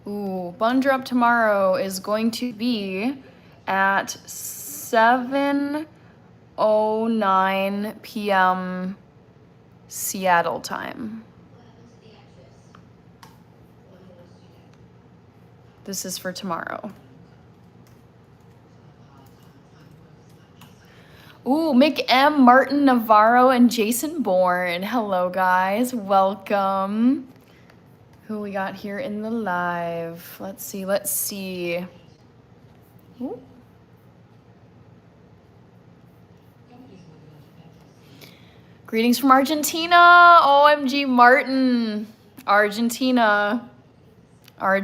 Ooh, bun drop tomorrow is going to be at 7:09 p.m. Seattle time. This is for tomorrow. Ooh, Mick M, Martin Navarro, and Jason Bourne. Hello, guys. Welcome. Who we got here in the live? Let's see. Ooh. Greetings from Argentina. OMG, Martin. Argentina. How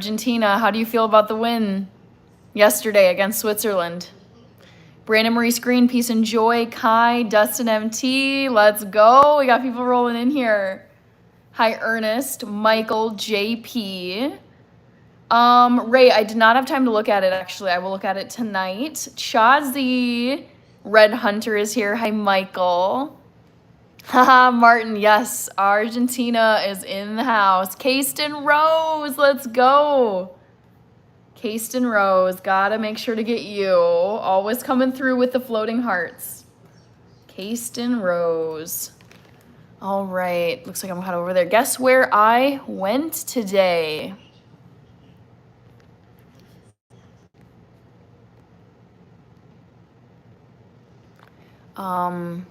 do you feel about the win yesterday against Switzerland? Brandon Maurice Green, peace and joy. Kai, Dustin MT, let's go. We got people rolling in here. Hi, Ernest, Michael, JP. Ray, I did not have time to look at it, actually. I will look at it tonight. Chazi, Red Hunter is here. Hi, Michael. Haha, Martin, yes. Argentina is in the house. Kasten Rose, let's go. Kasten Rose, gotta make sure to get you. Always coming through with the floating hearts. Kasten Rose. All right, looks like I'm kind of over there. Guess where I went today? To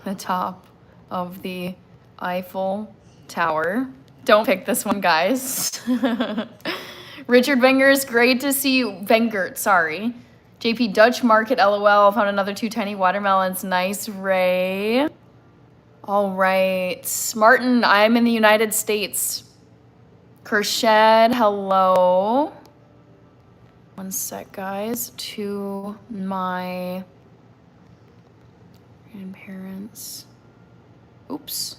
the top of the Eiffel Tower. Don't pick this one, guys. Richard Wenger's great to see you. Wengert, sorry. JP Dutch Market, LOL. Found another 2 tiny watermelons. Nice, Ray. All right. Martin, I'm in the United States. Kershed, hello. One sec, guys. To my grandparents. Oops.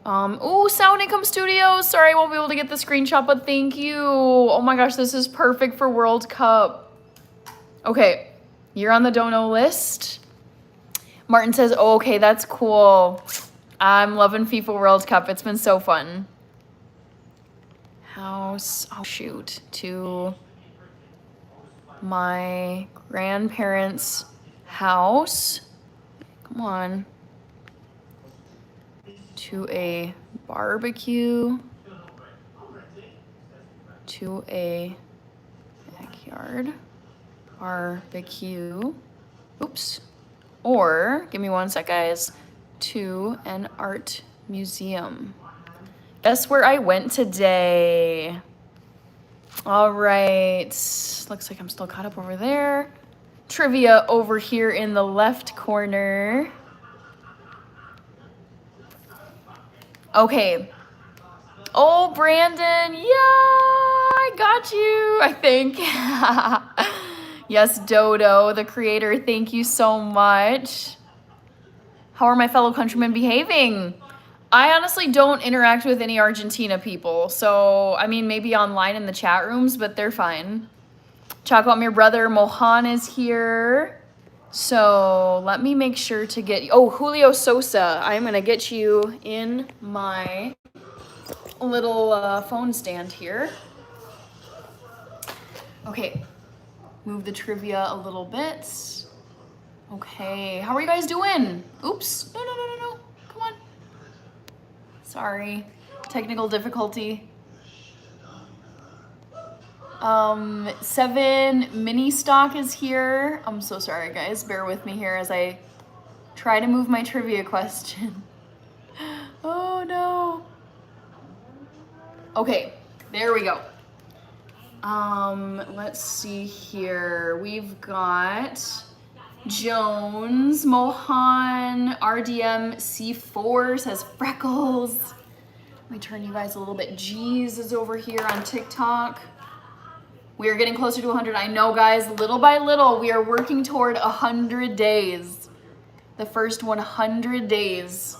Ooh, Sound Income Studios. Sorry, I won't be able to get the screenshot, but thank you. Oh my gosh, this is perfect for World Cup. Okay, you're on the dono list. Martin says, oh, okay, that's cool. I'm loving FIFA World Cup. It's been so fun. House, oh shoot, to my grandparents' house. Come on. To a barbecue. To a backyard. Barbecue. Oops. Or, give me one sec, guys. To an art museum. Guess where I went today? All right. Looks like I'm still caught up over there. Trivia over here in the left corner. Okay. Oh, Brandon. Yeah, I got you, I think. Yes, Dodo, the creator. Thank you so much. How are my fellow countrymen behaving? I honestly don't interact with any Argentina people. So, I mean, maybe online in the chat rooms, but they're fine. Chocolate, I'm your brother. Mohan is here. So let me make sure to get, oh, Julio Sosa. I'm going to get you in my little phone stand here. Okay, move the trivia a little bit. Okay, how are you guys doing? Oops, no, come on. Sorry, technical difficulty. 7 mini stock is here. I'm so sorry, guys. Bear with me here as I try to move my trivia question. Oh no. Okay, there we go. Let's see here. We've got Jones, Mohan, RDM C4 says freckles. Let me turn you guys a little bit. Jeez is over here on TikTok. We are getting closer to 100. I know, guys, little by little, we are working toward 100 days. The first 100 days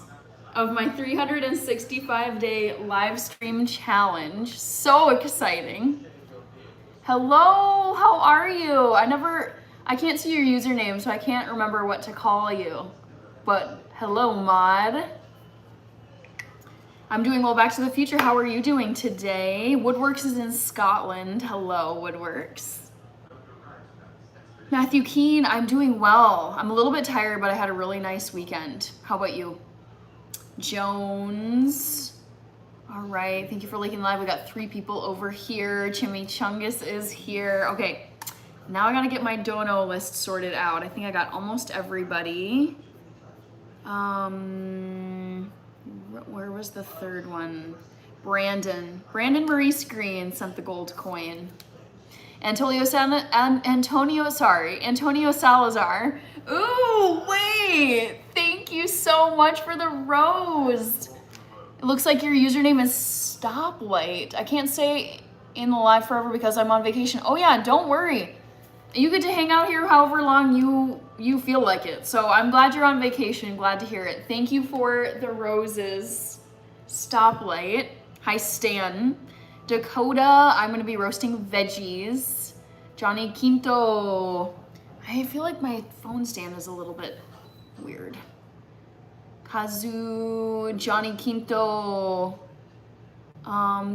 of my 365-day live stream challenge. So exciting. Hello, how are you? I can't see your username, so I can't remember what to call you. But hello, Mod. I'm doing well. Back to the Future. How are you doing today? Woodworks is in Scotland. Hello, Woodworks. Matthew Keene, I'm doing well. I'm a little bit tired, but I had a really nice weekend. How about you? Jones. All right, thank you for linking live. We got 3 people over here. Chimichungus is here. Okay, now I gotta get my dono list sorted out. I think I got almost everybody. Where was the third one? Brandon Marie Screen sent the gold coin. Antonio Salazar. Ooh, wait, thank you so much for the rose. It looks like your username is Stoplight. I can't stay in the live forever because I'm on vacation. Oh yeah, don't worry. You get to hang out here however long you feel like it. So I'm glad you're on vacation. Glad to hear it. Thank you for the roses. Stoplight. Hi, Stan. Dakota, I'm going to be roasting veggies. Johnny Quinto. I feel like my phone stand is a little bit weird. Kazu, Johnny Quinto.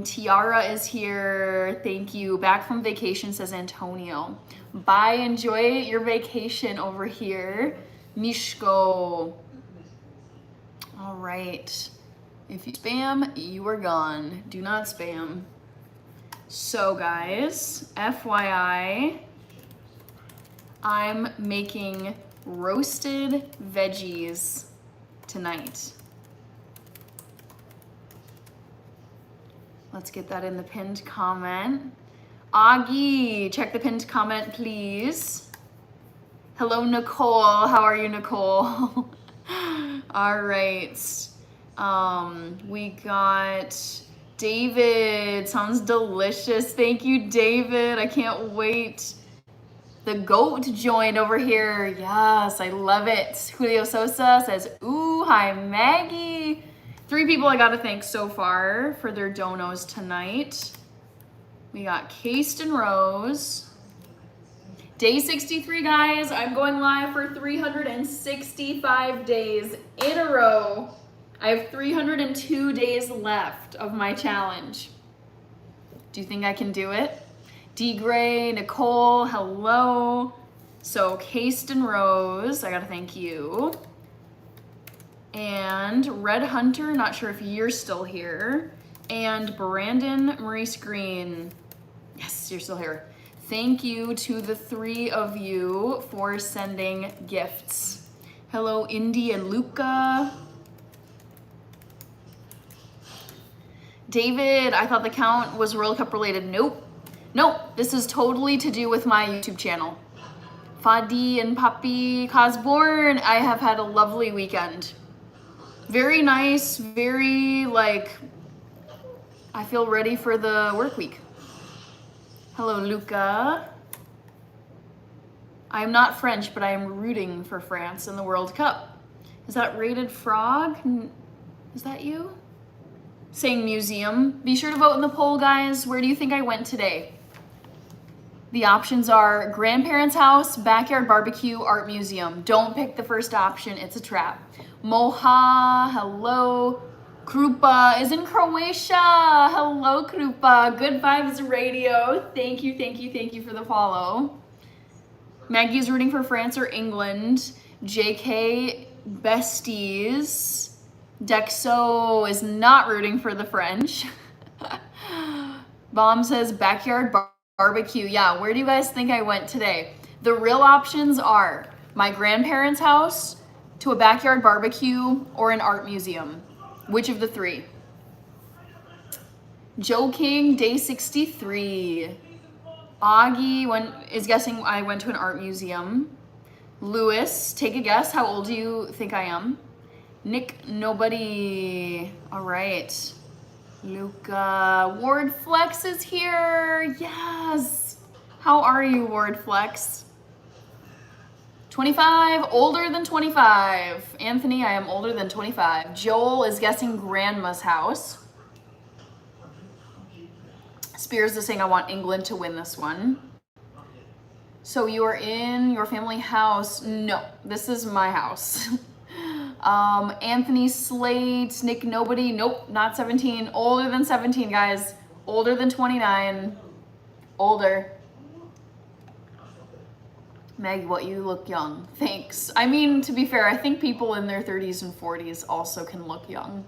Tiara is here. Thank you. Back from vacation, says Antonio. Bye. Enjoy your vacation over here. Mishko. All right. If you spam, you are gone. Do not spam. So guys, FYI, I'm making roasted veggies tonight. Let's get that in the pinned comment. Augie, check the pinned comment, please. Hello, Nicole. How are you, Nicole? All right. We got David. Sounds delicious. Thank you, David. I can't wait. The goat joined over here. Yes, I love it. Julio Sosa says, ooh, hi, Maggie. 3 people I gotta thank so far for their donos tonight. We got Kasten Rose. Day 63, guys. I'm going live for 365 days in a row. I have 302 days left of my challenge. Do you think I can do it? D. Gray, Nicole, hello. So Kasten Rose, I gotta thank you. And Red Hunter, not sure if you're still here. And Brandon Maurice Green. Yes, you're still here. Thank you to the 3 of you for sending gifts. Hello, Indy and Luca. David, I thought the count was World Cup related. Nope. Nope, this is totally to do with my YouTube channel. Fadi and Papi Cosborn, I have had a lovely weekend. Very nice, very I feel ready for the work week. Hello, Luca. I am not French, but I am rooting for France in the World Cup. Is that Rated Frog? Is that you? Saying museum. Be sure to vote in the poll, guys. Where do you think I went today? The options are grandparents' house, backyard barbecue, art museum. Don't pick the first option. It's a trap. Moha, hello. Krupa is in Croatia. Hello, Krupa. Good Vibes Radio. Thank you for the follow. Maggie is rooting for France or England. JK Besties. Dexo is not rooting for the French. Bomb says backyard barbecue. Yeah, where do you guys think I went today? The real options are my grandparents' house, to a backyard barbecue, or an art museum. Which of the 3? Joe King, day 63. Augie is guessing I went to an art museum. Lewis, take a guess. How old do you think I am? Nick, nobody. All right. Luca, Ward Flex is here. Yes. How are you, Ward Flex? 25, older than 25. Anthony, I am older than 25. Joel is guessing grandma's house. Spears is saying I want England to win this one. So you are in your family house. No, this is my house. Anthony Slate, Nick Nobody. Nope, not 17. Older than 17, guys. Older than 29. Older. Meg, what, you look young. Thanks. I mean, to be fair, I think people in their 30s and 40s also can look young.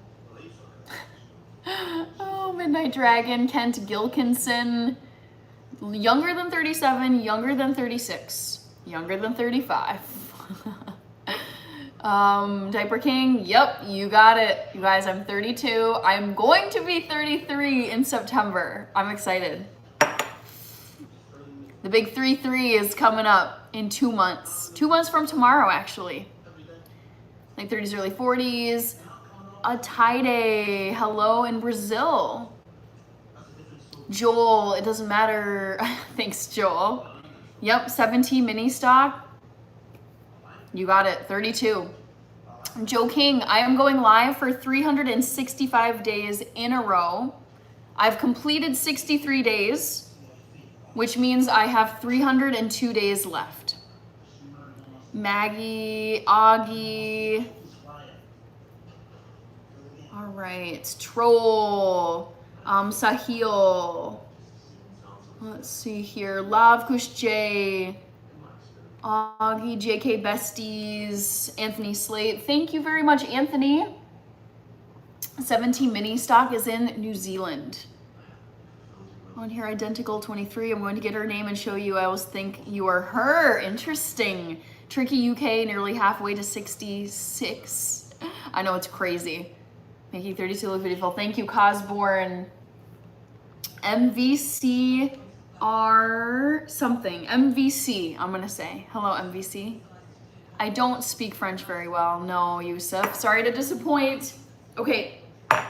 Oh, Midnight Dragon, Kent Gilkinson. Younger than 37, younger than 36, younger than 35. Diaper King, yep, you got it. You guys, I'm 32. I'm going to be 33 in September. I'm excited. The big 3-3 is coming up in 2 months. 2 months from tomorrow, actually. Late 30s, early 40s. A tie-day. Hello in Brazil. Joel, it doesn't matter. Thanks, Joel. Yep, 17 mini stock. You got it, 32. Joe King, I am going live for 365 days in a row. I've completed 63 days, which means I have 302 days left. Maggie, Augie. All right, Troll. Sahil. Let's see here. Lav Kush J. Augie, JK Besties, Anthony Slate. Thank you very much, Anthony. 17 mini stock is in New Zealand. On here, identical 23. I'm going to get her name and show you. I always think you are her. Interesting. Tricky UK, nearly halfway to 66. I know, it's crazy. Making 32 look beautiful. Thank you, Cosborn. MVCR something. MVC, I'm gonna say. Hello, MVC. I don't speak French very well. No, Yusuf. Sorry to disappoint. Okay,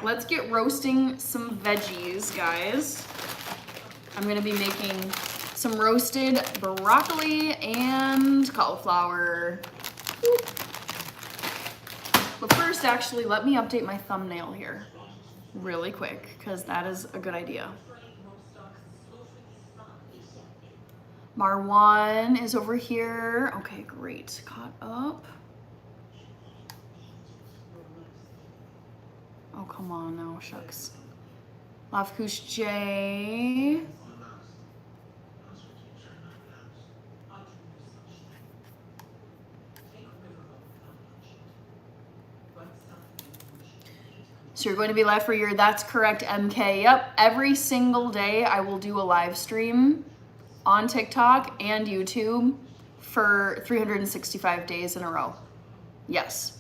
let's get roasting some veggies, guys. I'm gonna be making some roasted broccoli and cauliflower. Whoop. But first, actually, let me update my thumbnail here really quick, because that is a good idea. Marwan is over here. Okay, great. Caught up. Oh, come on now, shucks. Lafkush J. So you're going to be live for your, that's correct, MK. Yep, every single day I will do a live stream on TikTok and YouTube for 365 days in a row. Yes.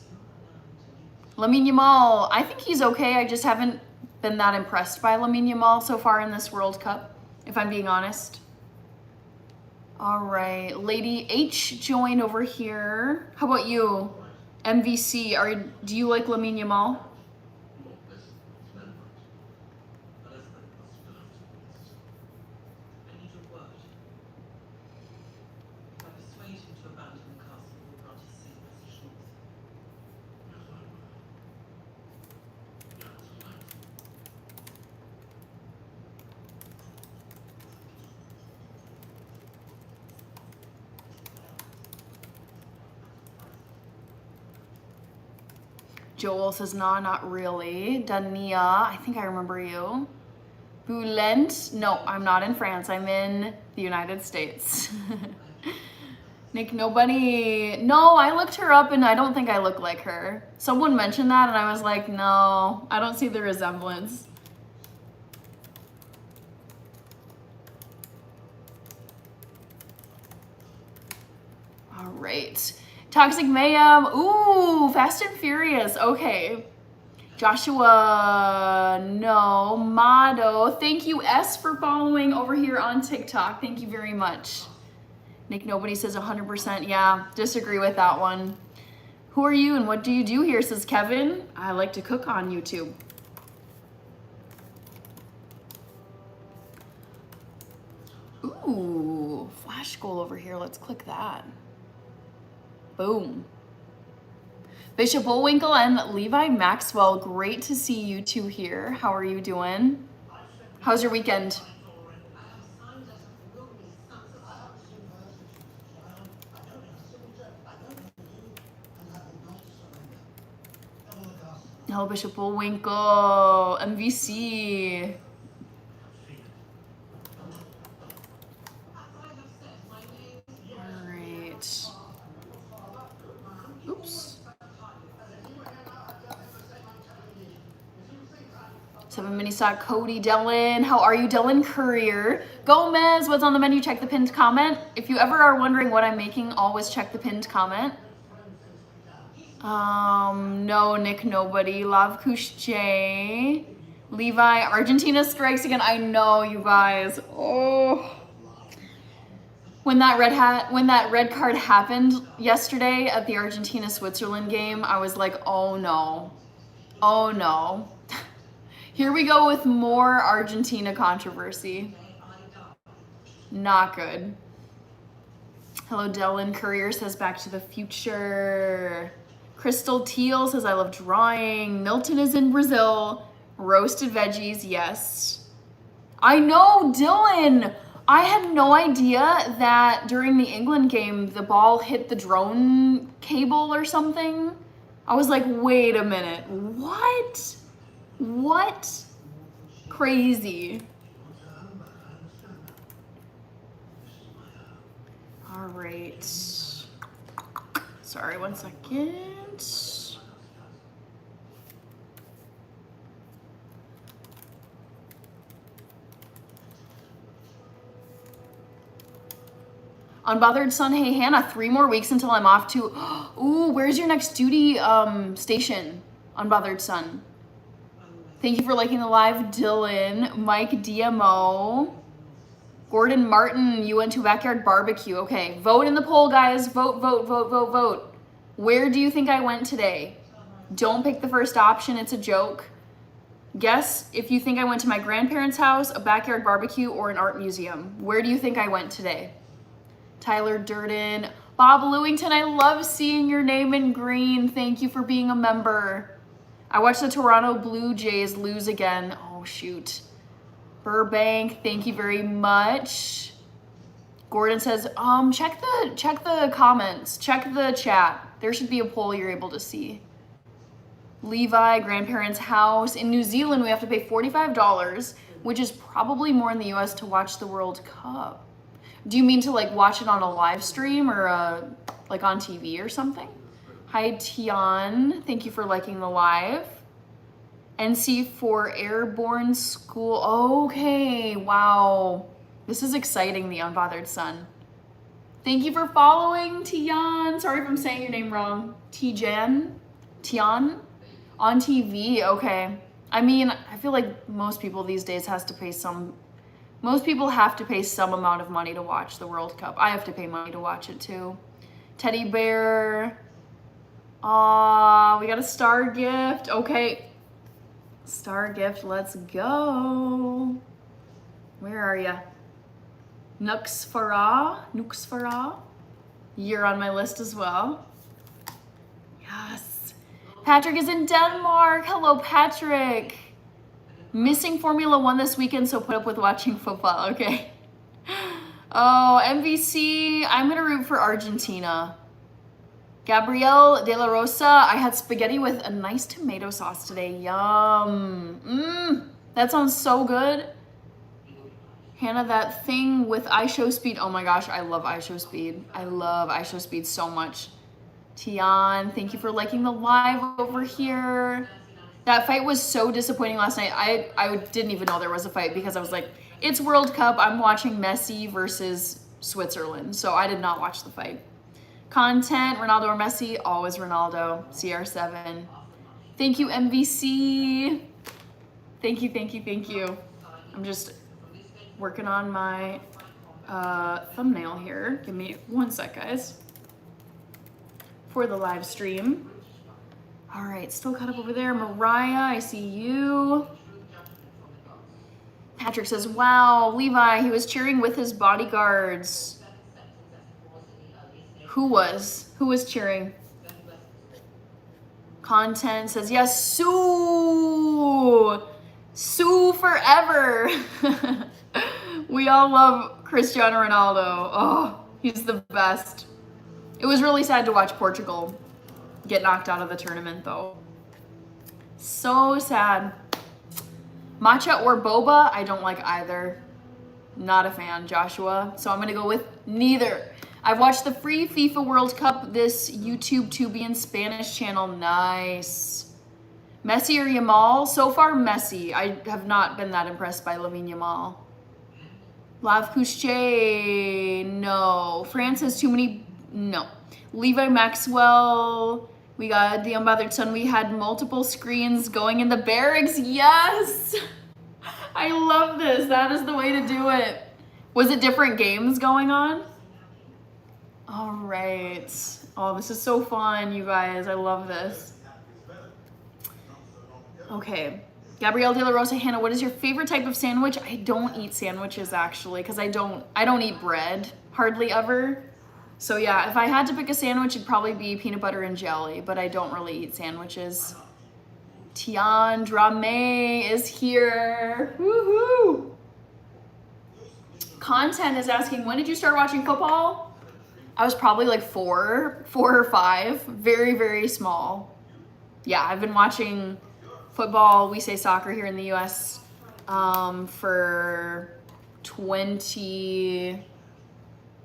Lamine Yamal, I think he's okay. I just haven't been that impressed by Lamine Yamal so far in this World Cup, if I'm being honest. All right, Lady H joined over here. How about you, MVC? Do you like Lamine Yamal? Joel says, nah, not really. Dania, I think I remember you. Boulent, no, I'm not in France. I'm in the United States. Nick, nobody, no, I looked her up and I don't think I look like her. Someone mentioned that and I was like, no, I don't see the resemblance. All right. Toxic Mayhem. Ooh, Fast and Furious. Okay. Joshua, no. Mado. Thank you, S, for following over here on TikTok. Thank you very much. Nick, nobody says 100%. Yeah, disagree with that one. Who are you and what do you do here, says Kevin. I like to cook on YouTube. Ooh, flash goal over here. Let's click that. Boom. Bishop Bullwinkle and Levi Maxwell, great to see you two here. How are you doing? How's your weekend? Hello, Bishop Bullwinkle. MVC. All right. Oops. 7 mini sock, Cody, Dylan. How are you, Dylan Courier? Gomez, what's on the menu? Check the pinned comment. If you ever are wondering what I'm making, always check the pinned comment. No, Nick, nobody. Lavkush J. Levi, Argentina strikes again. I know, you guys. Oh. When that red card happened yesterday at the Argentina-Switzerland game, I was like, oh no. Oh no. Here we go with more Argentina controversy. Not good. Hello, Dylan. Courier says Back to the Future. Crystal Teal says I love drawing. Milton is in Brazil. Roasted veggies, yes. I know, Dylan. I had no idea that during the England game, the ball hit the drone cable or something. I was like, wait a minute. What? What? Crazy. All right. Sorry, 1 second. Unbothered Son, hey Hannah, 3 more weeks until I'm off to, ooh, where's your next duty station? Unbothered Son. Thank you for liking the live, Dylan. Mike DMO. Gordon Martin, you went to Backyard Barbecue. Okay, vote in the poll, guys. Vote, vote, vote, vote, vote. Where do you think I went today? Don't pick the first option, it's a joke. Guess if you think I went to my grandparents' house, a backyard barbecue, or an art museum. Where do you think I went today? Tyler Durden. Bob Lewington, I love seeing your name in green. Thank you for being a member. I watched the Toronto Blue Jays lose again. Oh, shoot. Burbank, thank you very much. Gordon says, check the comments, check the chat. There should be a poll you're able to see. Levi, grandparents' house. In New Zealand, we have to pay $45, which is probably more in the US to watch the World Cup. Do you mean to like watch it on a live stream or like on TV or something? Hi, Tian. Thank you for liking the live. NC for Airborne School. Okay, wow. This is exciting, the Unbothered Son. Thank you for following, Tian. Sorry if I'm saying your name wrong. Tian? On TV, okay. I mean, I feel like most people these days have to pay some amount of money to watch the World Cup. I have to pay money to watch it too. Teddy Bear. Aw, we got a star gift. Okay. Star gift, let's go. Where are ya? Nux Farah. You're on my list as well. Yes. Patrick is in Denmark. Hello, Patrick. Missing Formula One this weekend, so put up with watching football. Okay. Oh, MVC. I'm gonna root for Argentina. Gabrielle De La Rosa. I had spaghetti with a nice tomato sauce today. Yum. That sounds so good. Hannah, that thing with iShowSpeed. Oh my gosh, I love iShowSpeed. I love iShowSpeed so much. Tian, thank you for liking the live over here. That fight was so disappointing last night. I didn't even know there was a fight because I was like, it's World Cup. I'm watching Messi versus Switzerland. So I did not watch the fight. Content, Ronaldo or Messi? Always Ronaldo. CR7. Thank you, MVC. Thank you. I'm just working on my thumbnail here. Give me 1 sec, guys. For the live stream. All right, still caught up over there. Mariah, I see you. Patrick says, wow, Levi, he was cheering with his bodyguards. Who was cheering? Content says, yes, Sue forever. We all love Cristiano Ronaldo. Oh, he's the best. It was really sad to watch Portugal get knocked out of the tournament, though. So sad. Matcha or boba, I don't like either. Not a fan, Joshua. So I'm gonna go with neither. I've watched the free FIFA World Cup, this YouTube Tubian Spanish channel. Nice. Messi or Yamal? So far, Messi. I have not been that impressed by Lamine Yamal. Lav Couche, no. France has too many, no. Levi Maxwell, we got the Unbothered Son. We had multiple screens going in the barracks. Yes! I love this. That is the way to do it. Was it different games going on? All right. Oh, this is so fun, you guys. I love this. Okay. Gabrielle De La Rosa, Hannah, what is your favorite type of sandwich? I don't eat sandwiches, actually, because I don't eat bread hardly ever. So yeah, if I had to pick a sandwich, it'd probably be peanut butter and jelly, but I don't really eat sandwiches. Tiandra May is here. Woohoo! Content is asking, when did you start watching football? I was probably like four or five. Very, very small. Yeah, I've been watching football, we say soccer here in the US, for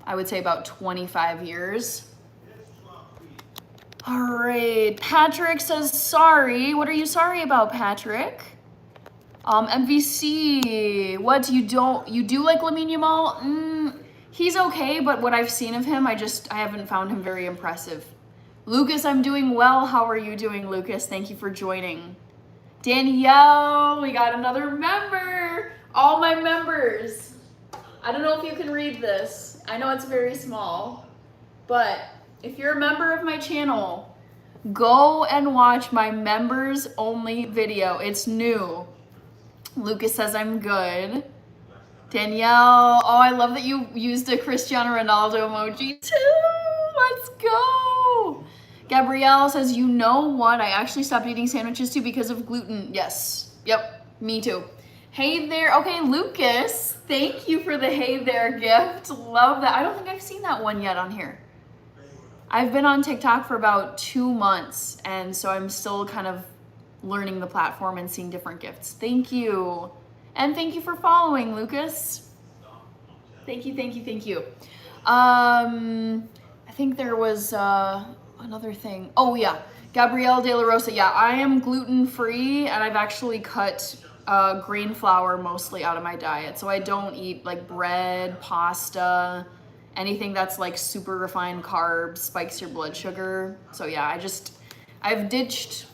I would say about 25 years. All right, Patrick says sorry. What are you sorry about, Patrick? MVC, what, you do like Lamine Yamal? He's okay, but what I've seen of him, I haven't found him very impressive. Lucas, I'm doing well. How are you doing, Lucas? Thank you for joining. Danielle, we got another member. All my members. I don't know if you can read this. I know it's very small, but if you're a member of my channel, go and watch my members only video. It's new. Lucas says I'm good. Danielle, oh, I love that you used a Cristiano Ronaldo emoji too. Let's go. Gabrielle says, you know what? I actually stopped eating sandwiches too because of gluten. Yes. Yep. Me too. Hey there. Okay, Lucas. Thank you for the hey there gift. Love that. I don't think I've seen that one yet on here. I've been on TikTok for about 2 months, and so I'm still kind of learning the platform and seeing different gifts. Thank you. And thank you for following, Lucas. Thank you, thank you, thank you. I think there was another thing. Oh yeah, Gabrielle De La Rosa. Yeah, I am gluten-free, and I've actually cut grain flour mostly out of my diet. So I don't eat like bread, pasta, anything that's like super refined carbs, spikes your blood sugar. So yeah, I've ditched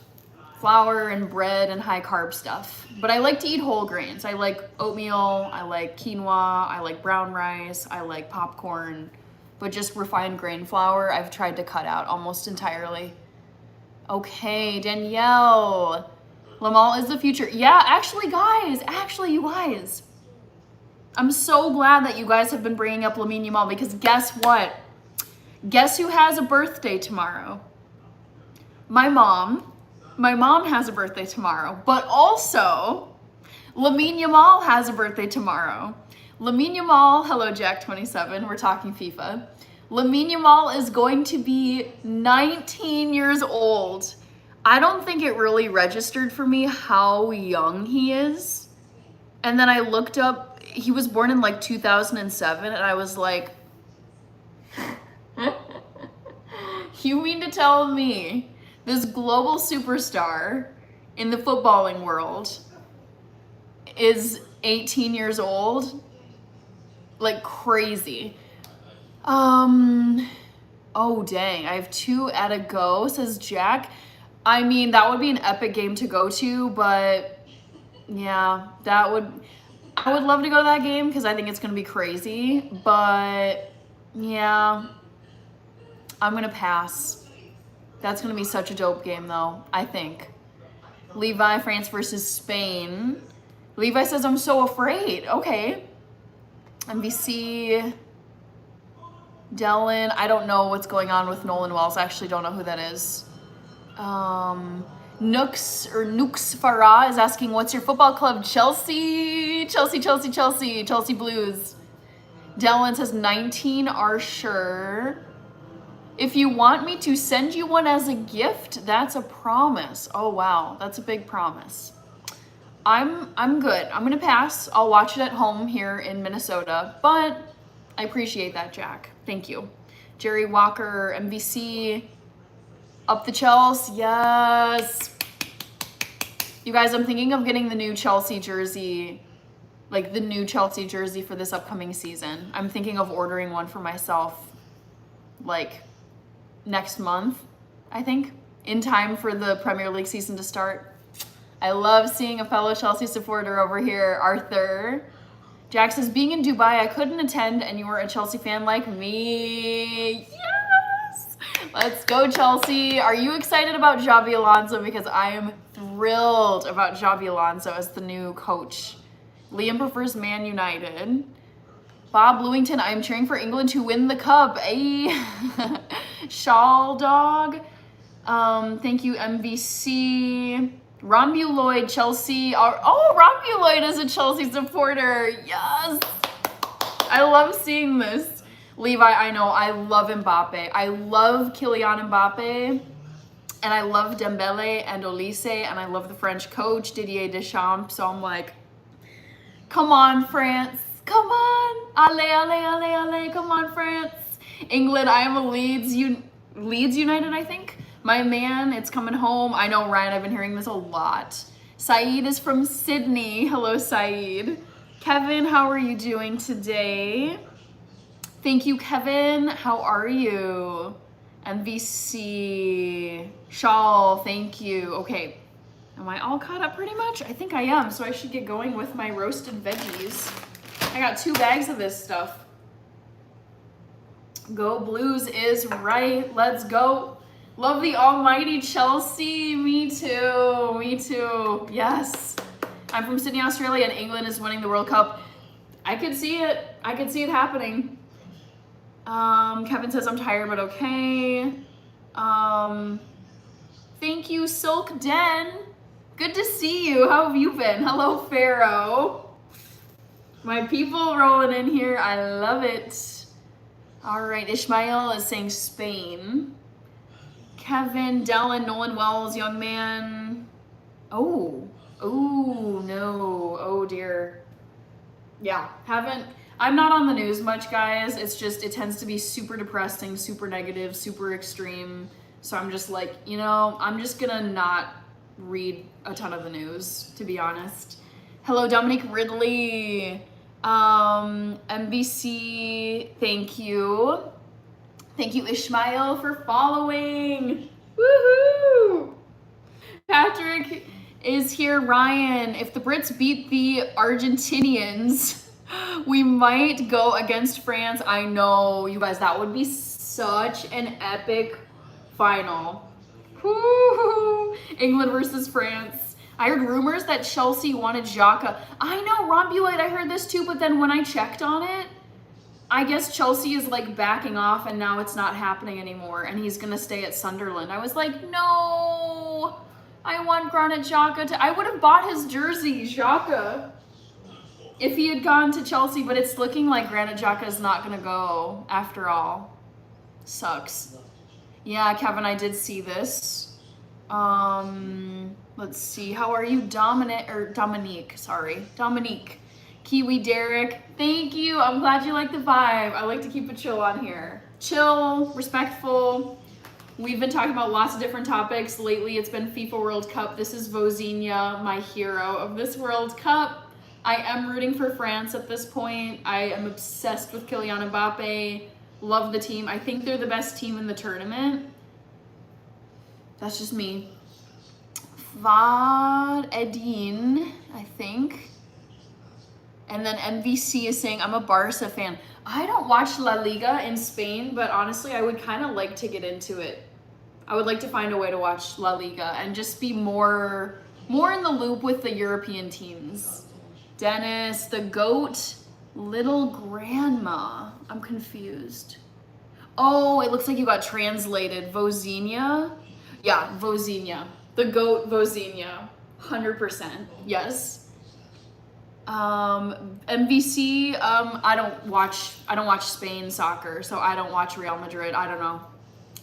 flour and bread and high carb stuff. But I like to eat whole grains. I like oatmeal, I like quinoa, I like brown rice, I like popcorn. But just refined grain flour, I've tried to cut out almost entirely. Okay, Danielle. Lamal is the future. Yeah, actually, you guys. I'm so glad that you guys have been bringing up Lamine Yamal, because guess what? Guess who has a birthday tomorrow? My mom. My mom has a birthday tomorrow, but also Lamine Yamal has a birthday tomorrow. Lamine Yamal, hello Jack27, we're talking FIFA. Lamine Yamal is going to be 19 years old. I don't think it really registered for me how young he is. And then I looked up, he was born in like 2007, and I was like, you mean to tell me this global superstar in the footballing world is 18 years old? Like crazy. Oh dang, I have 2 at a go, says Jack. I mean, that would be an epic game to go to, but yeah, I would love to go to that game because I think it's gonna be crazy, but yeah, I'm gonna pass. That's gonna be such a dope game though, I think. Levi, France versus Spain. Levi says, I'm so afraid. Okay. MVC. Dylan, I don't know what's going on with Nolan Wells. I actually don't know who that is. Nooks Farah is asking, what's your football club? Chelsea Blues. Dylan says 19 are sure. If you want me to send you one as a gift, that's a promise. Oh wow, that's a big promise. I'm good. I'm gonna pass. I'll watch it at home here in Minnesota, but I appreciate that, Jack. Thank you. Jerry Walker, MVC, up the Chelsea. Yes. You guys, I'm thinking of getting the new Chelsea jersey, like the new Chelsea jersey for this upcoming season. I'm thinking of ordering one for myself, like next month, I think, in time for the Premier League season to start. I love seeing a fellow Chelsea supporter over here, Arthur. Jack says, being in Dubai, I couldn't attend and you were a Chelsea fan like me. Yes! Let's go, Chelsea. Are you excited about Xabi Alonso? Because I am thrilled about Xabi Alonso as the new coach. Liam prefers Man United. Bob Lewington, I'm cheering for England to win the cup. Hey, Shawl Dog. Thank you, MVC. Rombuloid, Chelsea. Oh, Rombuloid is a Chelsea supporter. Yes. I love seeing this. Levi, I know. I love Mbappe. I love Kylian Mbappe. And I love Dembele and Olise. And I love the French coach, Didier Deschamps. So I'm like, come on, France. Come on. Allez, allez, allez, allez. Come on, France. England, I am a Leeds United, I think. My man, it's coming home. I know, Ryan, I've been hearing this a lot. Saeed is from Sydney. Hello, Saeed. Kevin, how are you doing today? Thank you, Kevin. How are you? MVC. Shawl, thank you. Okay, am I all caught up pretty much? I think I am, so I should get going with my roasted veggies. I got 2 bags of this stuff. Go Blues is right. Let's go. Love the almighty Chelsea. Me too. Me too. Yes. I'm from Sydney, Australia, and England is winning the World Cup. I could see it. I could see it happening. Kevin says I'm tired, but okay. Thank you, Silk Den. Good to see you. How have you been? Hello, Pharaoh. My people rolling in here. I love it. All right. Ishmael is saying Spain. Kevin, Dallin, Nolan Wells, young man. Oh no. Oh dear. Yeah, I'm not on the news much, guys. It's just, it tends to be super depressing, super negative, super extreme. So I'm just like, you know, I'm just gonna not read a ton of the news, to be honest. Hello, Dominique Ridley. MBC, thank you. Thank you, Ishmael, for following. Woohoo! Patrick is here. Ryan, if the Brits beat the Argentinians, we might go against France. I know, you guys, that would be such an epic final. Woo-hoo. England versus France. I heard rumors that Chelsea wanted Xhaka. I know, Rombuloid, I heard this too, but then when I checked on it, I guess Chelsea is like backing off and now it's not happening anymore and he's gonna stay at Sunderland. I was like, no, I want Granit Xhaka I would have bought his jersey, Xhaka, if he had gone to Chelsea, but it's looking like Granit Xhaka is not gonna go after all. Sucks. Yeah, Kevin, I did see this. Let's see, how are you, Dominique, sorry. Dominique. Kiwi Derek, thank you. I'm glad you like the vibe. I like to keep it chill on here. Chill, respectful. We've been talking about lots of different topics. Lately, it's been FIFA World Cup. This is Vozinha, my hero of this World Cup. I am rooting for France at this point. I am obsessed with Kylian Mbappe. Love the team. I think they're the best team in the tournament. That's just me. Vad Edin, I think. And then MVC is saying, I'm a Barca fan. I don't watch La Liga in Spain, but honestly, I would kind of like to get into it. I would like to find a way to watch La Liga and just be more in the loop with the European teams. Dennis, the GOAT, little grandma. I'm confused. Oh, it looks like you got translated. Vozinha? Yeah, Vozinha. The GOAT Vozinha. 100%. Yes. MVC, I don't watch Spain soccer, so I don't watch Real Madrid. I don't know.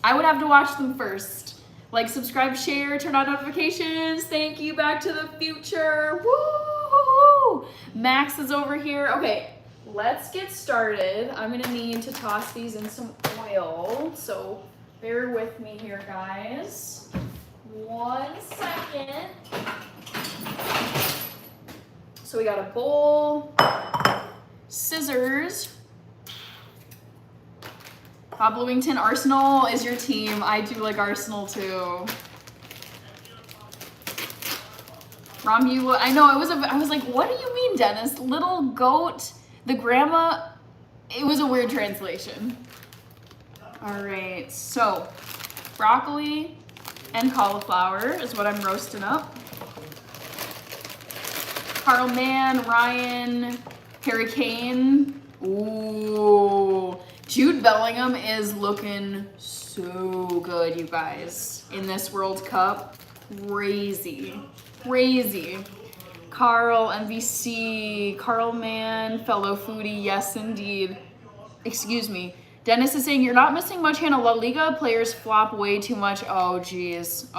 I would have to watch them first. Like, subscribe, share, turn on notifications. Thank you, Back to the Future. Woo! Max is over here. Okay, let's get started. I'm gonna need to toss these in some oil, so bear with me here, guys. 1 second. So we got a bowl, scissors. Bob Bloomington, Arsenal is your team. I do like Arsenal too. Romulo, I know, I was like, what do you mean, Dennis? Little goat, the grandma, it was a weird translation. All right, so broccoli and cauliflower is what I'm roasting up. Carl Mann, Ryan, Harry Kane. Ooh. Jude Bellingham is looking so good, you guys, in this World Cup. Crazy. Carl, MVC, Carl Mann, fellow foodie, yes indeed. Excuse me. Dennis is saying, you're not missing much, Hannah. La Liga players flop way too much. Oh, geez.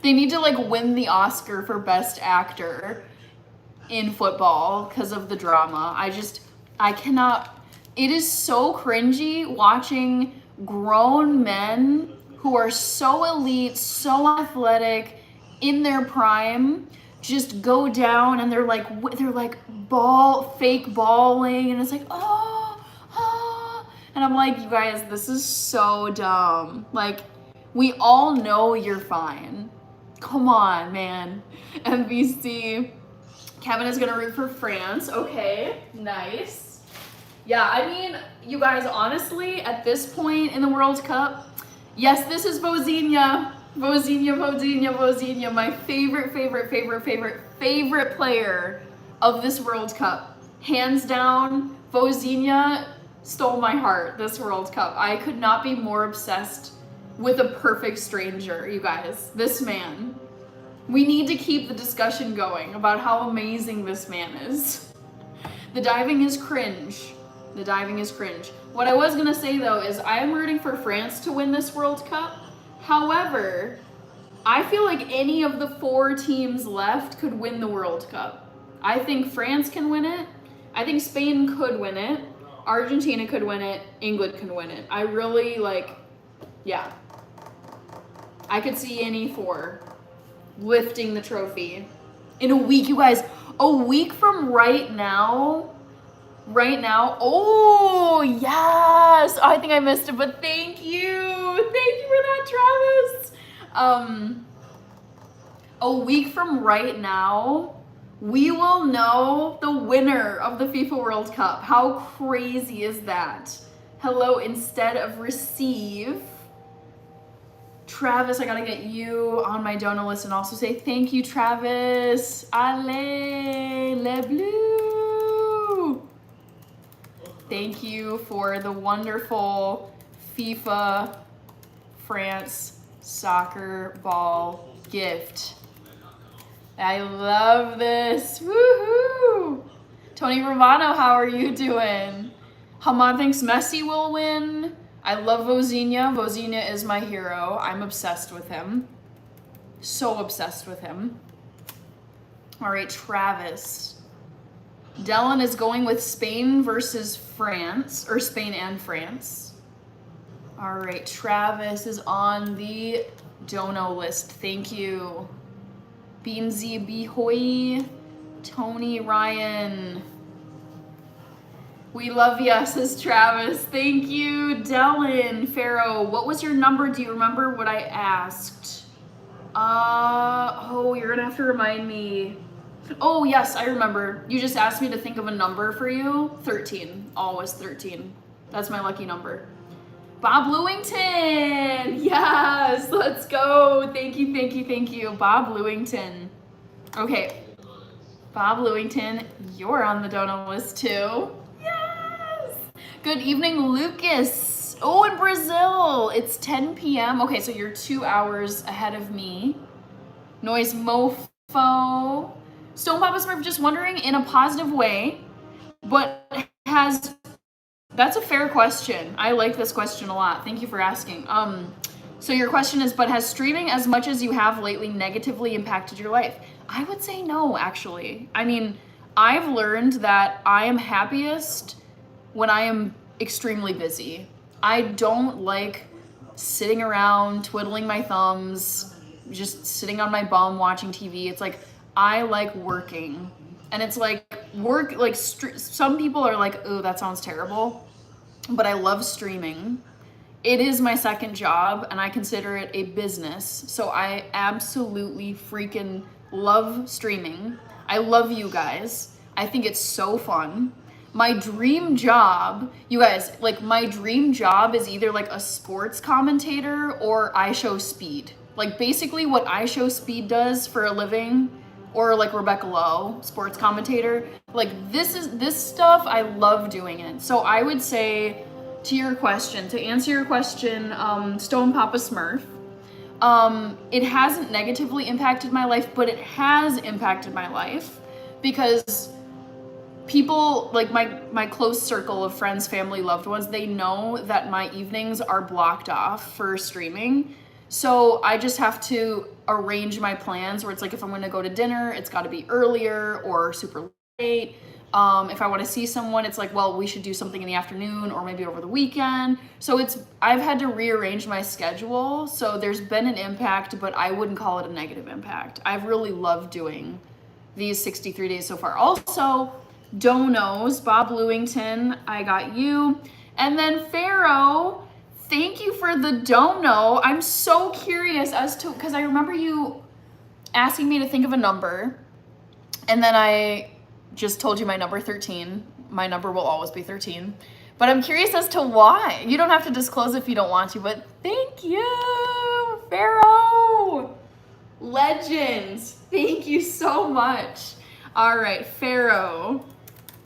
They need to, like, win the Oscar for Best Actor in football because of the drama. I cannot... It is so cringy watching grown men who are so elite, so athletic, in their prime, just go down and they're like fake balling, and it's like, and I'm like, you guys, this is so dumb. Like, we all know you're fine. Come on, man. MVC. Kevin is gonna root for France. Okay, nice. Yeah, I mean, you guys, honestly, at this point in the World Cup, yes, this is Vozinha. Vozinha, my favorite player of this World Cup. Hands down, Vozinha stole my heart this World Cup. I could not be more obsessed with a perfect stranger, you guys. This man. We need to keep the discussion going about how amazing this man is. The diving is cringe. What I was gonna say though is I am rooting for France to win this World Cup. However, I feel like any of the 4 teams left could win the World Cup. I think France can win it. I think Spain could win it. Argentina could win it. England can win it. I really yeah. I could see any 4 lifting the trophy. In a week, you guys, a week from right now, oh yes, I think I missed it, but thank you for that, Travis. A week from right now, we will know the winner of the FIFA World Cup. How crazy is that? Hello instead of receive. Travis, I gotta get you on my donor list and also say thank you, Travis. Allez, les bleus. Thank you for the wonderful FIFA France soccer ball gift. I love this. Woohoo! Tony Romano, how are you doing? Hamad thinks Messi will win. I love Vozinha. Vozinha is my hero. I'm obsessed with him. So obsessed with him. All right, Travis. Dylan is going with Spain versus France, or Spain and France. All right, Travis is on the dono list. Thank you. Beansy Behoy, Tony Ryan. We love you, says Travis. Thank you, Dylan. Pharaoh, what was your number? Do you remember what I asked? Oh, you're gonna have to remind me. Oh, yes, I remember. You just asked me to think of a number for you. 13, always 13. That's my lucky number. Bob Lewington, yes, let's go. Thank you. Bob Lewington. Okay, Bob Lewington, you're on the donor list too. Yes. Good evening, Lucas. Oh, in Brazil, it's 10 p.m. Okay, so you're 2 hours ahead of me. Noise mofo. Stone Papa Smurf just wondering in a positive way, but has That's a fair question. I like this question a lot. Thank you for asking. So your question is, but has streaming as much as you have lately negatively impacted your life? I would say no, actually. I mean, I've learned that I am happiest when I am extremely busy. I don't like sitting around twiddling my thumbs, just sitting on my bum watching TV. It's like, I like working. And it's like work, like some people are like, oh, that sounds terrible, but I love streaming. It is my second job and I consider it a business. So I absolutely freaking love streaming. I love you guys. I think it's so fun. My dream job, you guys, like my dream job is either like a sports commentator or iShowSpeed. Like basically what iShowSpeed does for a living, or like Rebecca Lowe, sports commentator. Like this stuff, I love doing it. So I would say to answer your question, Stone Papa Smurf, it hasn't negatively impacted my life, but it has impacted my life because people, like my close circle of friends, family, loved ones, they know that my evenings are blocked off for streaming. So I just have to arrange my plans where it's like, if I'm gonna go to dinner, it's gotta be earlier or super late. If I wanna see someone, it's like, well, we should do something in the afternoon or maybe over the weekend. So I've had to rearrange my schedule. So there's been an impact, but I wouldn't call it a negative impact. I've really loved doing these 63 days so far. Also, donos, Bob Lewington, I got you. And then Pharaoh, thank you for the dono. I'm so curious as to, because I remember you asking me to think of a number, and then I just told you my number 13. My number will always be 13. But I'm curious as to why. You don't have to disclose if you don't want to, but thank you, Pharaoh. Legends. Thank you so much. All right, Pharaoh.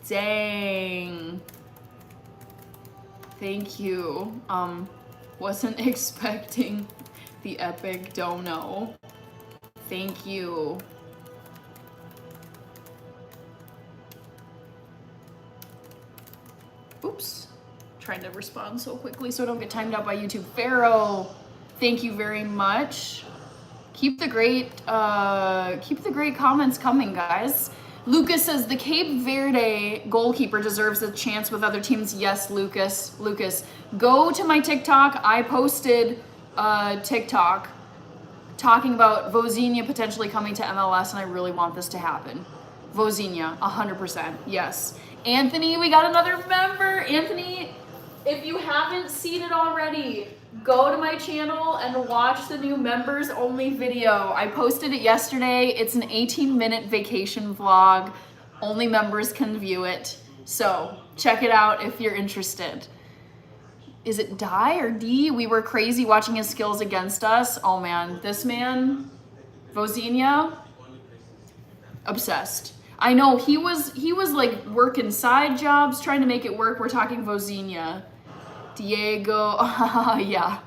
Dang. Thank you. Wasn't expecting the epic dono. Thank you. Oops. Trying to respond so quickly so I don't get timed out by YouTube. Pharaoh, thank you very much. Keep the great comments coming, guys. Lucas says the Cape Verde goalkeeper deserves a chance with other teams. Yes, Lucas. Lucas, go to my TikTok. I posted a TikTok talking about Vozinha potentially coming to MLS, and I really want this to happen. Vozinha, 100%. Yes. Anthony, we got another member. Anthony, if you haven't seen it already, go to my channel and watch the new members only video. I posted it yesterday. It's an 18-minute vacation vlog. Only members can view it. So check it out if you're interested. Is it Die or D? We were crazy watching his skills against us. Oh man, this man, Vozinha, obsessed. I know he was like working side jobs, trying to make it work. We're talking Vozinha. Diego, yeah.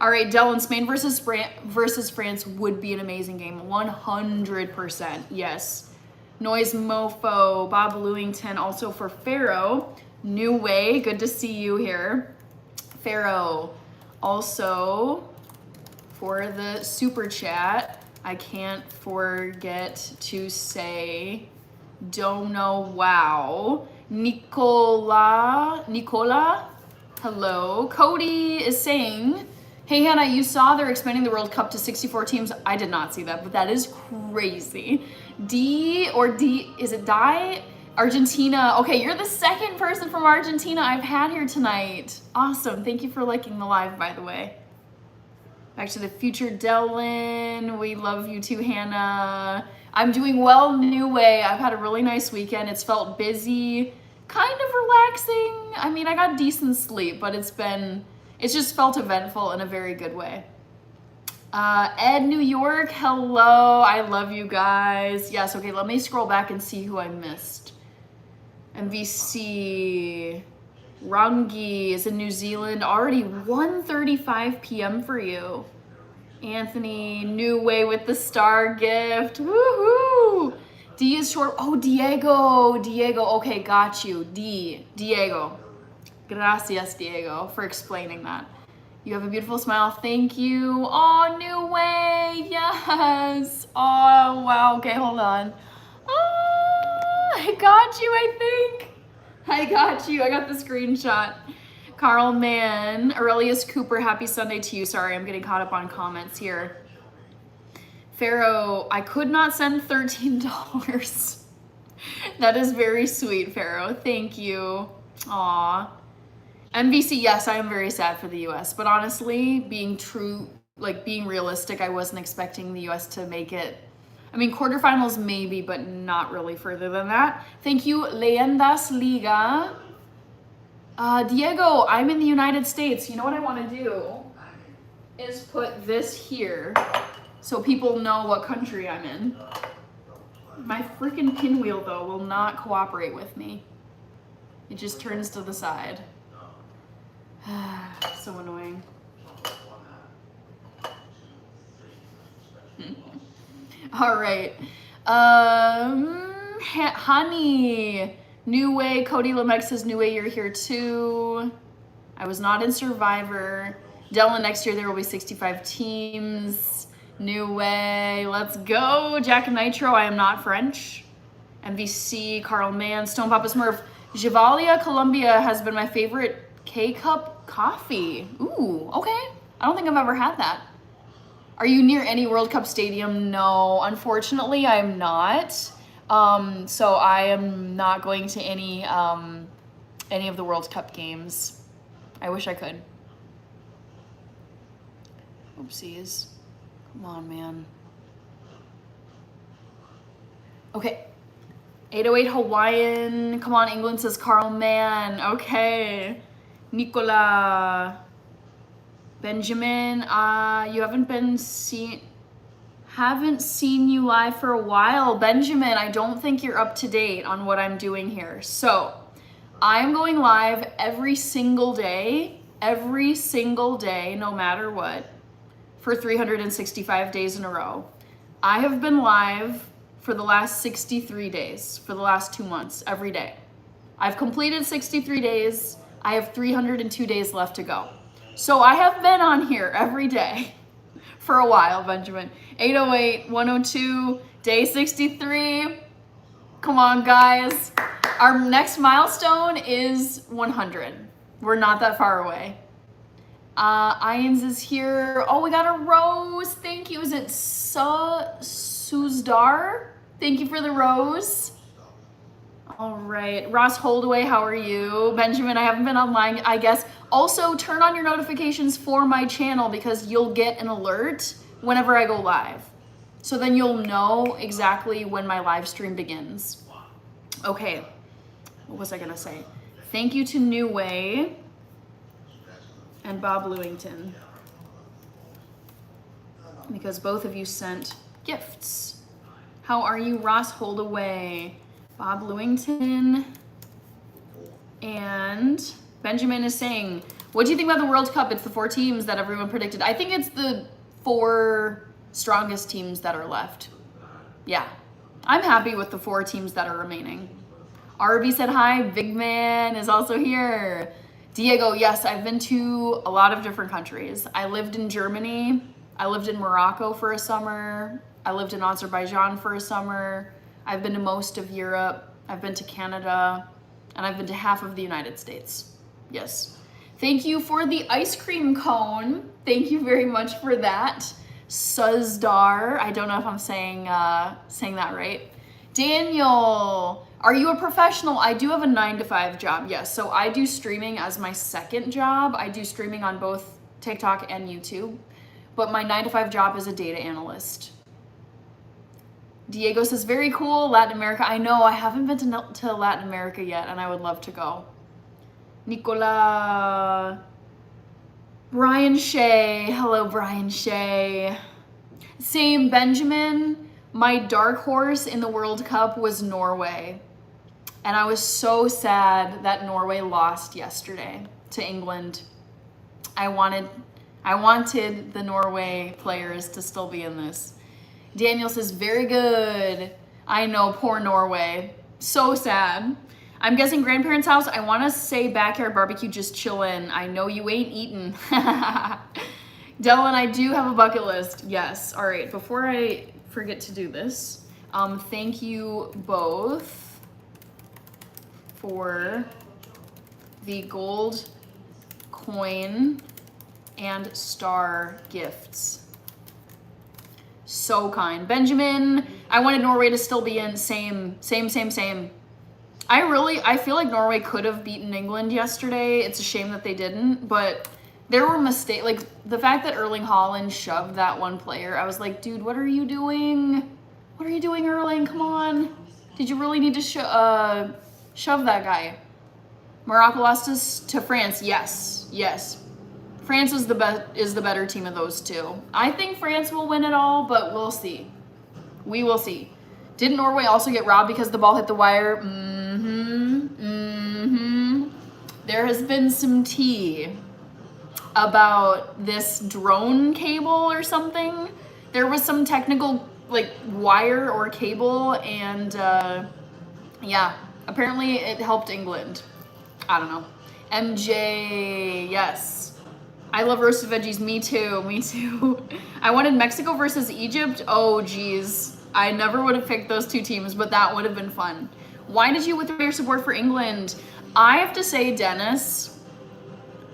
All right, Dylan, Spain versus France would be an amazing game. 100%, yes. Noise Mofo, Bob Lewington, also for Pharaoh. New Way, good to see you here. Pharaoh, also for the super chat, I can't forget to say, don't know, wow. Nicola, hello. Cody is saying, hey Hannah, you saw they're expanding the World Cup to 64 teams. I did not see that, but that is crazy. Is it Die? Argentina. Okay, you're the second person from Argentina I've had here tonight. Awesome. Thank you for liking the live, by the way. Back to the Future, Dylan. We love you too, Hannah. I'm doing well, New Way. I've had a really nice weekend. It's felt busy, kind of relaxing. I mean, I got decent sleep, but it's just felt eventful in a very good way. Ed, New York, hello. I love you guys. Yes, okay, let me scroll back and see who I missed. MVC, Rangi is in New Zealand. Already 1:35 p.m. for you. Anthony, New Way with the star gift. Woohoo! D is short. Oh, Diego. Okay, got you. Diego. Gracias, Diego, for explaining that. You have a beautiful smile. Thank you. Oh, New Way. Yes. Oh, wow. Okay, hold on. I got you, I think. I got you. I got the screenshot. Carl Mann. Aurelius Cooper, happy Sunday to you. Sorry, I'm getting caught up on comments here. Pharaoh, I could not send $13. That is very sweet, Pharaoh. Thank you. Aw. MVC, yes, I am very sad for the US, but honestly, being realistic, I wasn't expecting the US to make it. I mean, quarterfinals maybe, but not really further than that. Thank you, Leyendas Liga. Diego, I'm in the United States. You know what I want to do is put this here so people know what country I'm in. My freaking pinwheel, though, will not cooperate with me. It just turns to the side. So annoying. All right. Honey. New Way. Cody Lemex says, New Way, you're here too. I was not in Survivor. Dylan, next year there will be 65 teams. New Way. Let's go. Jack Nitro. I am not French. MVC. Carl Mann. Stone Papa Smurf. Javalia, Colombia has been my favorite K-Cup coffee. Ooh, okay. I don't think I've ever had that. Are you near any World Cup stadium? No, unfortunately, I am not. So I am not going to any of the World Cup games. I wish I could. Oopsies. Come on, man. Okay. 808 Hawaiian. Come on, England says Carl Mann. Okay. Nicola. Benjamin, you haven't seen you live for a while. Benjamin, I don't think you're up to date on what I'm doing here. So I'm going live every single day, no matter what, for 365 days in a row. I have been live for the last 63 days, for the last 2 months, every day. I've completed 63 days. I have 302 days left to go. So I have been on here every day for a while, Benjamin. 808, 102, day 63. Come on, guys. Our next milestone is 100. We're not that far away. Ians is here. Oh, we got a rose. Thank you. Is it Suzdar? Thank you for the rose. All right. Ross Holdaway, how are you? Benjamin, I haven't been online, I guess. Also, turn on your notifications for my channel because you'll get an alert whenever I go live. So then you'll know exactly when my live stream begins. Okay. What was I going to say? Thank you to New Way and Bob Lewington, because both of you sent gifts. How are you, Ross Holdaway? Bob Lewington and Benjamin is saying, what do you think about the World Cup? It's the 4 teams that everyone predicted. I think it's the 4 strongest teams that are left. Yeah, I'm happy with the 4 teams that are remaining. RB said hi. Big Man is also here. Diego, yes, I've been to a lot of different countries. I lived in Germany. I lived in Morocco for a summer. I lived in Azerbaijan for a summer. I've been to most of Europe. I've been to Canada. And I've been to half of the United States. Yes. Thank you for the ice cream cone. Thank you very much for that. Suzdar. I don't know if I'm saying that right. Daniel, are you a professional? I do have a 9-to-5 job, yes. So I do streaming as my second job. I do streaming on both TikTok and YouTube. But my 9-to-5 job is a data analyst. Diego says, very cool, Latin America. I know, I haven't been to Latin America yet, and I would love to go. Nicola. Brian Shea. Hello, Brian Shea. Same, Benjamin. My dark horse in the World Cup was Norway. And I was so sad that Norway lost yesterday to England. I wanted the Norway players to still be in this. Daniel says, very good. I know, poor Norway. So sad. I'm guessing grandparents' house. I want to say backyard barbecue, just chillin'. I know you ain't eating. Dylan, I do have a bucket list. Yes. All right. Before I forget to do this, thank you both for the gold coin and star gifts. So kind. Benjamin, I wanted Norway to still be in. Same. I feel like Norway could have beaten England yesterday. It's a shame that they didn't, but there were mistakes. Like the fact that Erling Haaland shoved that one player, I was like, dude, what are you doing? What are you doing, Erling? Come on. Did you really need to shove that guy? Morocco lost to France. Yes. France is the better team of those two. I think France will win it all, but we'll see. We will see. Didn't Norway also get robbed because the ball hit the wire? There has been some tea about this drone cable or something. There was some technical like wire or cable, and yeah, apparently it helped England. I don't know. MJ, yes. I love roasted veggies. Me too. I wanted Mexico versus Egypt. Oh, geez. I never would have picked those two teams, but that would have been fun. Why did you withdraw your support for England? I have to say, Dennis,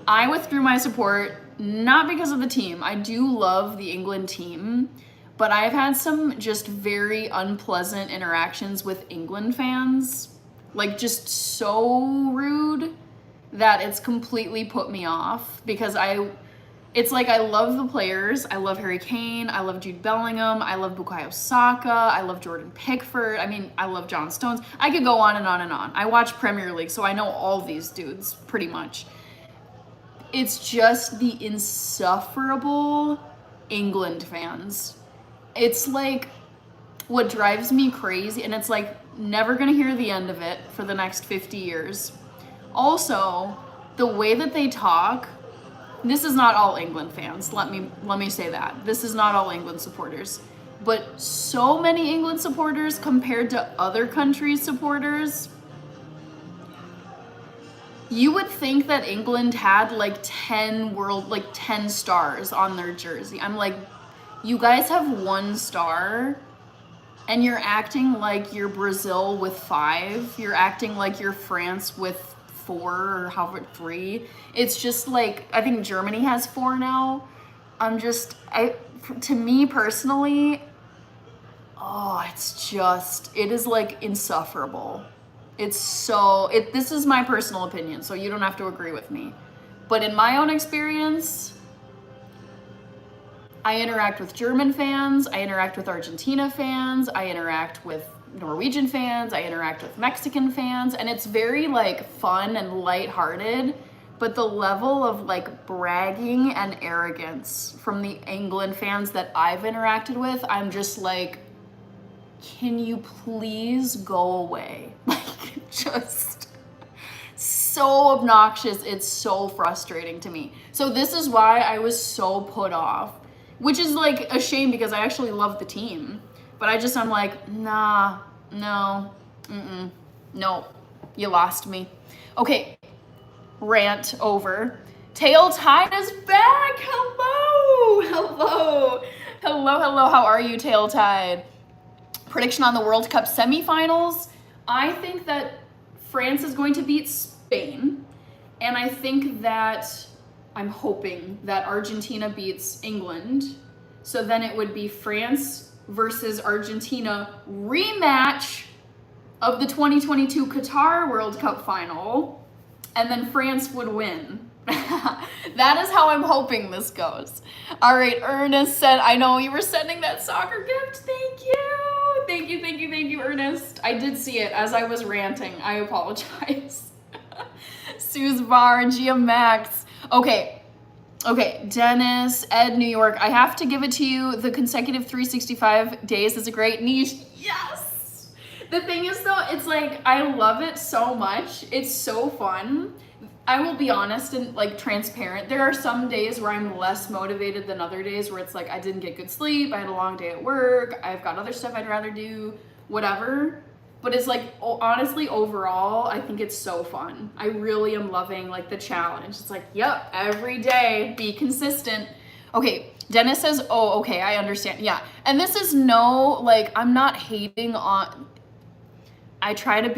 I withdrew my support not because of the team. I do love the England team, but I've had some just very unpleasant interactions with England fans. Like, just so rude that it's completely put me off because it's like I love the players. I love Harry Kane. I love Jude Bellingham. I love Bukayo Saka. I love Jordan Pickford. I mean, I love John Stones. I could go on and on and on. I watch Premier League, so I know all these dudes pretty much. It's just the insufferable England fans. It's like what drives me crazy, and it's like never gonna hear the end of it for the next 50 years. Also, the way that they talk, this is not all England fans. Let me say that. This is not all England supporters. But so many England supporters compared to other countries' supporters, you would think that England had like 10 stars on their jersey. I'm like, you guys have 1 star and you're acting like you're Brazil with 5. You're acting like you're France with 4 or however 3. It's just like, I think Germany has 4 now. To me personally, it is like insufferable. This is my personal opinion, so you don't have to agree with me. But in my own experience, I interact with German fans, I interact with Argentina fans, I interact with Norwegian fans, I interact with Mexican fans, and it's very like fun and lighthearted, but the level of like bragging and arrogance from the England fans that I've interacted with, I'm just like, can you please go away? Like, just so obnoxious. It's so frustrating to me. So this is why I was so put off, which is like a shame because I actually love the team. But I'm like, nah, no, no, you lost me. Okay, rant over. Tail Tide is back. Hello. How are you, Tail Tide? Prediction on the World Cup semifinals. I think that France is going to beat Spain. And I think that I'm hoping that Argentina beats England. So then it would be France versus Argentina rematch of the 2022 Qatar World Cup final, and then France would win. That is how I'm hoping this goes. All right, Ernest said, I know you were sending that soccer gift. Thank you, Ernest. I did see it as I was ranting. I apologize. Suze Bar, Gia Max. Okay, Dennis, Ed, New York. I have to give it to you. The consecutive 365 days is a great niche. Yes! The thing is, though, it's like, I love it so much. It's so fun. I will be honest and like transparent. There are some days where I'm less motivated than other days where it's like, I didn't get good sleep. I had a long day at work. I've got other stuff I'd rather do, whatever. But it's like, honestly, overall, I think it's so fun. I really am loving like the challenge. It's like, yep, every day, be consistent. Okay, Dennis says, oh, okay, I understand. Yeah, and this is no, like, I'm not hating on, I try not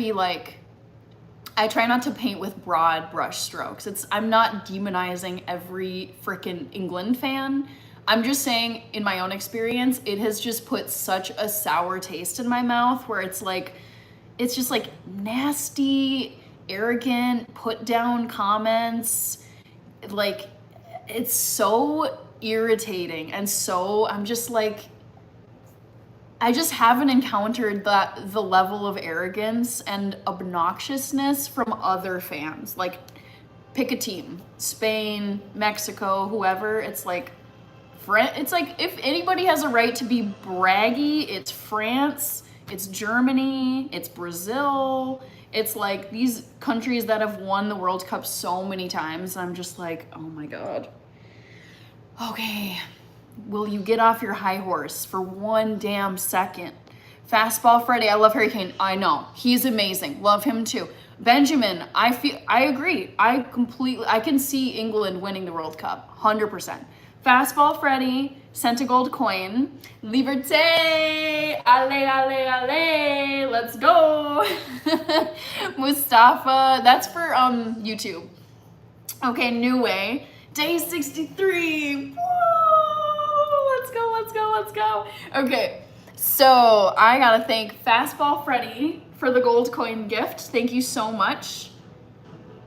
to paint with broad brush strokes. I'm not demonizing every freaking England fan. I'm just saying, in my own experience, it has just put such a sour taste in my mouth where it's just like nasty, arrogant, put down comments. Like, it's so irritating. And so I'm just like, I just haven't encountered the level of arrogance and obnoxiousness from other fans. Like, pick a team, Spain, Mexico, whoever. It's like if anybody has a right to be braggy, it's France, it's Germany, it's Brazil. It's like these countries that have won the World Cup so many times. And I'm just like, oh my God. Okay, will you get off your high horse for one damn second? Fastball Freddy, I love Hurricane. I know, he's amazing. Love him too. Benjamin, I agree. I can see England winning the World Cup, 100%. Fastball Freddy sent a gold coin. Liberté, allez, allez, allez, let's go. Mustafa, that's for YouTube. Okay, New Way, day 63. Woo, let's go, let's go, let's go. Okay, so I gotta thank Fastball Freddy for the gold coin gift. Thank you so much.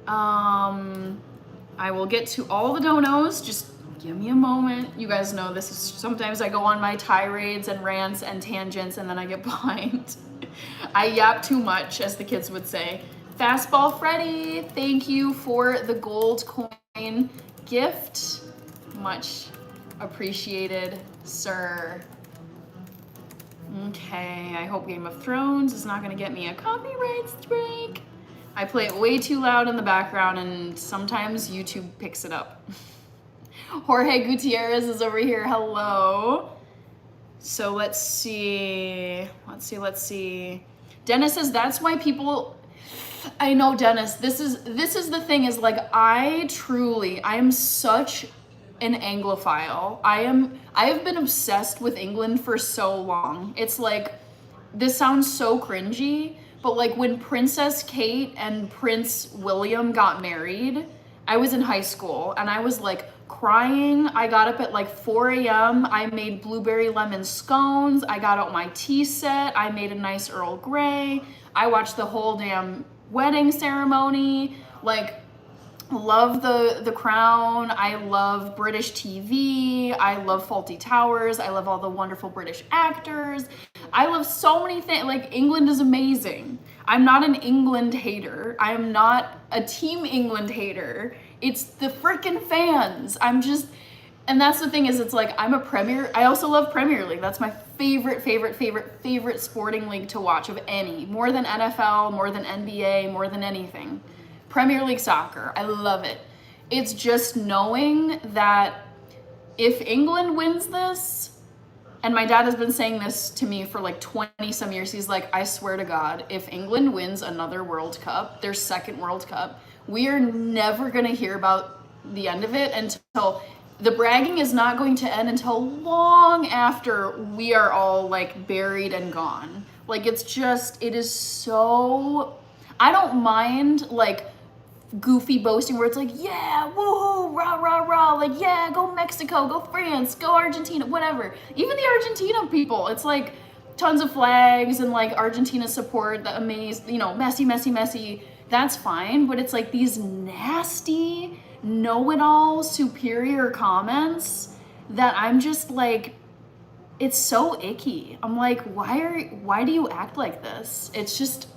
I will get to all the donos. Just give me a moment. You guys know this is, sometimes I go on my tirades and rants and tangents and then I get behind. I yap too much, as the kids would say. Fastball Freddy, thank you for the gold coin gift. Much appreciated, sir. Okay, I hope Game of Thrones is not gonna get me a copyright strike. I play it way too loud in the background and sometimes YouTube picks it up. Jorge Gutierrez is over here, hello. So let's see. Dennis says that's why people, I know, Dennis, this is the thing, is like, I am such an Anglophile. I have been obsessed with England for so long. It's like, this sounds so cringy, but like when Princess Kate and Prince William got married, I was in high school and I was like crying. I got up at like 4 a.m. I made blueberry lemon scones. I got out my tea set. I made a nice Earl Grey. I watched the whole damn wedding ceremony. Like, love the Crown. I love British TV. I love Fawlty Towers. I love all the wonderful British actors. I love so many things. Like, England is amazing. I'm not an England hater. I am not a Team England hater. It's the frickin' fans. And that's the thing, is it's like, I also love Premier League. That's my favorite sporting league to watch of any. More than NFL, more than NBA, more than anything. Premier League soccer, I love it. It's just knowing that if England wins this, and my dad has been saying this to me for like 20 some years, he's like, I swear to God, if England wins another World Cup, their second World Cup, we are never gonna hear about the end of it until, the bragging is not going to end until long after we are all like buried and gone. Like, it is so, I don't mind like goofy boasting where it's like, yeah, woohoo, rah, rah, rah, like, yeah, go Mexico, go France, go Argentina, whatever. Even the Argentina people, it's like tons of flags and like Argentina support, the Messi, Messi, Messi, that's fine. But it's like these nasty, know-it-all, superior comments that I'm just like, it's so icky. I'm like, why do you act like this? It's just,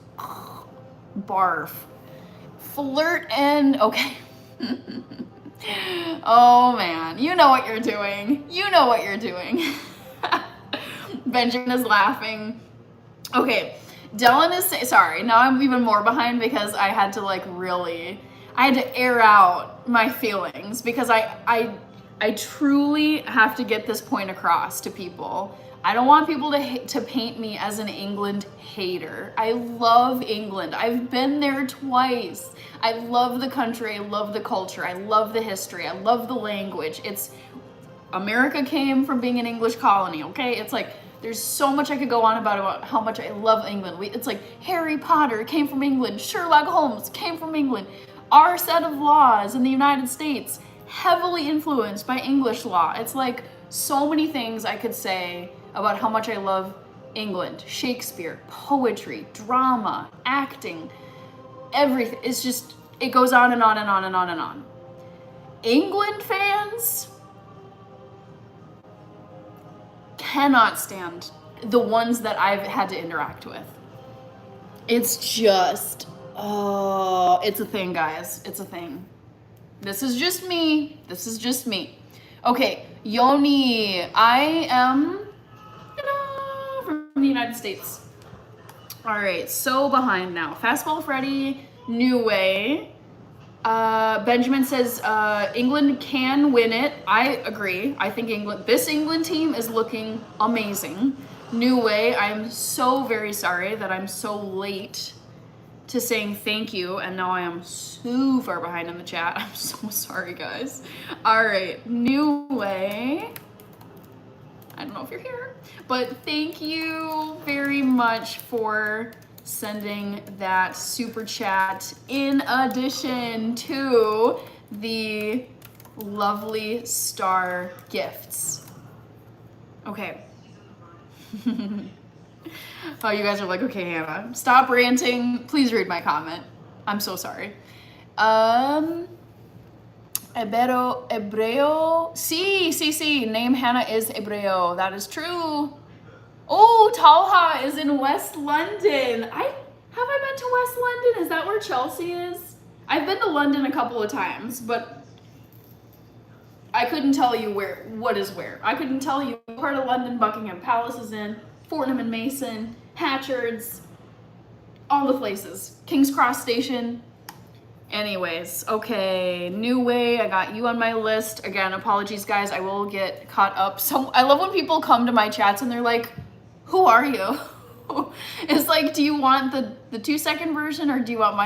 barf. Flirt and, okay. Oh man, you know what you're doing. You know what you're doing. Benjamin is laughing. Okay, Dylan is saying, sorry, now I'm even more behind because I had to like I had to air out my feelings because I truly have to get this point across to people. I don't want people to paint me as an England hater. I love England. I've been there twice. I love the country. I love the culture. I love the history. I love the language. America came from being an English colony, okay? It's like, there's so much I could go on about how much I love England. It's like Harry Potter came from England. Sherlock Holmes came from England. Our set of laws in the United States, heavily influenced by English law. It's like so many things I could say about how much I love England. Shakespeare, poetry, drama, acting, everything. It's just, it goes on and on and on and on and on. England fans cannot stand the ones that I've had to interact with. It's just, it's a thing, guys. It's a thing. This is just me. This is just me. Okay, Yoni, I am from the United States. All right, so behind now. Fastball Freddy, New Way. Benjamin says England can win it. I agree. I think this England team is looking amazing. New Way, I'm so very sorry that I'm so late to saying thank you, and now I am so far behind in the chat. I'm so sorry, guys. All right, New Way. I don't know if you're here, but thank you very much for sending that super chat in addition to the lovely star gifts. Okay. Oh, you guys are like, okay, Hannah, stop ranting. Please read my comment. I'm so sorry. Hebreo. Sí. Name Hannah is Hebreo. That is true. Oh, Talha is in West London. Have I been to West London? Is that where Chelsea is? I've been to London a couple of times, but I couldn't tell you what is where. I couldn't tell you what part of London Buckingham Palace is in, Fortnum and Mason, Hatchards, all the places. King's Cross Station. Anyways, okay, New Way, I got you on my list. Again, apologies, guys, I will get caught up. So I love when people come to my chats and they're like, who are you? It's like, do you want the 2-second version, or do you want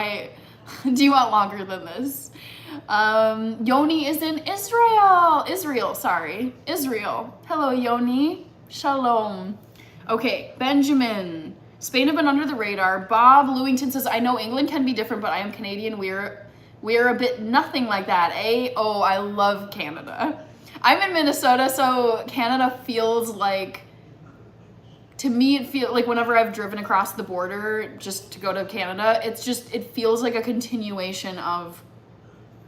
longer than this? Yoni is in Israel. Israel. Hello, Yoni. Shalom. Okay, Benjamin. Spain have been under the radar. Bob Lewington says, I know England can be different, but I am Canadian. We're a bit nothing like that, eh? Oh, I love Canada. I'm in Minnesota, so Canada feels like, to me, it feels like whenever I've driven across the border just to go to Canada, it feels like a continuation of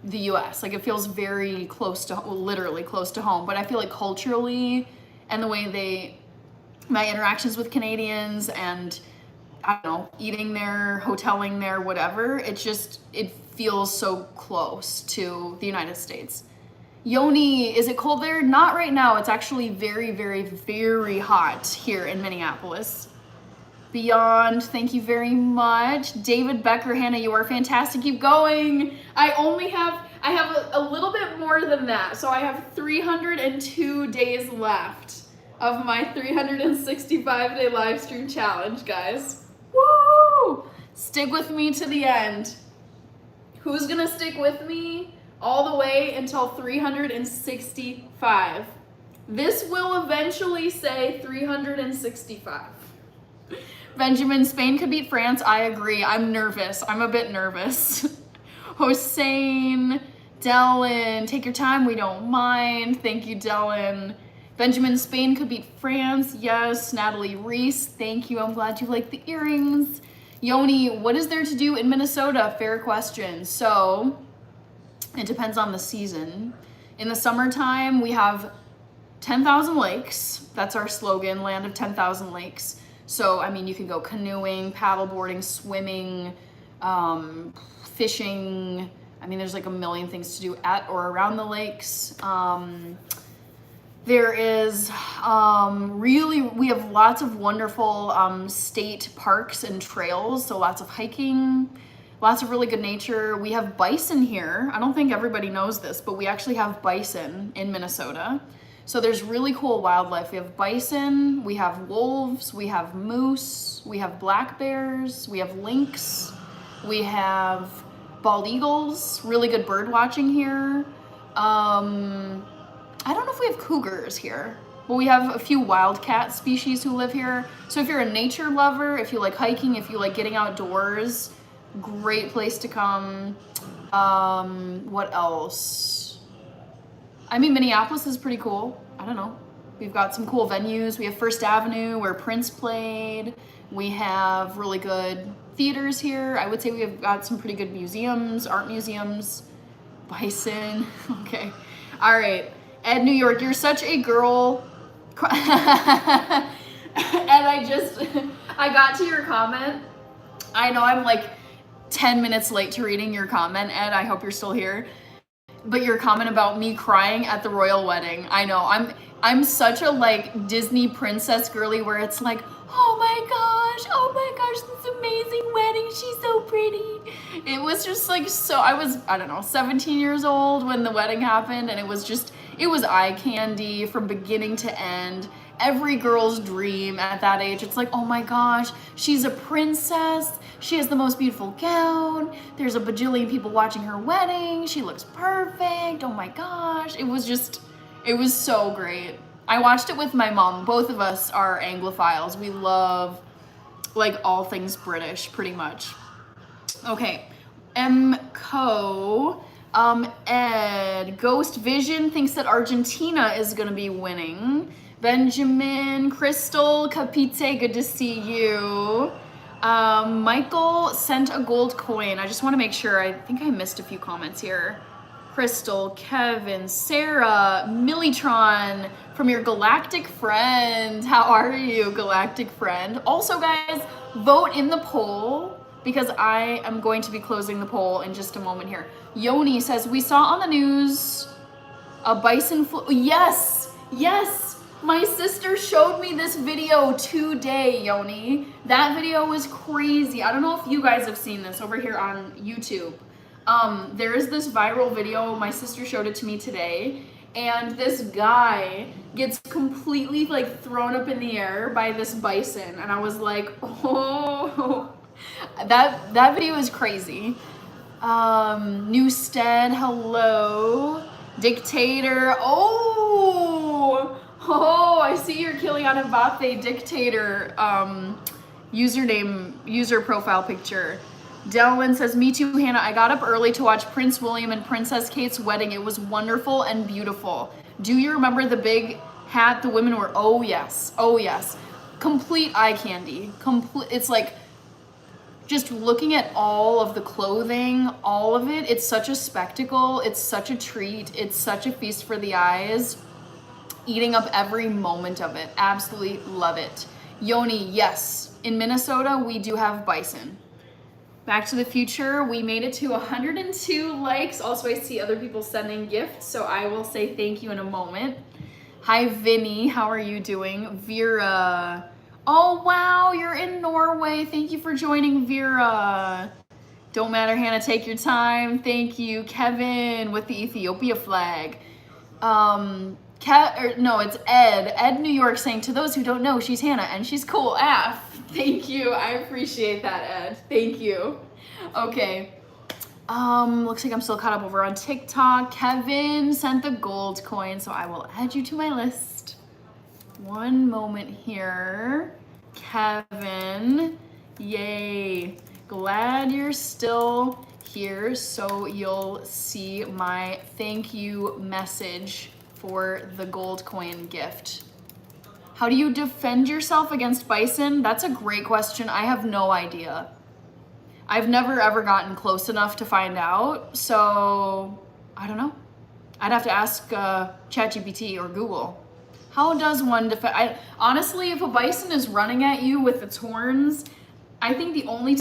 the US. Like, it feels very literally close to home. But I feel like culturally, and the way my interactions with Canadians, and I don't know, eating there, hoteling there, whatever, it feels so close to the United States. Yoni, is it cold there? Not right now. It's actually very, very, very hot here in Minneapolis. Beyond, thank you very much. David Becker, Hannah, you are fantastic. Keep going. I have a little bit more than that. So I have 302 days left of my 365-day live stream challenge, guys. Woo! Stick with me to the end. Who's gonna stick with me all the way until 365? This will eventually say 365. Benjamin, Spain could beat France. I agree. I'm nervous. I'm a bit nervous. Hossein, Dylan, take your time. We don't mind. Thank you, Dylan. Benjamin, Spain could beat France. Yes. Natalie Reese, thank you. I'm glad you like the earrings. Yoni, what is there to do in Minnesota? Fair question. So it depends on the season. In the summertime, we have 10,000 lakes. That's our slogan, land of 10,000 lakes. So, I mean, you can go canoeing, paddleboarding, swimming, fishing. I mean, there's like a million things to do at or around the lakes. There is we have lots of wonderful state parks and trails, so lots of hiking. Lots of really good nature. We have bison here. I don't think everybody knows this, but we actually have bison in Minnesota. So there's really cool wildlife. We have bison, we have wolves, we have moose, we have black bears, we have lynx, we have bald eagles, really good bird watching here. I don't know if we have cougars here, but we have a few wildcat species who live here. So if you're a nature lover, if you like hiking, if you like getting outdoors, great place to come. What else? I mean, Minneapolis is pretty cool. I don't know. We've got some cool venues. We have First Avenue where Prince played. We have really good theaters here. I would say we have got some pretty good museums, art museums. Bison. Okay. All right. Ed, New York, you're such a girl. And I got to your comment. I know I'm like 10 minutes late to reading your comment, Ed. I hope you're still here. But your comment about me crying at the royal wedding, I know I'm such a like Disney princess girly where it's like, oh my gosh, this amazing wedding, she's so pretty. It was just like so, I don't know, 17 years old when the wedding happened, and it was eye candy from beginning to end. Every girl's dream at that age. It's like, oh my gosh, she's a princess. She has the most beautiful gown. There's a bajillion people watching her wedding. She looks perfect. Oh my gosh. It was so great. I watched it with my mom. Both of us are Anglophiles. We love like all things British pretty much. Okay. Co. Ed, Ghost Vision thinks that Argentina is going to be winning. Benjamin, Crystal, Capite, good to see you. Michael sent a gold coin. I just want to make sure. I think I missed a few comments here. Crystal, Kevin, Sarah, Millitron, from your galactic friend. How are you, galactic friend? Also, guys, vote in the poll because I am going to be closing the poll in just a moment here. Yoni says, we saw on the news a bison Yes, yes. My sister showed me this video today, Yoni. That video was crazy. I don't know if you guys have seen this over here on YouTube. There is this viral video. My sister showed it to me today. And this guy gets completely like thrown up in the air by this bison. And I was like, oh, that video is crazy. Newstead, hello. Dictator, Oh, I see you're Kylian Mbappe dictator user profile picture. Delwyn says, me too, Hannah. I got up early to watch Prince William and Princess Kate's wedding. It was wonderful and beautiful. Do you remember the big hat the women were? Oh, yes. Oh, yes. Complete eye candy. It's like just looking at all of the clothing, all of it. It's such a spectacle. It's such a treat. It's such a feast for the eyes. Eating up every moment of it. Absolutely love it. Yoni, yes. In Minnesota, we do have bison. Back to the Future, we made it to 102 likes. Also, I see other people sending gifts, so I will say thank you in a moment. Hi, Vinny. How are you doing? Vera. Oh, wow. You're in Norway. Thank you for joining, Vera. Don't matter, Hannah. Take your time. Thank you. Kevin with the Ethiopia flag. It's Ed. Ed, New York, saying, to those who don't know, she's Hannah and she's cool AF. Thank you. I appreciate that, Ed. Thank you. Okay. Looks like I'm still caught up over on TikTok. Kevin sent the gold coin, so I will add you to my list. One moment here. Kevin. Yay. Glad you're still here, so you'll see my thank you message for the gold coin gift. How do you defend yourself against bison? That's a great question. I have no idea. I've never ever gotten close enough to find out, so I don't know. I'd have to ask ChatGPT or Google. How does one defend? Honestly, if a bison is running at you with its horns, I think the only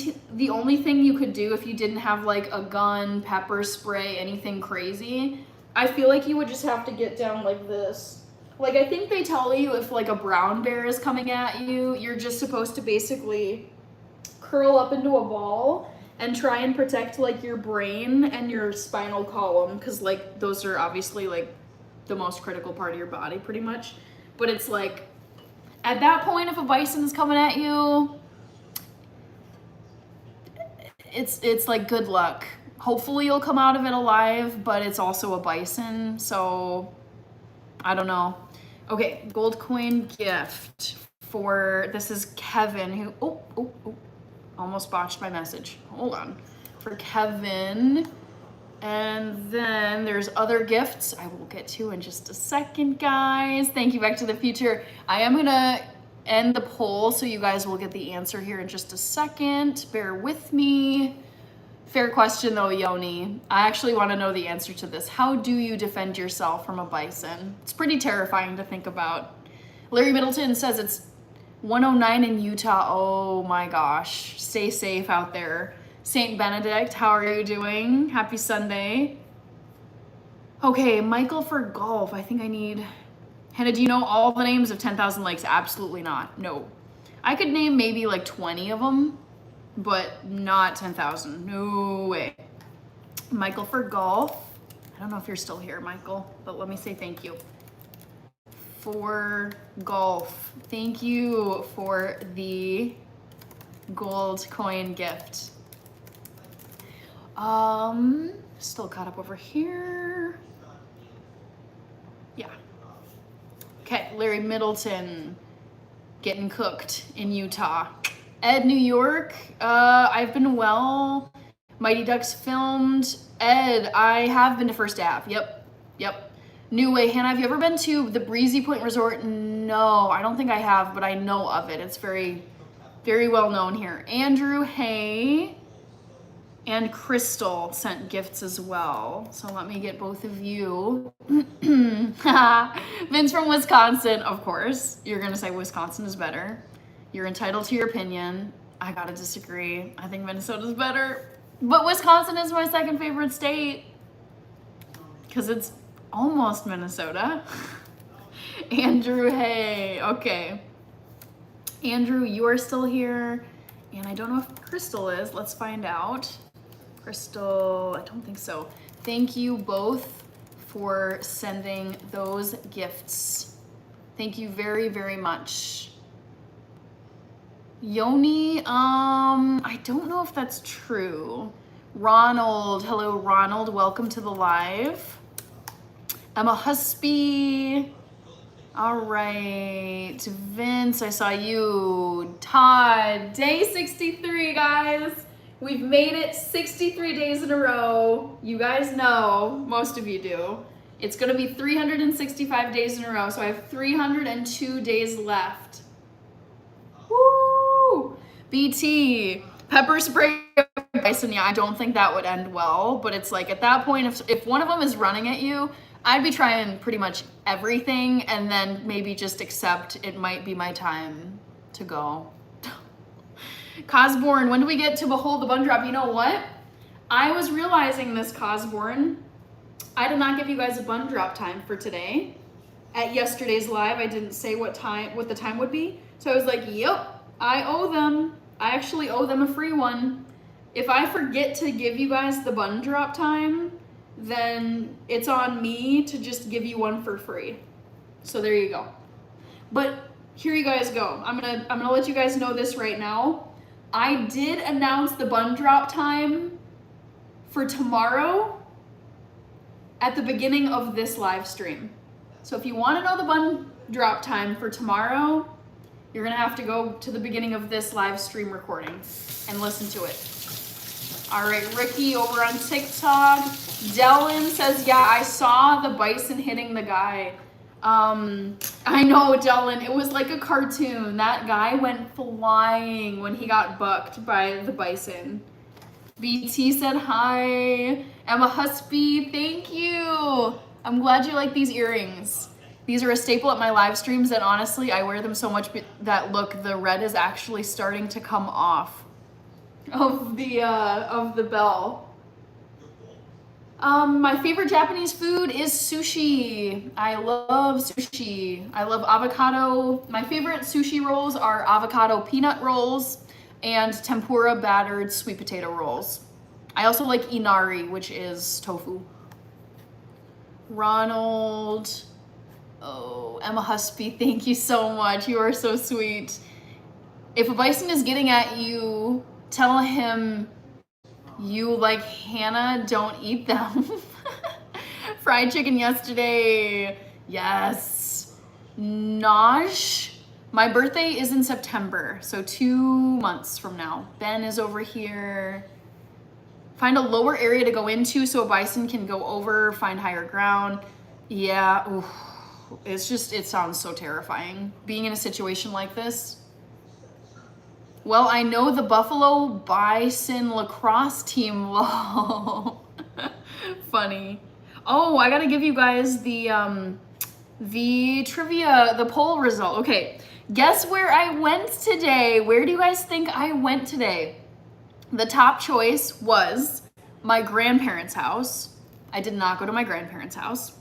thing you could do if you didn't have like a gun, pepper spray, anything crazy, I feel like you would just have to get down like this. Like, I think they tell you if like a brown bear is coming at you, you're just supposed to basically curl up into a ball and try and protect like your brain and your spinal column, because like those are obviously like the most critical part of your body pretty much. But it's like at that point, if a bison is coming at you, it's like good luck. Hopefully you'll come out of it alive, but it's also a bison, so I don't know. Okay, gold coin gift for, this is Kevin, who, almost botched my message. Hold on. For Kevin. And then there's other gifts I will get to in just a second, guys. Thank you, Back to the Future. I am gonna end the poll so you guys will get the answer here in just a second. Bear with me. Fair question though, Yoni. I actually want to know the answer to this. How do you defend yourself from a bison? It's pretty terrifying to think about. Larry Middleton says it's 109 in Utah. Oh my gosh. Stay safe out there. Saint Benedict, how are you doing? Happy Sunday. Okay, Michael for golf. I think I need... Hannah, do you know all the names of 10,000 Lakes? Absolutely not. No. I could name maybe like 20 of them, but not 10,000. No way. Michael for golf. I don't know if you're still here, Michael, but let me say thank you. For golf. Thank you for the gold coin gift. Still caught up over here. Yeah. Okay, Larry Middleton, getting cooked in Utah. Ed, New York, I've been well. Mighty Ducks filmed. Ed, I have been to First Ave. Yep. New Way, Hannah, have you ever been to the Breezy Point Resort? No, I don't think I have, but I know of it. It's very, very well known here. Andrew, hey. And Crystal sent gifts as well. So let me get both of you. Vince from Wisconsin, of course. You're gonna say Wisconsin is better. You're entitled to your opinion. I gotta disagree. I think Minnesota's better. But Wisconsin is my second favorite state. Because it's almost Minnesota. Andrew, hey, okay. Andrew, you are still here. And I don't know if Crystal is. Let's find out. Crystal, I don't think so. Thank you both for sending those gifts. Thank you very, very much. Yoni, I don't know if that's true. Ronald, hello Ronald, welcome to the live. Emma Husby, all right. Vince, I saw you. Todd, day 63, guys. We've made it 63 days in a row. You guys know, most of you do. It's gonna be 365 days in a row, so I have 302 days left. Woo! BT, pepper spray bison, yeah, I don't think that would end well, but it's like at that point, if one of them is running at you, I'd be trying pretty much everything and then maybe just accept it might be my time to go. Cosborn, when do we get to behold the bun drop? You know what? I was realizing this, Cosborn. I did not give you guys a bun drop time for today. At yesterday's live, I didn't say what the time would be. So I was like, yep, I owe them. I actually owe them a free one. If I forget to give you guys the bun drop time, then it's on me to just give you one for free. So there you go. But here you guys go. I'm gonna let you guys know this right now. I did announce the bun drop time for tomorrow at the beginning of this live stream. So if you want to know the bun drop time for tomorrow, you're gonna have to go to the beginning of this live stream recording and listen to it. All right, Ricky over on TikTok. Dylan says, yeah, I saw the bison hitting the guy. I know, Dylan, it was like a cartoon. That guy went flying when he got bucked by the bison. BT said hi. Emma Husby, thank you. I'm glad you like these earrings. These are a staple at my live streams, and honestly, I wear them so much that look, the red is actually starting to come off of the bell. My favorite Japanese food is sushi. I love sushi. I love avocado. My favorite sushi rolls are avocado peanut rolls and tempura battered sweet potato rolls. I also like inari, which is tofu. Ronald, oh, Emma Husby, thank you so much. You are so sweet. If a bison is getting at you, tell him you like Hannah, don't eat them. Fried chicken yesterday. Yes. Nosh. My birthday is in September, so 2 months from now. Ben is over here. Find a lower area to go into so a bison can go over, find higher ground. Yeah, oof. It sounds so terrifying. Being in a situation like this. Well, I know the Buffalo Bison lacrosse team. Lol. Funny. Oh, I gotta give you guys the trivia, the poll result. Okay, guess where I went today? Where do you guys think I went today? The top choice was my grandparents' house. I did not go to my grandparents' house.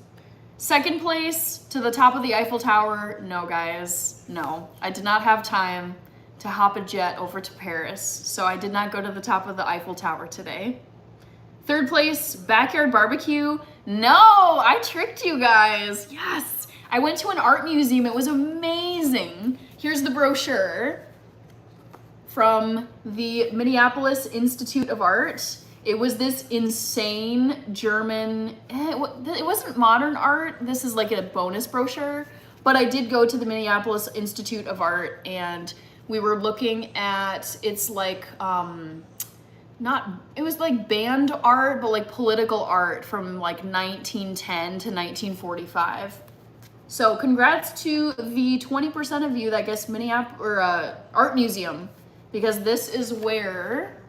Second place, to the top of the Eiffel Tower. No, guys, no. I did not have time to hop a jet over to Paris, so I did not go to the top of the Eiffel Tower today. Third place, backyard barbecue. No, I tricked you guys. Yes, I went to an art museum. It was amazing. Here's the brochure from the Minneapolis Institute of Art. It was this insane German, it wasn't modern art. This is like a bonus brochure, but I did go to the Minneapolis Institute of Art and we were looking at, it's like, it was like band art, but like political art from like 1910 to 1945. So congrats to the 20% of you that gets art museum, because this is where,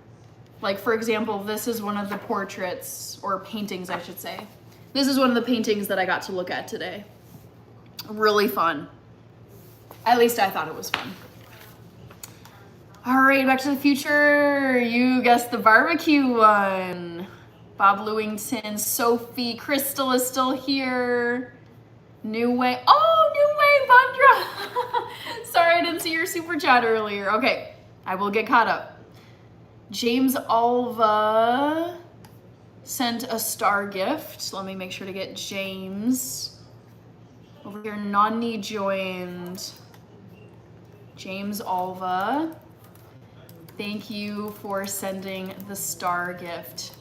like for example, this is one of the portraits, or paintings I should say. This is one of the paintings that I got to look at today. Really fun. At least I thought it was fun. All right, Back to the Future. You guessed the barbecue one. Bob Lewington, Sophie, Crystal is still here. New Way. Oh, New Way, Bundra. Sorry, I didn't see your super chat earlier. Okay, I will get caught up. James Alva sent a star gift. Let me make sure to get James. Over here, Nani joined. James Alva. Thank you for sending the star gift.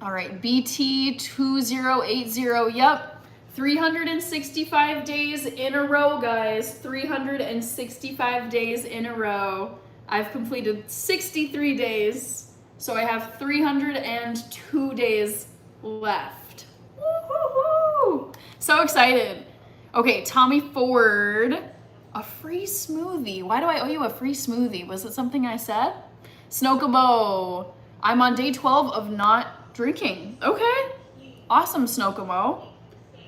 All right, BT2080, yep. 365 days in a row, guys. 365 days in a row. I've completed 63 days, so I have 302 days left. Woo-hoo-hoo! So excited. Okay, Tommy Ford, a free smoothie. Why do I owe you a free smoothie? Was it something I said? Snokamo, I'm on day 12 of not drinking. Okay, awesome, Snokamo.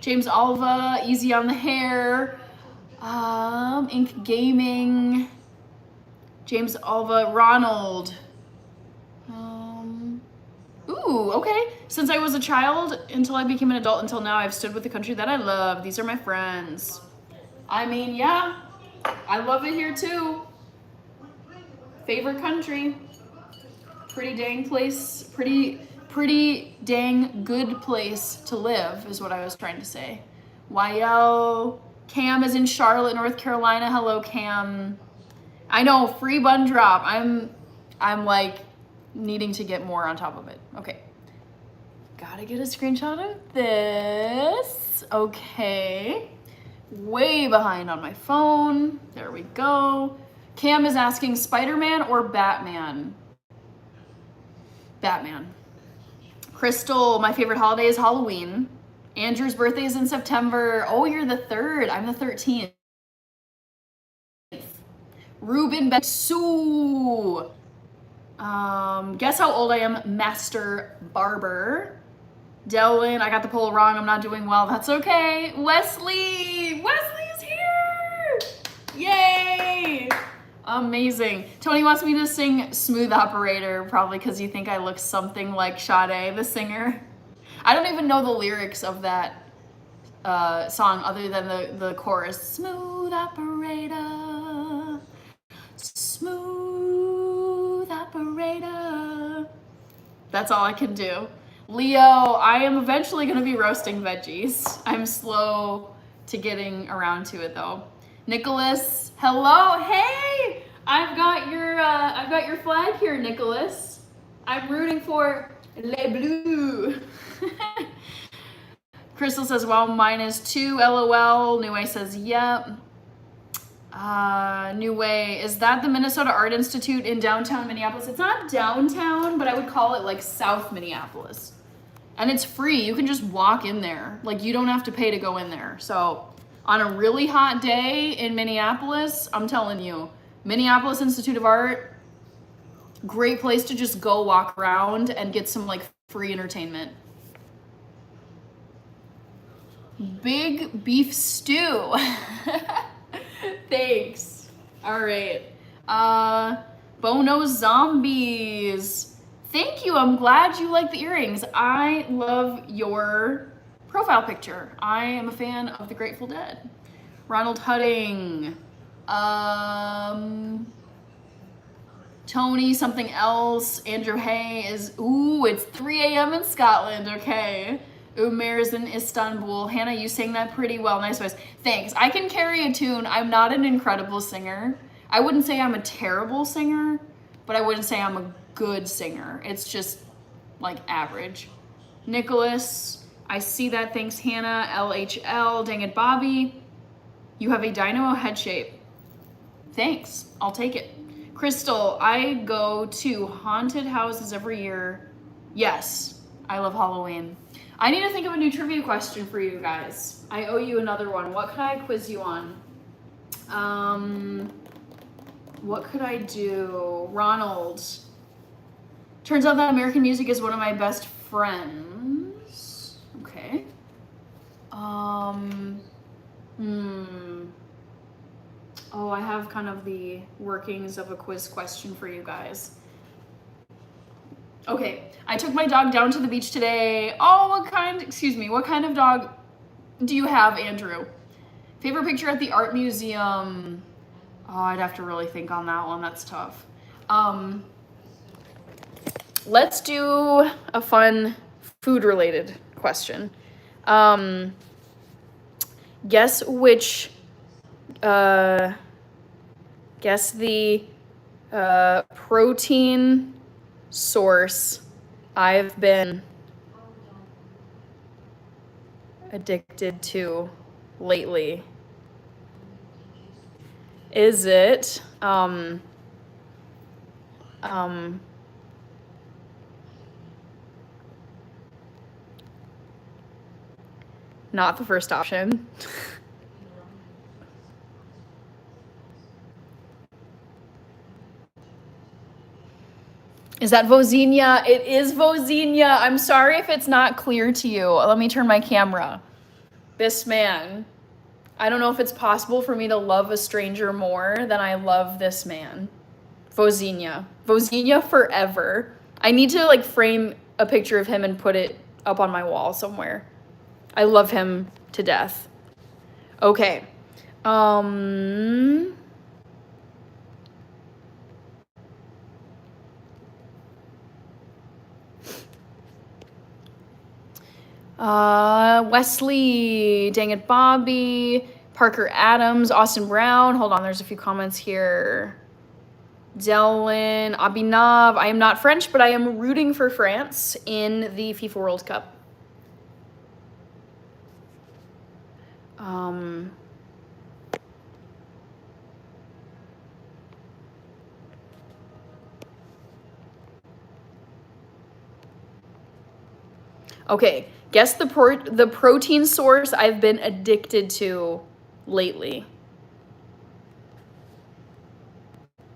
James Alva, easy on the hair. Ink Gaming. James Alva, Ronald. Ooh, okay. Since I was a child until I became an adult until now, I've stood with the country that I love. These are my friends. I mean, yeah, I love it here too. Favorite country. Pretty dang place. Pretty dang good place to live is what I was trying to say. YL. Cam is in Charlotte, North Carolina. Hello, Cam. I know, free bun drop. I'm like needing to get more on top of it. Okay. Gotta get a screenshot of this. Okay. Way behind on my phone. There we go. Cam is asking Spider-Man or Batman? Batman. Crystal, my favorite holiday is Halloween. Andrew's birthday is in September. Oh, you're the 3rd. I'm the 13th. Ruben Betsu. Guess how old I am? Master Barber. Delwyn, I got the poll wrong. I'm not doing well. That's okay. Wesley is here. Yay. Amazing. Tony wants me to sing Smooth Operator, probably because you think I look something like Sade, the singer. I don't even know the lyrics of that song other than the chorus. Smooth operator, smooth operator. That's all I can do. Leo, I am eventually gonna be roasting veggies. I'm slow to getting around to it though. Nicholas, hello, hey! I've got your flag here, Nicholas. I'm rooting for Les Bleus. Crystal says, well, -2, LOL. New Way says, yep. New Way, is that the Minnesota Art Institute in downtown Minneapolis? It's not downtown, but I would call it like South Minneapolis. And it's free. You can just walk in there. Like, you don't have to pay to go in there. So on a really hot day in Minneapolis, I'm telling you, Minneapolis Institute of Art, great place to just go walk around and get some like free entertainment. Big beef stew. Thanks. All right. Bono Zombies. Thank you. I'm glad you like the earrings. I love your profile picture. I am a fan of the Grateful Dead. Ronald Hudding. Tony something else. Andrew Hay is, ooh, it's 3 a.m. in Scotland. Okay. Umair's in Istanbul. Hannah, you sang that pretty well. Nice voice. Thanks. I can carry a tune. I'm not an incredible singer. I wouldn't say I'm a terrible singer, but I wouldn't say I'm a good singer. It's just like average. Nicholas, I see that. Thanks, Hannah. LHL. Dang it, Bobby. You have a dynamo head shape. Thanks. I'll take it. Crystal, I go to haunted houses every year. Yes, I love Halloween. I need to think of a new trivia question for you guys. I owe you another one. What could I quiz you on? What could I do? Ronald. Turns out that American music is one of my best friends. Okay. Oh, I have kind of the workings of a quiz question for you guys. Okay, I took my dog down to the beach today. Oh, what kind of dog do you have, Andrew? Favorite picture at the art museum? Oh, I'd have to really think on that one. That's tough. Let's do a fun food-related question. Guess the protein source I've been addicted to lately. Is it not the first option? Is that Vosinia? It is Vosinia. I'm sorry if it's not clear to you. Let me turn my camera. This man. I don't know if it's possible for me to love a stranger more than I love this man. Vosinia. Vosinia forever. I need to like frame a picture of him and put it up on my wall somewhere. I love him to death. Okay. Wesley, dang it, Bobby, Parker Adams, Austin Brown. Hold on, there's a few comments here. Delwyn, Abhinav. I am not French, but I am rooting for France in the FIFA World Cup. Okay, guess the protein source I've been addicted to lately.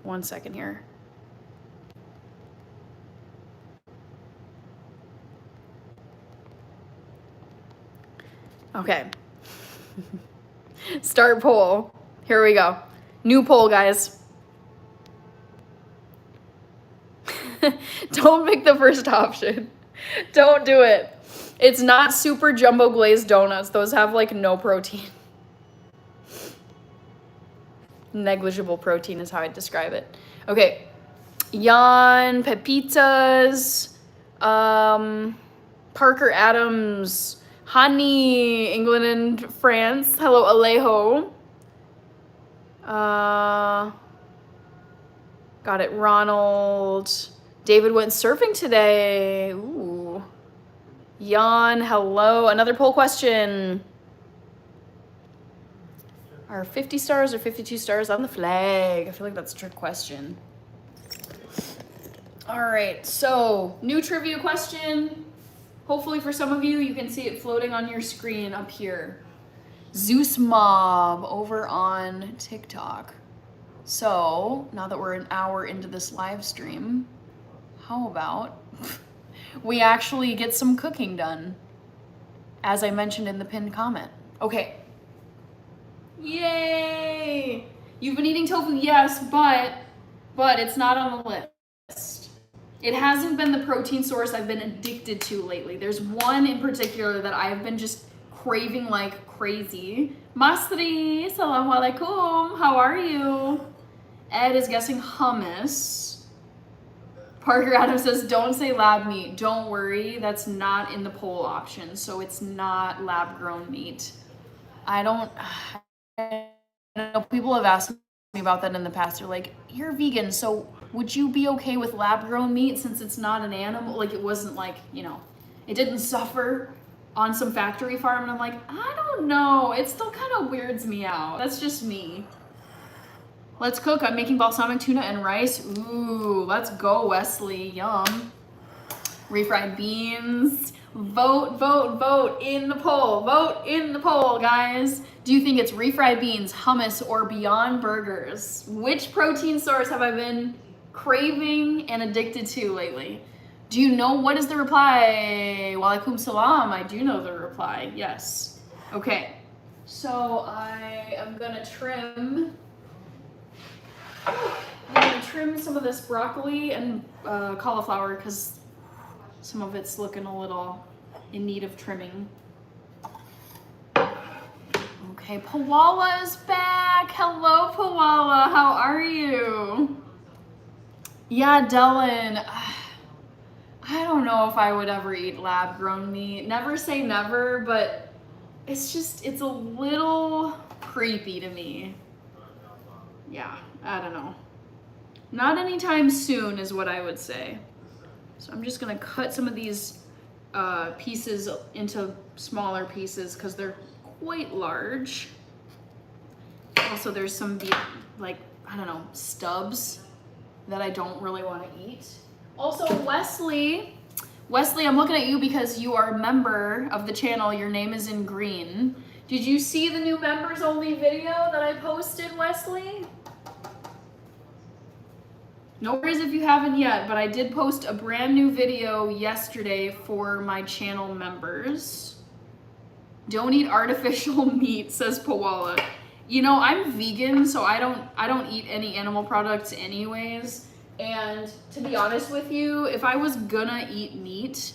1 second here. Okay. Start poll. Here we go. New poll, guys. Don't pick the first option. Don't do it. It's not super jumbo glazed donuts. Those have like no protein. Negligible protein is how I describe it. Okay. Jan, Pepitas, Parker Adams, Honey, England and France. Hello, Alejo. Got it, Ronald. David went surfing today. Ooh. Jan, hello. Another poll question. Are 50 stars or 52 stars on the flag? I feel like that's a trick question. All right, so new trivia question. Hopefully for some of you, you can see it floating on your screen up here. Zeus Mob over on TikTok. So now that we're an hour into this live stream, how about we actually get some cooking done, as I mentioned in the pinned comment. Okay. Yay! You've been eating tofu, yes, but it's not on the list. It hasn't been the protein source I've been addicted to lately. There's one in particular that I've been just craving like crazy. Masri, assalamu alaikum, how are you? Ed is guessing hummus. Parker Adams says, don't say lab meat. Don't worry, that's not in the poll option, so it's not lab grown meat. I know people have asked me about that in the past. They're like, you're vegan, so would you be okay with lab grown meat since it's not an animal? Like, it wasn't like, you know, it didn't suffer on some factory farm. And I'm like, I don't know. It still kind of weirds me out. That's just me. Let's cook. I'm making balsamic tuna and rice. Ooh, let's go, Wesley. Yum. Refried beans. Vote, vote, vote in the poll. Vote in the poll, guys. Do you think it's refried beans, hummus, or Beyond Burgers? Which protein source have I been craving and addicted to lately? Do you know what is the reply? Walaikum salam. I do know the reply. Yes. Okay. So I am gonna trim some of this broccoli and cauliflower because some of it's looking a little in need of trimming. Okay, Pawala is back. Hello, Pawala. How are you? Yeah, Dylan. I don't know if I would ever eat lab-grown meat. Never say never, but it's a little creepy to me. Yeah, I don't know. Not anytime soon is what I would say. So I'm just gonna cut some of these pieces into smaller pieces because they're quite large. Also, there's some like, I don't know, stubs that I don't really want to eat. Also, Wesley, I'm looking at you because you are a member of the channel. Your name is in green. Did you see the new members only video that I posted, Wesley? No worries if you haven't yet, but I did post a brand new video yesterday for my channel members. Don't eat artificial meat, says Pawala. You know, I'm vegan, so I don't eat any animal products anyways. And to be honest with you, if I was gonna eat meat,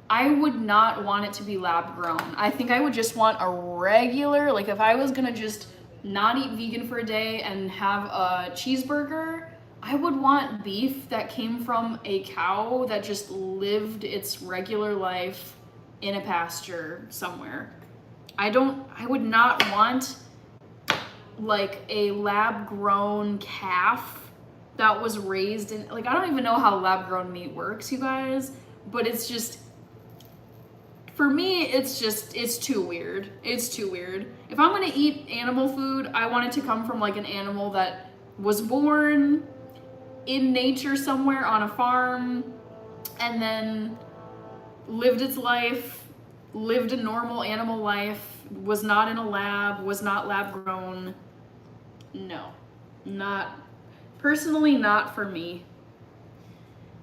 I would not want it to be lab grown. I think I would just want a regular, like if I was gonna just not eat vegan for a day and have a cheeseburger, I would want beef that came from a cow that just lived its regular life in a pasture somewhere. I would not want like a lab grown calf that was raised in, like, I don't even know how lab grown meat works, you guys, but it's just, for me, it's too weird. It's too weird. If I'm gonna eat animal food, I want it to come from like an animal that was born in nature somewhere on a farm and then lived its life, lived a normal animal life, was not in a lab, was not lab grown. No, personally not for me.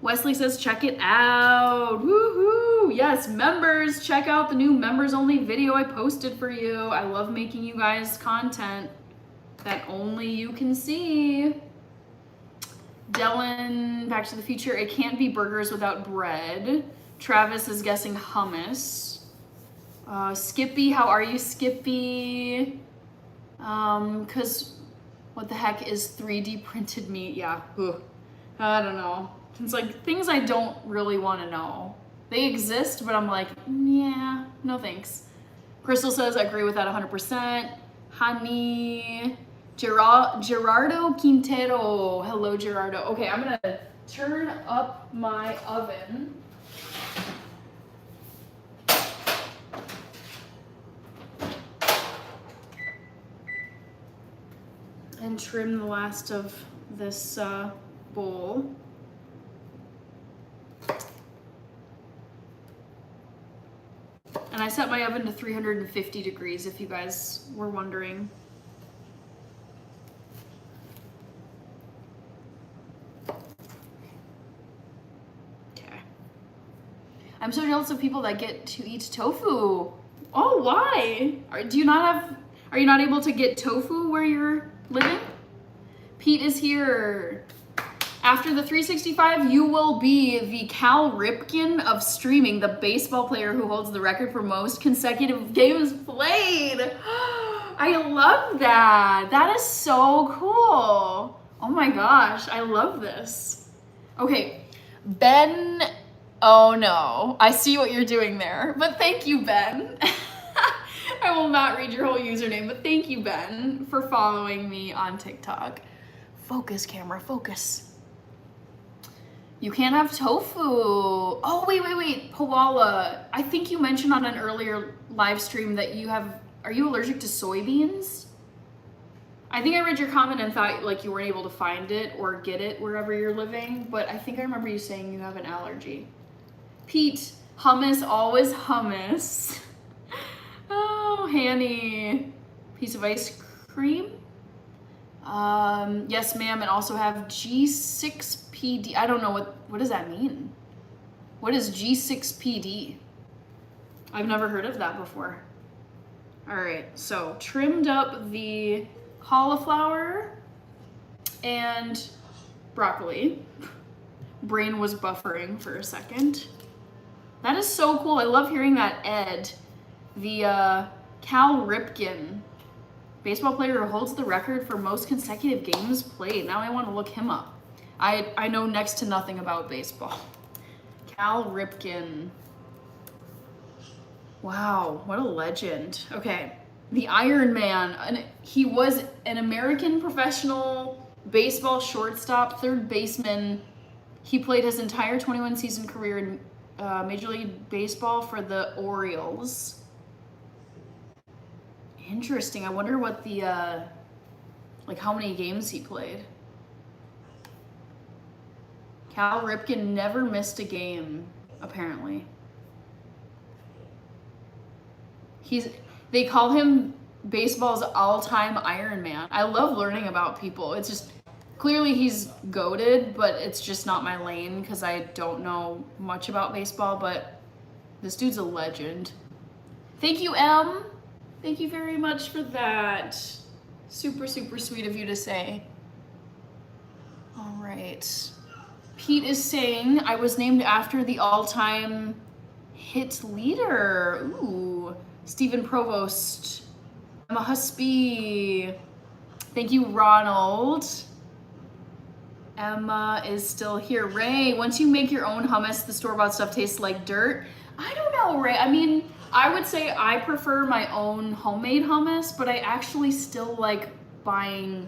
Wesley says, check it out. Woohoo! Yes, members, check out the new members only video I posted for you. I love making you guys content that only you can see. Dylan, Back to the Future, it can't be burgers without bread. Travis is guessing hummus. Skippy, how are you, Skippy? Cause what the heck is 3D printed meat? Yeah, ugh. I don't know. It's like things I don't really want to know. They exist, but I'm like, yeah, no thanks. Crystal says, I agree with that 100%. Honey, Gerardo Quintero. Hello, Gerardo. Okay, I'm gonna turn up my oven. And trim the last of this bowl. And I set my oven to 350 degrees if you guys were wondering. Okay. I'm so jealous of people that get to eat tofu. Oh, why? Are you not able to get tofu where you're living? Pete is here. After the 365, you will be the Cal Ripken of streaming, the baseball player who holds the record for most consecutive games played. I love that. That is so cool. Oh my gosh, I love this. Okay, Ben, oh no, I see what you're doing there, but thank you, Ben. I will not read your whole username, but thank you, Ben, for following me on TikTok. Focus, camera, focus. You can't have tofu. Oh, wait. Pawala. I think you mentioned on an earlier live stream that are you allergic to soybeans? I think I read your comment and thought like you weren't able to find it or get it wherever you're living, but I think I remember you saying you have an allergy. Pete, hummus, always hummus. Oh, Hanny. Piece of ice cream? Yes, ma'am, and also have G6PD. I don't know what does that mean? What is G6PD? I've never heard of that before. All right, so trimmed up the cauliflower and broccoli. Brain was buffering for a second. That is so cool. I love hearing that, Ed. The Cal Ripken, baseball player who holds the record for most consecutive games played. Now I want to look him up. I know next to nothing about baseball. Cal Ripken. Wow, what a legend. Okay, the Iron Man. He was an American professional baseball shortstop, third baseman. He played his entire 21-season career in Major League Baseball for the Orioles. Interesting. I wonder what the, like how many games he played. Cal Ripken never missed a game, apparently. They call him baseball's all-time Iron Man. I love learning about people. It's just, clearly he's goated, but it's just not my lane because I don't know much about baseball, but this dude's a legend. Thank you, Em. Thank you very much for that. Super, super sweet of you to say. All right. Pete is saying, I was named after the all-time hit leader. Ooh. Stephen Provost. I'm a Huspy. Thank you, Ronald. Emma is still here. Ray, once you make your own hummus, the store-bought stuff tastes like dirt. I don't know, Ray. I mean, I would say I prefer my own homemade hummus, but I actually still like buying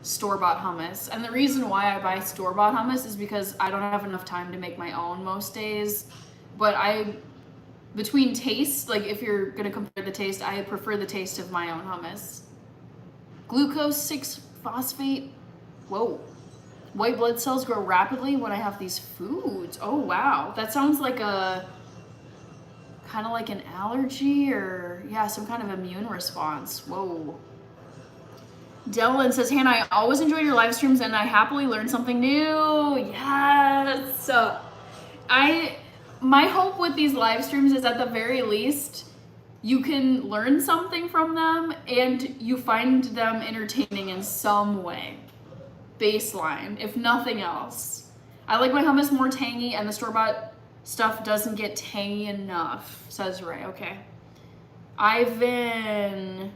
store-bought hummus. And the reason why I buy store-bought hummus is because I don't have enough time to make my own most days. But between taste, like if you're gonna compare the taste, I prefer the taste of my own hummus. Glucose 6-phosphate. Whoa. White blood cells grow rapidly when I have these foods. Oh, wow. That sounds like kind of like an allergy or, yeah, some kind of immune response. Whoa. Dylan says, Hannah, I always enjoy your live streams and I happily learn something new. Yes. My hope with these live streams is at the very least, you can learn something from them and you find them entertaining in some way. Baseline, if nothing else. I like my hummus more tangy and the store-bought Stuff doesn't get tangy enough, says Ray. Okay. Ivan.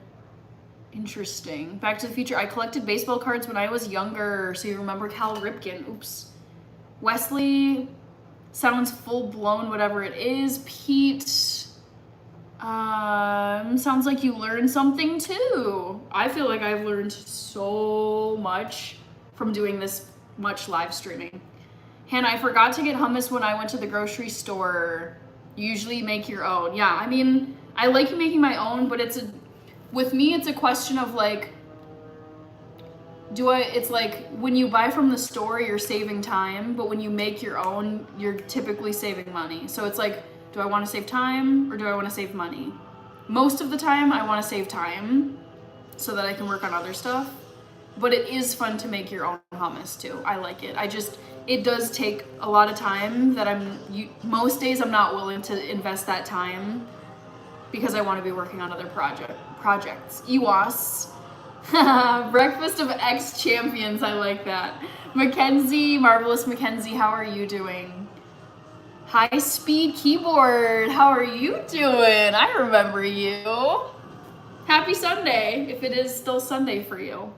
Interesting. Back to the Future. I collected baseball cards when I was younger, so you remember Cal Ripken. Oops. Wesley sounds full blown, whatever it is. Pete. Sounds like you learned something too. I feel like I've learned so much from doing this much live streaming. Hannah, I forgot to get hummus when I went to the grocery store. You usually make your own. Yeah, I mean, I like making my own, but with me, it's a question of like, it's like when you buy from the store, you're saving time, but when you make your own, you're typically saving money. So it's like, do I want to save time or do I want to save money? Most of the time, I want to save time so that I can work on other stuff. But it is fun to make your own hummus too. I like it. It does take a lot of time that most days I'm not willing to invest that time because I want to be working on other projects. EWAS. Breakfast of ex-champions, I like that. Mackenzie, Marvelous Mackenzie, how are you doing? High Speed Keyboard, how are you doing? I remember you. Happy Sunday, if it is still Sunday for you.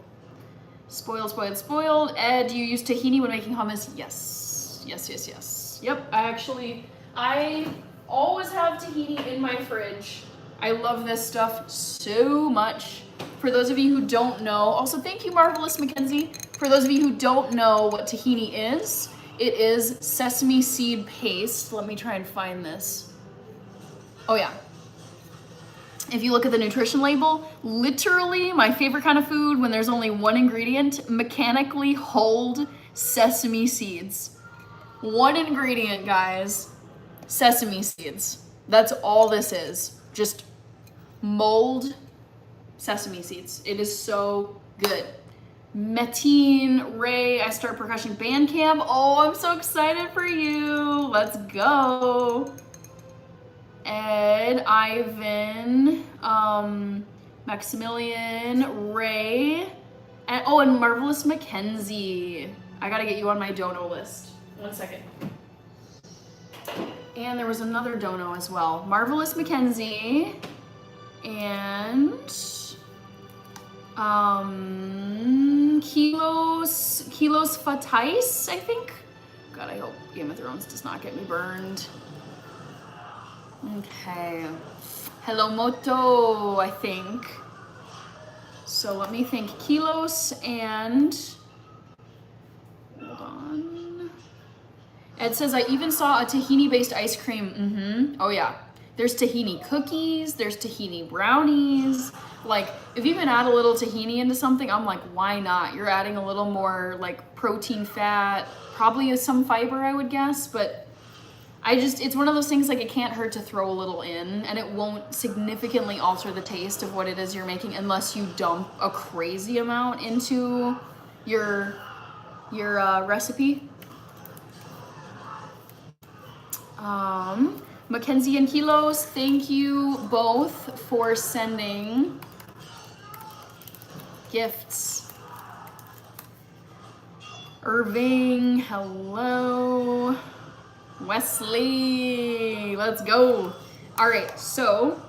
Spoiled, spoiled, spoiled. Ed, you use tahini when making hummus? Yes. Yes, yes, yes. Yep, I always have tahini in my fridge. I love this stuff so much. For those of you who don't know, also thank you, Marvelous Mackenzie. For those of you who don't know what tahini is, it is sesame seed paste. Let me try and find this. Oh yeah. If you look at the nutrition label, literally my favorite kind of food when there's only one ingredient, mechanically hulled sesame seeds. One ingredient, guys, sesame seeds. That's all this is. Just mulled sesame seeds. It is so good. Metin, Ray, I start percussion band camp. Oh, I'm so excited for you. Let's go. Ed, Ivan, Maximilian, Ray, and Marvelous Mackenzie. I gotta get you on my dono list. 1 second. And there was another dono as well. Marvelous Mackenzie and Kilos Fatais, I think. God, I hope Game of Thrones does not get me burned. Okay. Hello Moto, I think. So let me think. Kilos and hold on. Ed says, I even saw a tahini-based ice cream. Oh yeah. There's tahini cookies, there's tahini brownies. Like, if you can add a little tahini into something, I'm like, why not? You're adding a little more like protein, fat, probably some fiber, I would guess, but it's one of those things like it can't hurt to throw a little in, and it won't significantly alter the taste of what it is you're making unless you dump a crazy amount into your recipe. Mackenzie and Kilos, thank you both for sending gifts. Irving, hello. Wesley, let's go. All right, so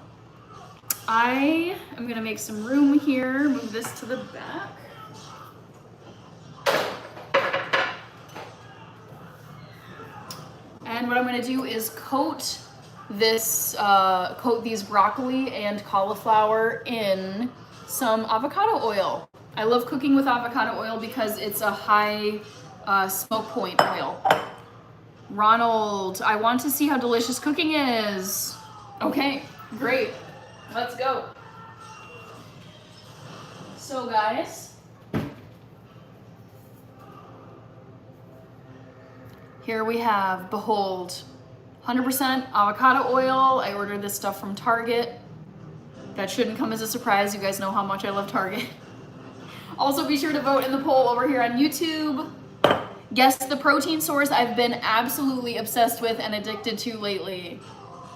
I am gonna make some room here, move this to the back. And what I'm gonna do is coat these broccoli and cauliflower in some avocado oil. I love cooking with avocado oil because it's a high smoke point oil. Ronald, I want to see how delicious cooking is. Okay, great. Let's go. So guys, here we have, behold, 100% avocado oil. I ordered this stuff from Target. That shouldn't come as a surprise. You guys know how much I love Target. Also, be sure to vote in the poll over here on YouTube. Guess the protein source I've been absolutely obsessed with and addicted to lately.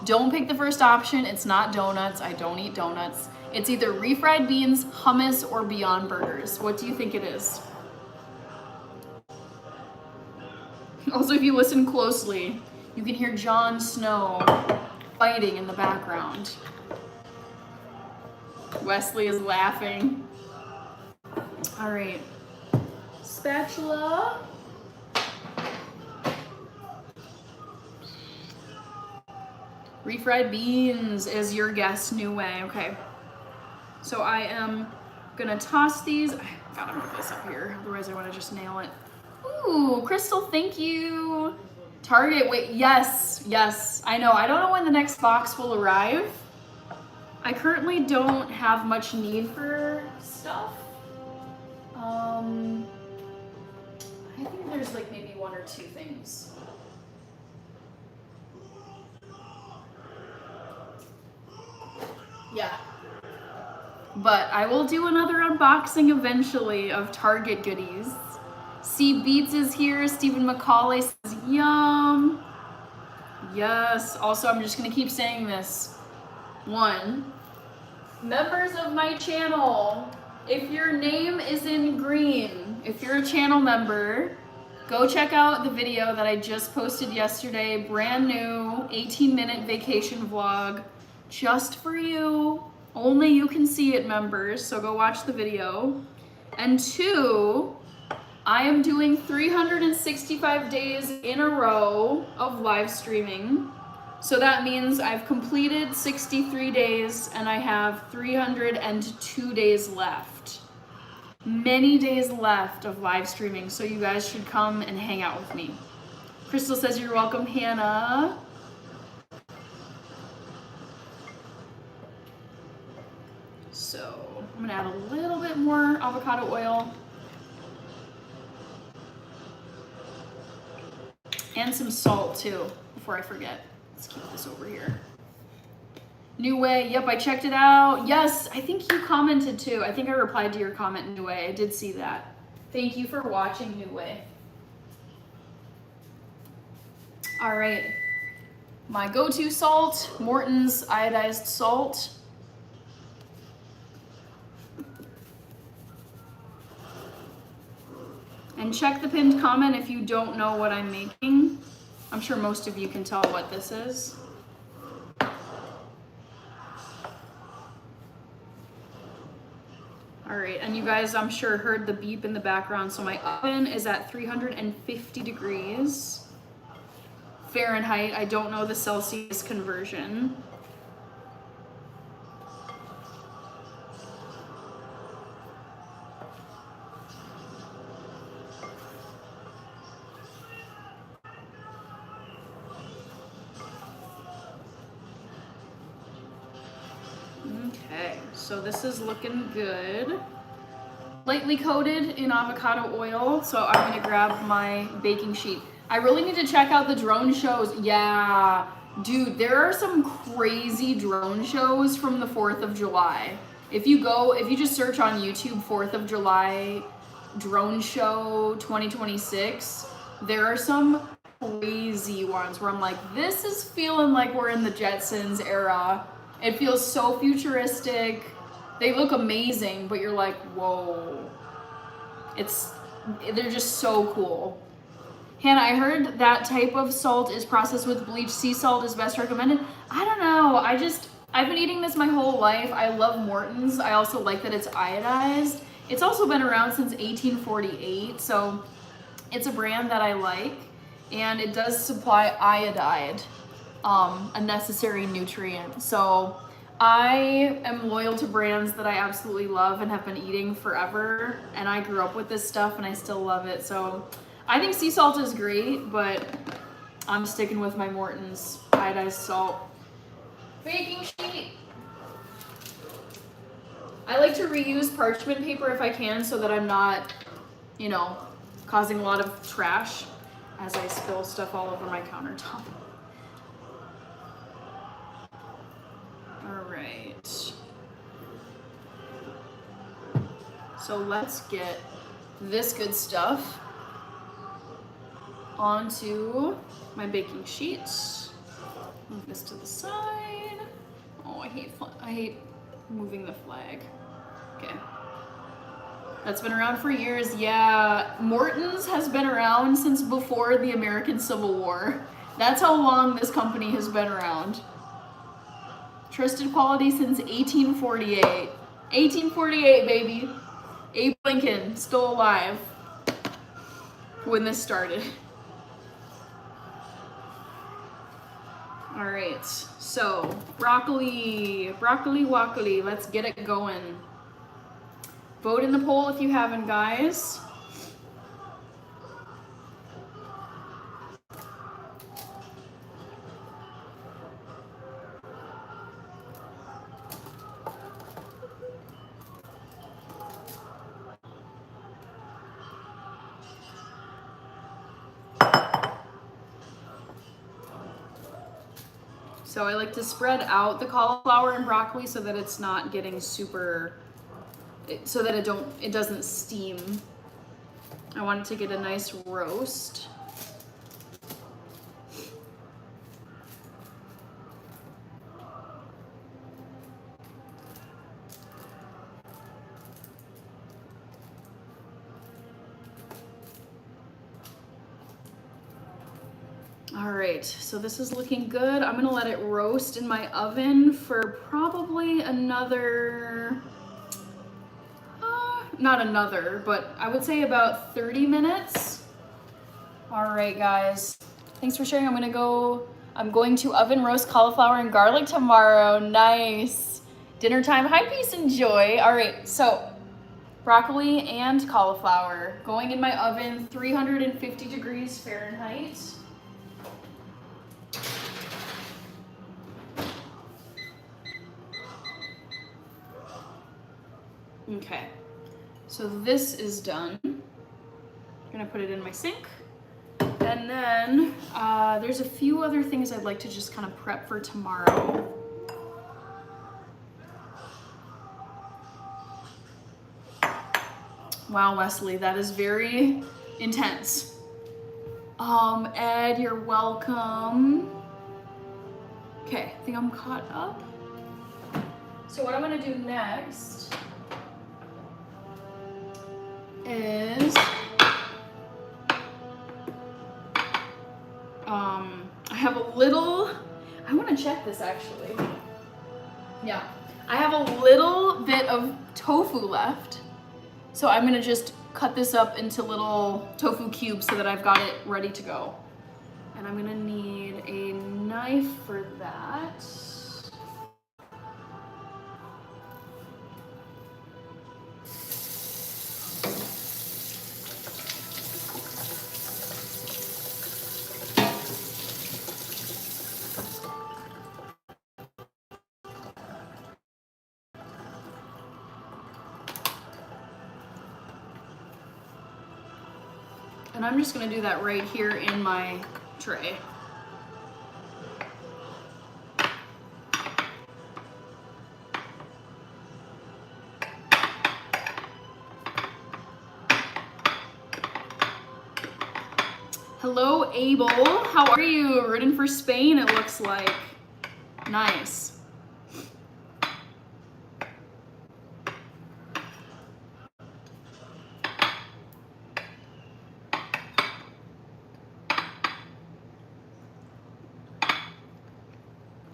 Don't pick the first option. It's not donuts. I don't eat donuts. It's either refried beans, hummus, or Beyond Burgers. What do you think it is? Also, if you listen closely, You can hear Jon Snow fighting in the background. Wesley is laughing. All right. Spatula. Refried beans is your guess, New Way. Okay. So I am gonna toss these. I gotta move this up here, otherwise I wanna just nail it. Ooh, Crystal, thank you. Target, wait, yes, I know. I don't know when the next box will arrive. I currently don't have much need for stuff. I think there's like maybe 1 or 2 things. Yeah. But I will do another unboxing eventually of Target goodies. C Beats is here. Stephen McCauley says, yum. Yes. Also, I'm just going to keep saying this. 1, members of my channel, if your name is in green, if you're a channel member, go check out the video that I just posted yesterday. Brand new 18-minute vacation vlog just for you. Only you can see it, members, so go watch the video. And 2, I am doing 365 days in a row of live streaming. So that means I've completed 63 days and I have 302 days left. Many days left of live streaming, so you guys should come and hang out with me. Crystal says you're welcome, Hannah. So I'm gonna add a little bit more avocado oil. And some salt too, before I forget. Let's keep this over here. New Way, yep, I checked it out. Yes, I think you commented too. I think I replied to your comment, New Way. I did see that. Thank you for watching, New Way. All right, my go-to salt, Morton's iodized salt. And check the pinned comment if you don't know what I'm making. I'm sure most of you can tell what this is. All right, and you guys, I'm sure, heard the beep in the background. So my oven is at 350 degrees Fahrenheit. I don't know the Celsius conversion. Okay, so this is looking good. Lightly coated in avocado oil, so I'm gonna grab my baking sheet. I really need to check out the drone shows. Yeah, dude, there are some crazy drone shows from the 4th of July. If you just search on YouTube 4th of July drone show 2026, there are some crazy ones where I'm like, this is feeling like we're in the Jetsons era. It feels so futuristic. They look amazing, but you're like, whoa. They're just so cool. Hannah, I heard that type of salt is processed with bleached sea salt is best recommended. I don't know. I've been eating this my whole life. I love Morton's. I also like that it's iodized. It's also been around since 1848, so it's a brand that I like, and it does supply iodide, a necessary nutrient. So I am loyal to brands that I absolutely love and have been eating forever, and I grew up with this stuff and I still love it. So I think sea salt is great, but I'm sticking with my Morton's iodized salt. Baking sheet. I like to reuse parchment paper if I can, so that I'm not, causing a lot of trash as I spill stuff all over my countertop. All right. So let's get this good stuff onto my baking sheet. Move this to the side. Oh, I hate moving the flag. Okay. That's been around for years. Yeah, Morton's has been around since before the American Civil War. That's how long this company has been around. Trusted quality since 1848. 1848, baby. Abe Lincoln, still alive when this started. All right, so broccoli woccoli, let's get it going. Vote in the poll if you haven't, guys. So I like to spread out the cauliflower and broccoli so that it's not getting super, so that it doesn't steam. I want it to get a nice roast. All right, so this is looking good. I'm gonna let it roast in my oven for probably another, not another, but I would say about 30 minutes. All right, guys, thanks for sharing. I'm going to oven roast cauliflower and garlic tomorrow. Nice. Dinner time, hi, peace and joy. All right, so broccoli and cauliflower going in my oven, 350 degrees Fahrenheit. Okay, so this is done. I'm gonna put it in my sink. And then there's a few other things I'd like to just kind of prep for tomorrow. Wow, Wesley, that is very intense. Ed, you're welcome. Okay, I think I'm caught up. So what I'm gonna do next is I have a little, I want to check this actually. Yeah, I have a little bit of tofu left. So I'm gonna just cut this up into little tofu cubes so that I've got it ready to go. And I'm gonna need a knife for that. And I'm just gonna do that right here in my tray. Hello, Abel. How are you? Rooting for Spain, it looks like. Nice.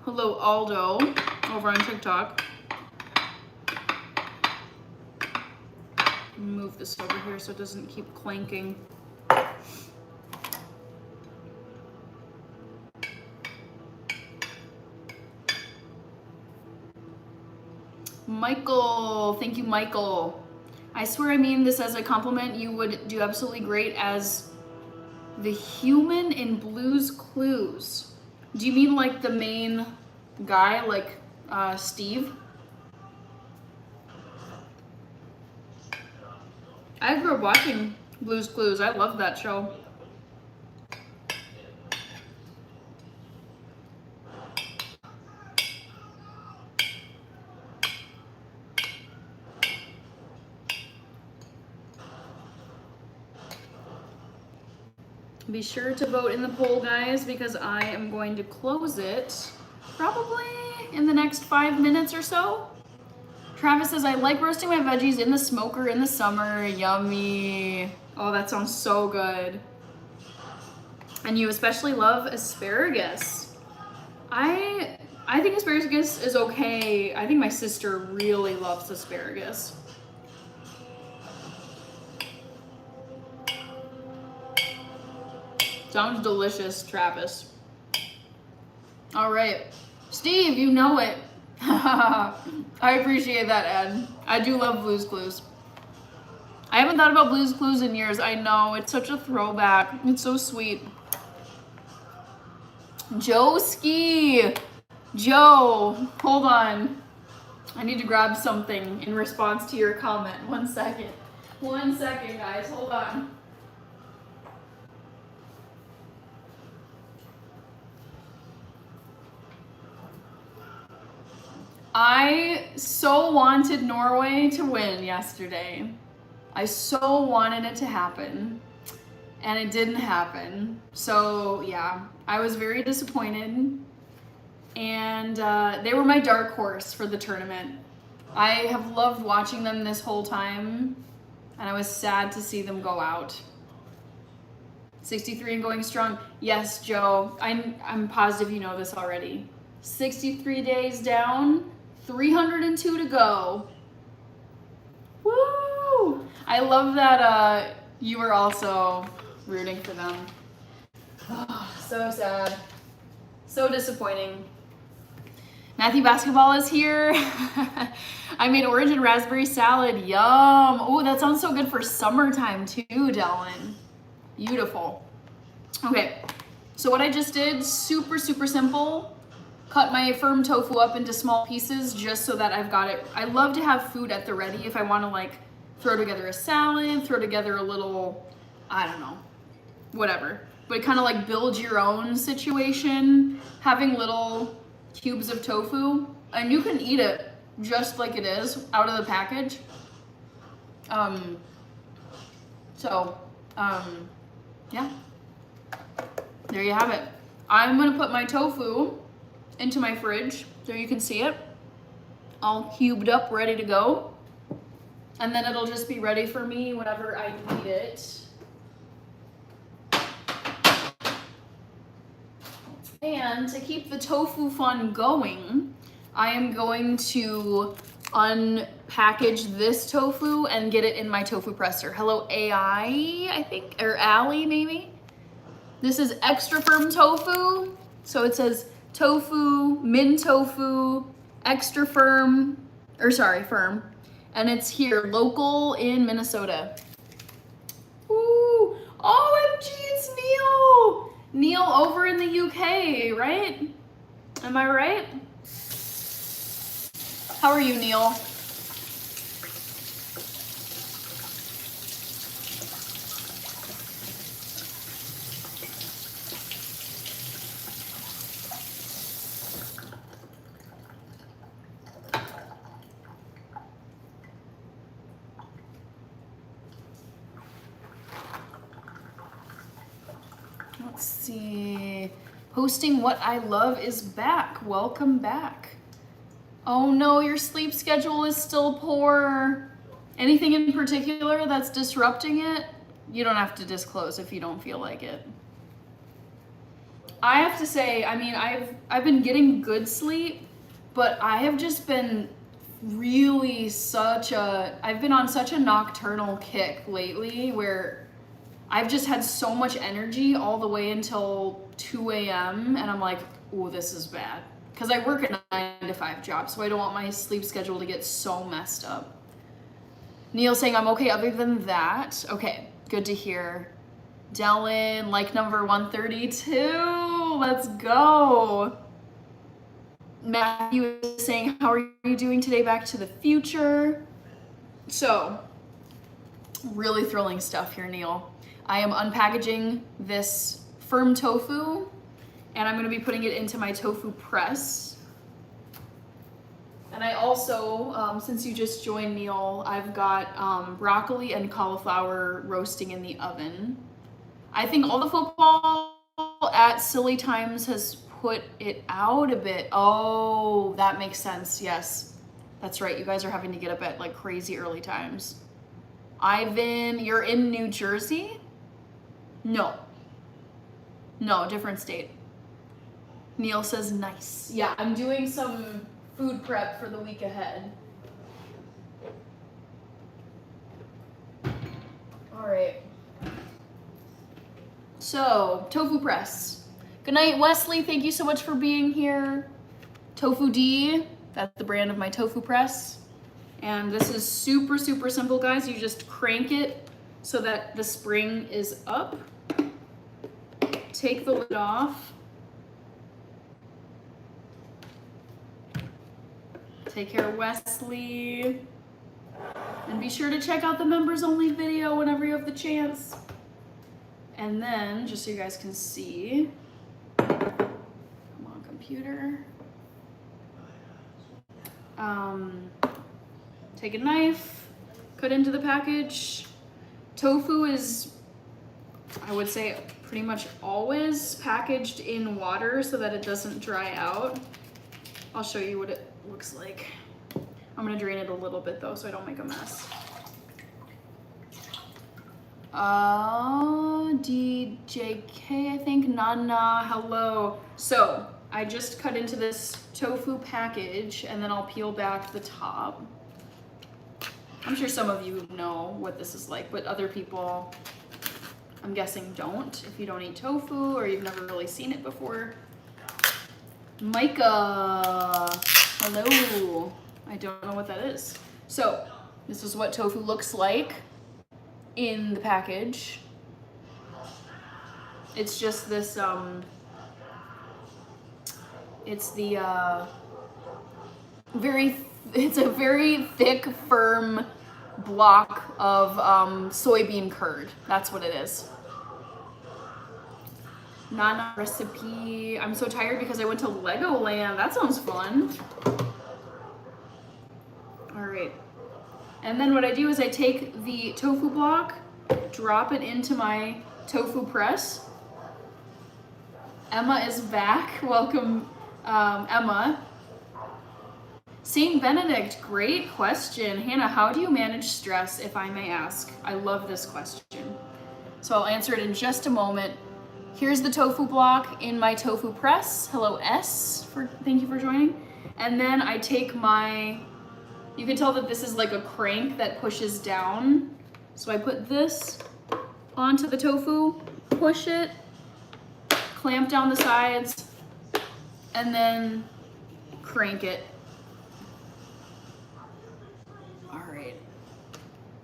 Hello, Aldo, over on TikTok. Move this over here so it doesn't keep clanking. Michael, thank you, Michael. I swear I mean this as a compliment. You would do absolutely great as the human in Blue's Clues. Do you mean like the main guy, like Steve? I grew up watching Blue's Clues. I love that show. Be sure to vote in the poll, guys, because I am going to close it probably in the next 5 minutes or so. Travis says, I like roasting my veggies in the smoker in the summer. Yummy. Oh, that sounds so good. And you especially love asparagus. I think asparagus is okay. I think my sister really loves asparagus. Sounds delicious, Travis. All right. Steve, you know it. I appreciate that, Ed. I do love Blue's Clues. I haven't thought about Blue's Clues in years. I know, it's such a throwback. It's so sweet. Joe Ski. Joe, hold on. I need to grab something in response to your comment. 1 second. 1 second, guys. Hold on. I so wanted Norway to win yesterday. I so wanted it to happen, and it didn't happen. So yeah, I was very disappointed, and they were my dark horse for the tournament. I have loved watching them this whole time, and I was sad to see them go out. 63 and going strong. Yes, Joe, I'm positive you know this already. 63 days down, 302 to go. Woo! I love that you were also rooting for them. Oh, so sad. So disappointing. Matthew Basketball is here. I made orange and raspberry salad. Yum. Oh, that sounds so good for summertime too, Dylan. Beautiful. Okay, so what I just did, super simple. Cut my firm tofu up into small pieces just so that I've got it. I love to have food at the ready if I want to like throw together a salad, throw together a little, I don't know, whatever. But kind of like build your own situation, having little cubes of tofu, and you can eat it just like it is out of the package. Yeah, there you have it. I'm gonna put my tofu into my fridge so you can see it all cubed up, ready to go, and then it'll just be ready for me whenever I need it. And to keep the tofu fun going, I am going to unpackage this tofu and get it in my tofu presser. Hello, AI, I think, or Allie maybe. This is extra firm tofu. So it says tofu, min tofu, extra firm, firm. And it's here, local in Minnesota. Ooh, OMG, it's Neil. Neil over in the UK, right? Am I right? How are you, Neil? Let's see. Posting What I Love is back. Welcome back. Oh no, your sleep schedule is still poor. Anything in particular that's disrupting it? You don't have to disclose if you don't feel like it. I have to say, I mean, I've been getting good sleep, but I have just been really I've been on such a nocturnal kick lately where I've just had so much energy all the way until 2 a.m. and I'm like, oh, this is bad. Because I work a 9-to-5 job, so I don't want my sleep schedule to get so messed up. Neil saying I'm okay other than that. Okay, good to hear. Dylan, like number 132. Let's go. Matthew is saying, how are you doing today? Back to the Future. So, really thrilling stuff here, Neil. I am unpackaging this firm tofu, and I'm gonna be putting it into my tofu press. And I also, since you just joined, Neil, I've got broccoli and cauliflower roasting in the oven. I think all the football at Silly Times has put it out a bit. Oh, that makes sense, yes. That's right, you guys are having to get up at like crazy early times. Ivan, you're in New Jersey? No. No, different state. Neil says nice. Yeah, I'm doing some food prep for the week ahead. All right. So, tofu press. Good night, Wesley. Thank you so much for being here. Tofu D, that's the brand of my tofu press. And this is super, super simple, guys. You just crank it so that the spring is up. Take the lid off. Take care, Wesley. And be sure to check out the members only video whenever you have the chance. And then, just so you guys can see, come on, computer. Take a knife, cut into the package. Tofu is, I would say, pretty much always packaged in water so that it doesn't dry out. I'll show you what it looks like. I'm gonna drain it a little bit though so I don't make a mess. DJK, I think, Nana, hello. So I just cut into this tofu package and then I'll peel back the top. I'm sure some of you know what this is like, but other people, I'm guessing, don't if you don't eat tofu or you've never really seen it before. Micah, hello. I don't know what that is. So this is what tofu looks like in the package. It's just this, it's the, it's a very thick, firm block of soybean curd. That's what it is. Nana recipe. I'm so tired because I went to Legoland. That sounds fun. All right. And then what I do is I take the tofu block, drop it into my tofu press. Emma is back. Welcome, Emma. Saint Benedict, great question. Hannah, how do you manage stress, if I may ask? I love this question. So I'll answer it in just a moment. Here's the tofu block in my tofu press. Hello, S, thank you for joining. And then I take my, you can tell that this is like a crank that pushes down. So I put this onto the tofu, push it, clamp down the sides, and then crank it. All right.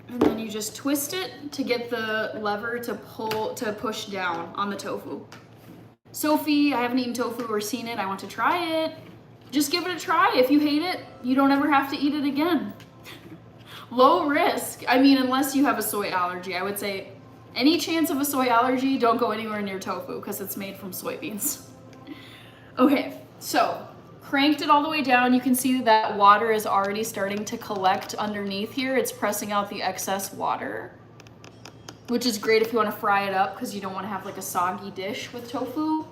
And then you just twist it to get the lever to push down on the tofu. Sophie, I haven't eaten tofu or seen it. I want to try it. Just give it a try. If you hate it, you don't ever have to eat it again. Low risk. I mean, unless you have a soy allergy, I would say any chance of a soy allergy, don't go anywhere near tofu because it's made from soybeans. Okay, so cranked it all the way down. You can see that water is already starting to collect underneath here. It's pressing out the excess water, which is great if you want to fry it up because you don't want to have like a soggy dish with tofu.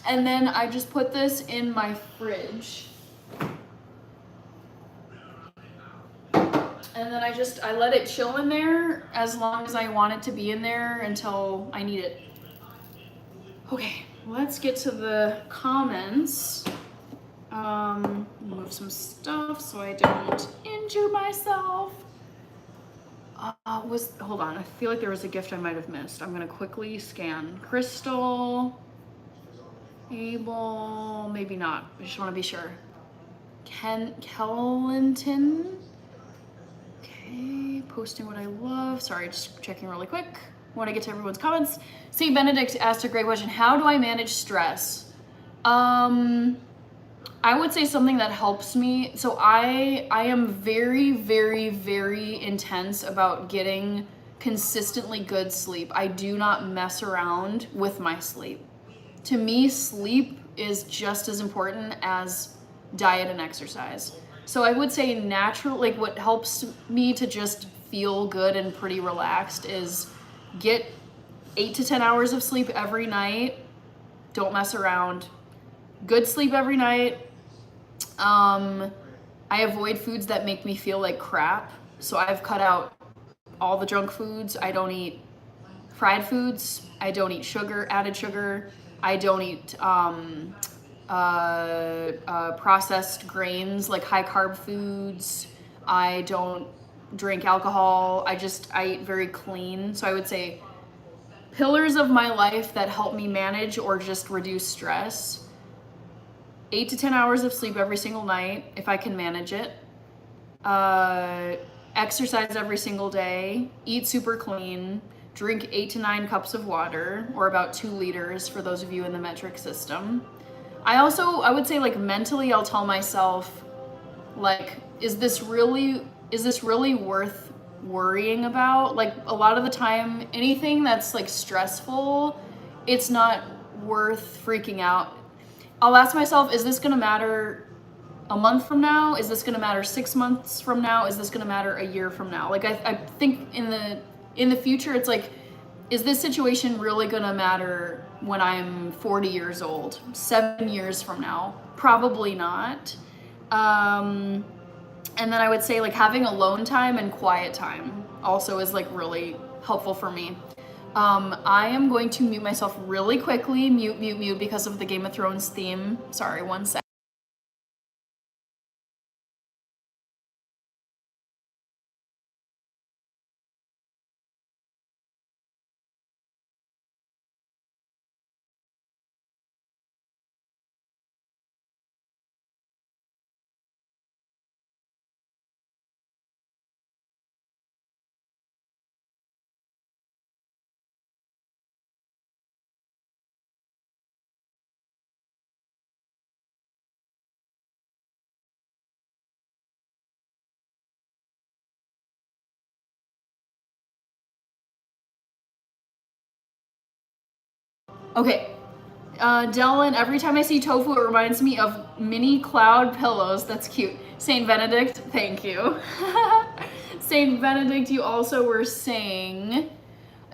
And then I just put this in my fridge. And then I let it chill in there as long as I want it to be in there until I need it. Okay, let's get to the comments. Move some stuff so I don't injure myself. Hold on, I feel like there was a gift I might have missed. I'm gonna quickly scan. Crystal, Abel, maybe not. I just wanna be sure. Kellenton. Okay, posting what I love. Sorry, just checking really quick. Want to get to everyone's comments. St. Benedict asked a great question. How do I manage stress? I would say something that helps me. So I am very, very, very intense about getting consistently good sleep. I do not mess around with my sleep. To me, sleep is just as important as diet and exercise. So I would say like what helps me to just feel good and pretty relaxed is get 8 to 10 hours of sleep every night. Don't mess around. Good sleep every night. I avoid foods that make me feel like crap. So I've cut out all the junk foods. I don't eat fried foods. I don't eat sugar, added sugar. I don't eat processed grains, like high carb foods. I don't drink alcohol. I eat very clean. So I would say pillars of my life that help me manage or just reduce stress: 8 to 10 hours of sleep every single night, if I can manage it. Exercise every single day, eat super clean, drink 8 to 9 cups of water, or about 2 liters for those of you in the metric system. I would say, like, mentally, I'll tell myself, like, is this really worth worrying about? Like, a lot of the time, anything that's like stressful, it's not worth freaking out. I'll ask myself, is this gonna matter a month from now? Is this gonna matter 6 months from now? Is this gonna matter a year from now? Like, I think in the future, it's like, is this situation really gonna matter when I'm 40 years old, 7 years from now? Probably not. And then I would say, like, having alone time and quiet time also is, like, really helpful for me. I am going to mute myself really quickly, mute, because of the Game of Thrones theme. Sorry, one sec. Okay, Dylan, every time I see tofu, it reminds me of mini cloud pillows. That's cute. Saint Benedict, thank you. Saint Benedict, you also were saying,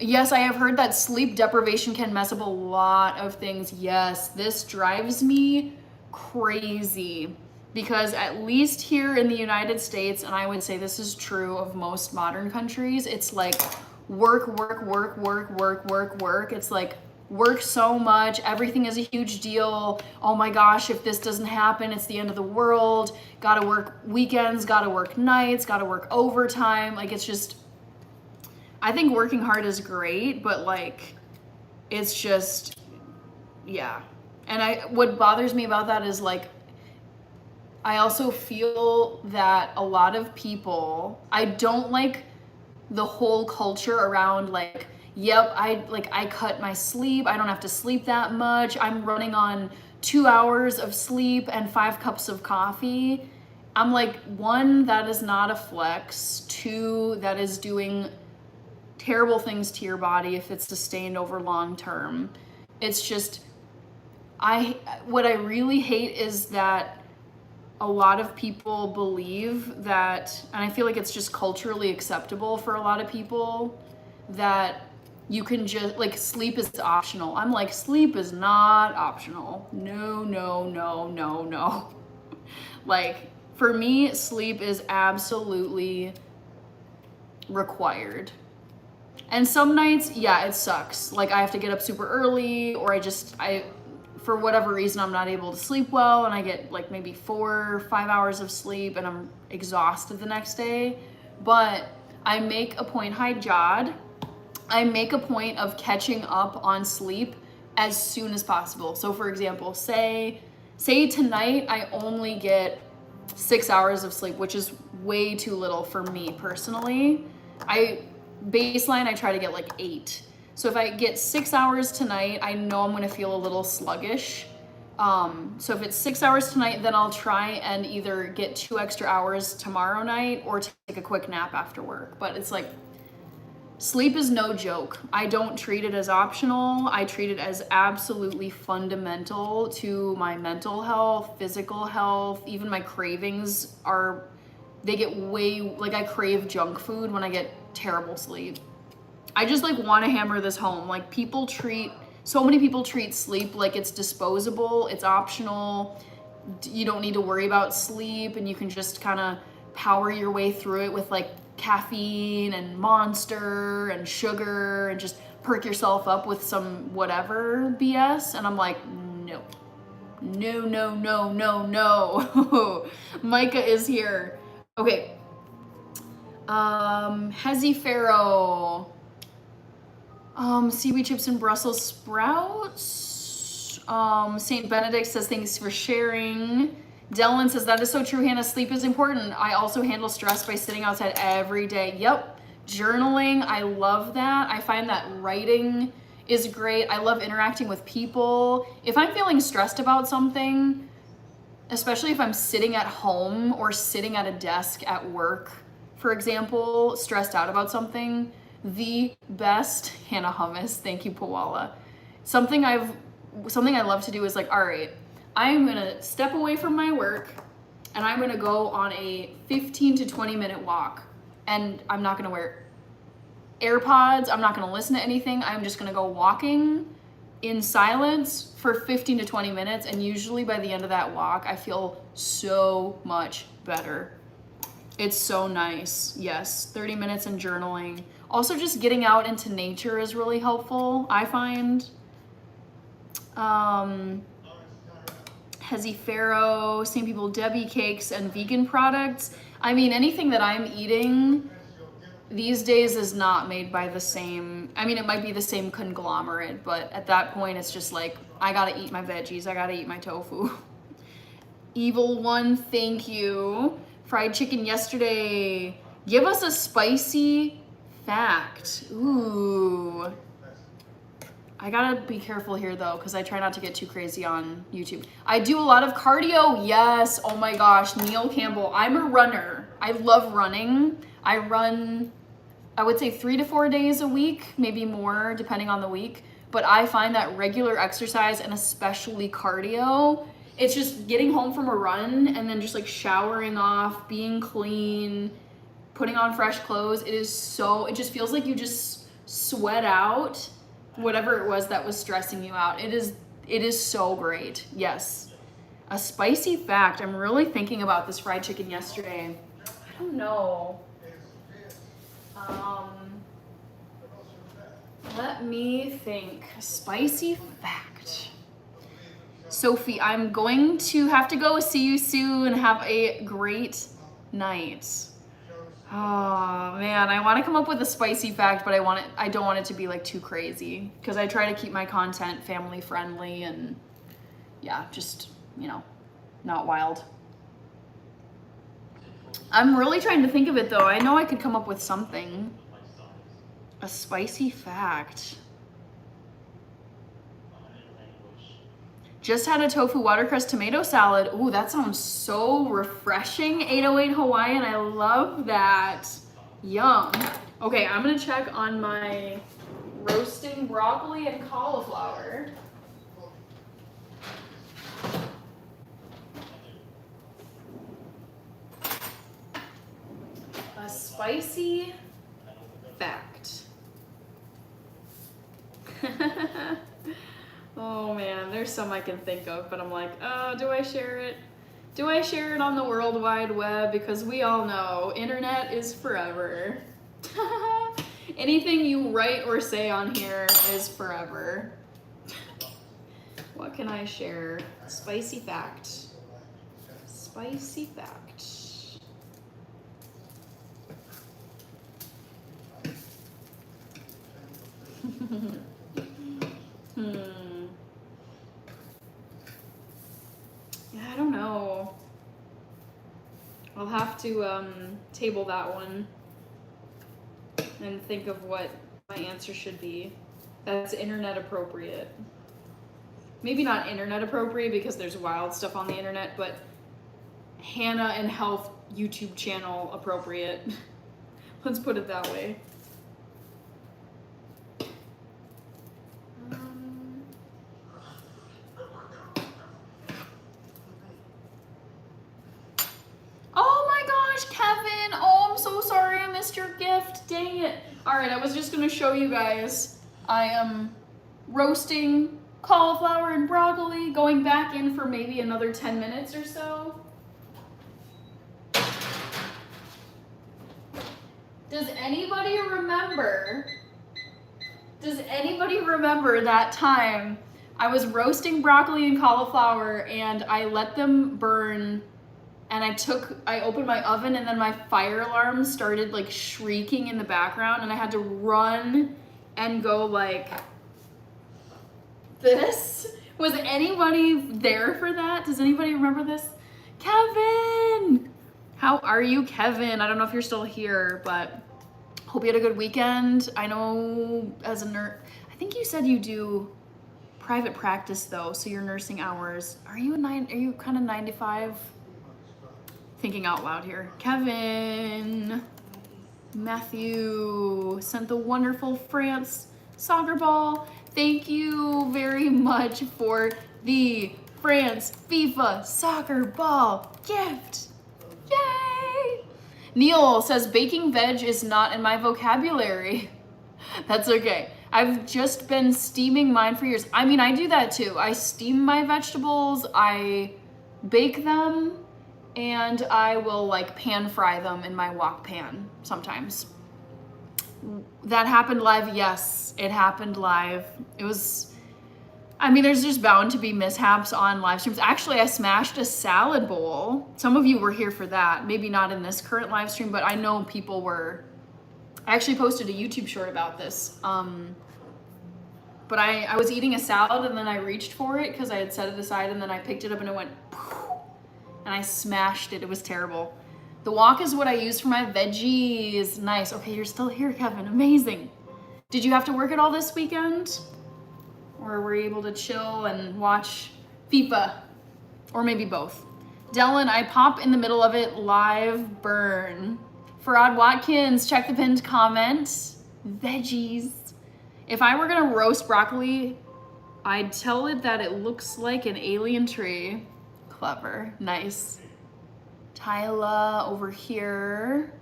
yes, I have heard that sleep deprivation can mess up a lot of things. Yes, this drives me crazy, because at least here in the United States, and I would say this is true of most modern countries, it's like work. It's like, work so much, everything is a huge deal. Oh my gosh, if this doesn't happen, it's the end of the world. Gotta work weekends, gotta work nights, gotta work overtime. Like, it's just, I think working hard is great, but like, it's just, yeah. And what bothers me about that is, like, I also feel that a lot of people, I don't like the whole culture around, like, yep, I cut my sleep. I don't have to sleep that much. I'm running on 2 hours of sleep and 5 cups of coffee. I'm like, 1, that is not a flex. 2, that is doing terrible things to your body if it's sustained over long term. It's just, what I really hate is that a lot of people believe that, and I feel like it's just culturally acceptable for a lot of people, that you can just, like, sleep is optional. I'm like, sleep is not optional. No. Like, for me, sleep is absolutely required. And some nights, yeah, it sucks. Like, I have to get up super early, or for whatever reason, I'm not able to sleep well, and I get like maybe 4 or 5 hours of sleep, and I'm exhausted the next day. But I make a point, hi Jod, I make a point of catching up on sleep as soon as possible. So for example, say tonight I only get 6 hours of sleep, which is way too little for me personally. Baseline, I try to get like 8. So if I get 6 hours tonight, I know I'm gonna feel a little sluggish. So if it's 6 hours tonight, then I'll try and either get 2 extra hours tomorrow night or take a quick nap after work. But it's like, sleep is no joke. I don't treat it as optional. I treat it as absolutely fundamental to my mental health, physical health. Even my cravings they get like, I crave junk food when I get terrible sleep. I just like want to hammer this home. Like, so many people treat sleep like it's disposable, it's optional. You don't need to worry about sleep, and you can just kind of power your way through it with like caffeine and Monster and sugar and just perk yourself up with some whatever BS. And I'm like, no, no, no, no, no, no. Micah is here. Okay. Hezzy Farrow. Seaweed chips and Brussels sprouts. St. Benedict says thanks for sharing. Dylan says that is so true, Hannah. Sleep is important. I also handle stress by sitting outside every day. Yep. Journaling. I love that. I find that writing is great. I love interacting with people. If I'm feeling stressed about something, especially if I'm sitting at home or sitting at a desk at work, for example, stressed out about something, the best, Hannah Hummus, thank you, Pawala. Something I love to do is like, all right, I'm gonna step away from my work and I'm gonna go on a 15 to 20 minute walk. And I'm not gonna wear AirPods, I'm not gonna listen to anything, I'm just gonna go walking in silence for 15 to 20 minutes. And usually by the end of that walk, I feel so much better. It's so nice. Yes, 30 minutes in journaling. Also, just getting out into nature is really helpful, I find. Hezzy Farrow, same people, Debbie cakes and vegan products. I mean, anything that I'm eating these days is not made by the same, I mean, it might be the same conglomerate, but at that point, it's just like, I gotta eat my veggies, I gotta eat my tofu. Evil One, thank you. Fried chicken yesterday. Give us a spicy fact. Ooh. I gotta be careful here though, because I try not to get too crazy on YouTube. I do a lot of cardio. Yes. Oh my gosh. Neil Campbell. I'm a runner. I love running. I run, I would say 3 to 4 days a week, maybe more depending on the week. But I find that regular exercise and especially cardio, it's just getting home from a run and then just like showering off, being clean, putting on fresh clothes. It just feels like you just sweat out whatever it was that was stressing you out. It is so great. Yes. A spicy fact. I'm really thinking about this fried chicken yesterday. I don't know. Let me think. A spicy fact. Sophie, I'm going to have to go. See you soon. Have a great night. Oh man, I want to come up with a spicy fact, but I don't want it to be like too crazy because I try to keep my content family friendly and yeah, just, not wild. I'm really trying to think of it though. I know I could come up with something. A spicy fact. Just had a tofu watercress tomato salad. Ooh, that sounds so refreshing. 808 Hawaiian, I love that. Yum. Okay, I'm gonna check on my roasting broccoli and cauliflower. A spicy fact. Oh man, there's some I can think of, but I'm like, oh, do I share it? Do I share it on the World Wide Web? Because we all know, internet is forever. Anything you write or say on here is forever. What can I share? Spicy fact. Spicy fact. Yeah, I don't know. I'll have to table that one and think of what my answer should be. That's internet appropriate. Maybe not internet appropriate because there's wild stuff on the internet, but Hannah and Health YouTube channel appropriate. Let's put it that way. Kevin, oh, I'm so sorry I missed your gift. Dang it. All right, I was just going to show you guys. I am roasting cauliflower and broccoli, going back in for maybe another 10 minutes or so. Does anybody remember Does anybody remember that time I was roasting broccoli and cauliflower and I let them burn and I opened my oven and then my fire alarm started like shrieking in the background and I had to run and go like this? Was anybody there for that? Does anybody remember this? Kevin! How are you, Kevin? I don't know if you're still here, but hope you had a good weekend. I know as a nurse, I think you said you do private practice though, so your nursing hours. Are you kind of 9 to 5? Thinking out loud here. Kevin, Matthew sent the wonderful France soccer ball. Thank you very much for the France FIFA soccer ball gift. Yay! Neil says baking veg is not in my vocabulary. That's okay. I've just been steaming mine for years. I mean, I do that too. I steam my vegetables, I bake them, and I will like pan fry them in my wok pan sometimes. That happened live? Yes, it happened live. It was, I mean, there's just bound to be mishaps on live streams. Actually, I smashed a salad bowl. Some of you were here for that. Maybe not in this current live stream, but I know people were. I actually posted a YouTube short about this. But I was eating a salad and then I reached for it because I had set it aside and then I picked it up and it went poof, and I smashed it. It was terrible. The wok is what I use for my veggies. Nice. Okay, you're still here, Kevin. Amazing. Did you have to work at all this weekend? Or were you able to chill and watch FIFA? Or maybe both. Dylan, I pop in the middle of it live burn. Farad Watkins, check the pinned comment. Veggies. If I were gonna roast broccoli, I'd tell it that it looks like an alien tree. Clever. Nice. Tyla over here.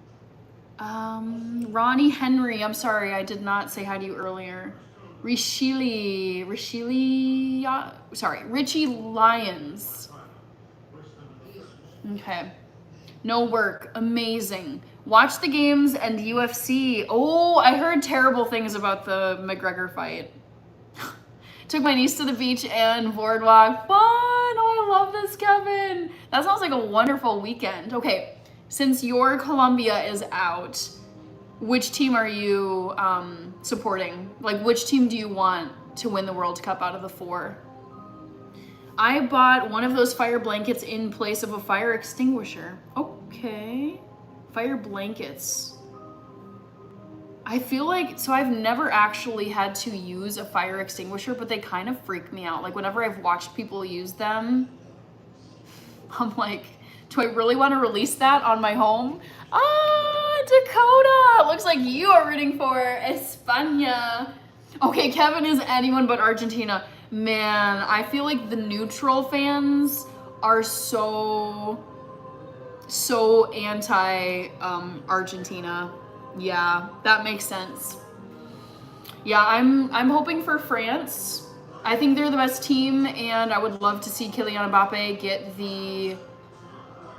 Ronnie Henry, I'm sorry, I did not say hi to you earlier. Richie Lyons. Okay. No work, amazing. Watch the games and UFC. Oh, I heard terrible things about the McGregor fight. Took my niece to the beach and boardwalk. Fun! Oh, I love this, Kevin. That sounds like a wonderful weekend. Okay, since your Colombia is out, which team are you supporting? Like, which team do you want to win the World Cup out of the 4? I bought one of those fire blankets in place of a fire extinguisher. Okay. Fire blankets. I feel like, so I've never actually had to use a fire extinguisher, but they kind of freak me out. Like whenever I've watched people use them, I'm like, do I really want to release that on my home? Ah, Dakota! Looks like you are rooting for España. Okay, Kevin is anyone but Argentina. Man, I feel like the neutral fans are so anti Argentina. Yeah, that makes sense. Yeah, I'm hoping for France. I think they're the best team, and I would love to see Kylian Mbappe get the,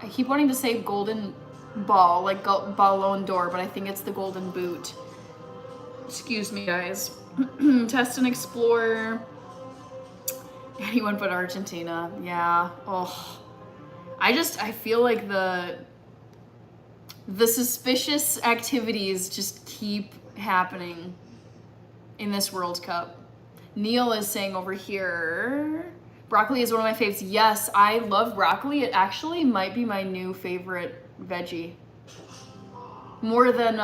I keep wanting to say golden ball, like Ballon d'Or, but I think it's the golden boot. Excuse me, guys. Test and explore. Anyone but Argentina. Yeah. Oh. I feel like the suspicious activities just keep happening in this World Cup. Neil is saying over here, broccoli is one of my faves. Yes, I love broccoli. It actually might be my new favorite veggie. More than,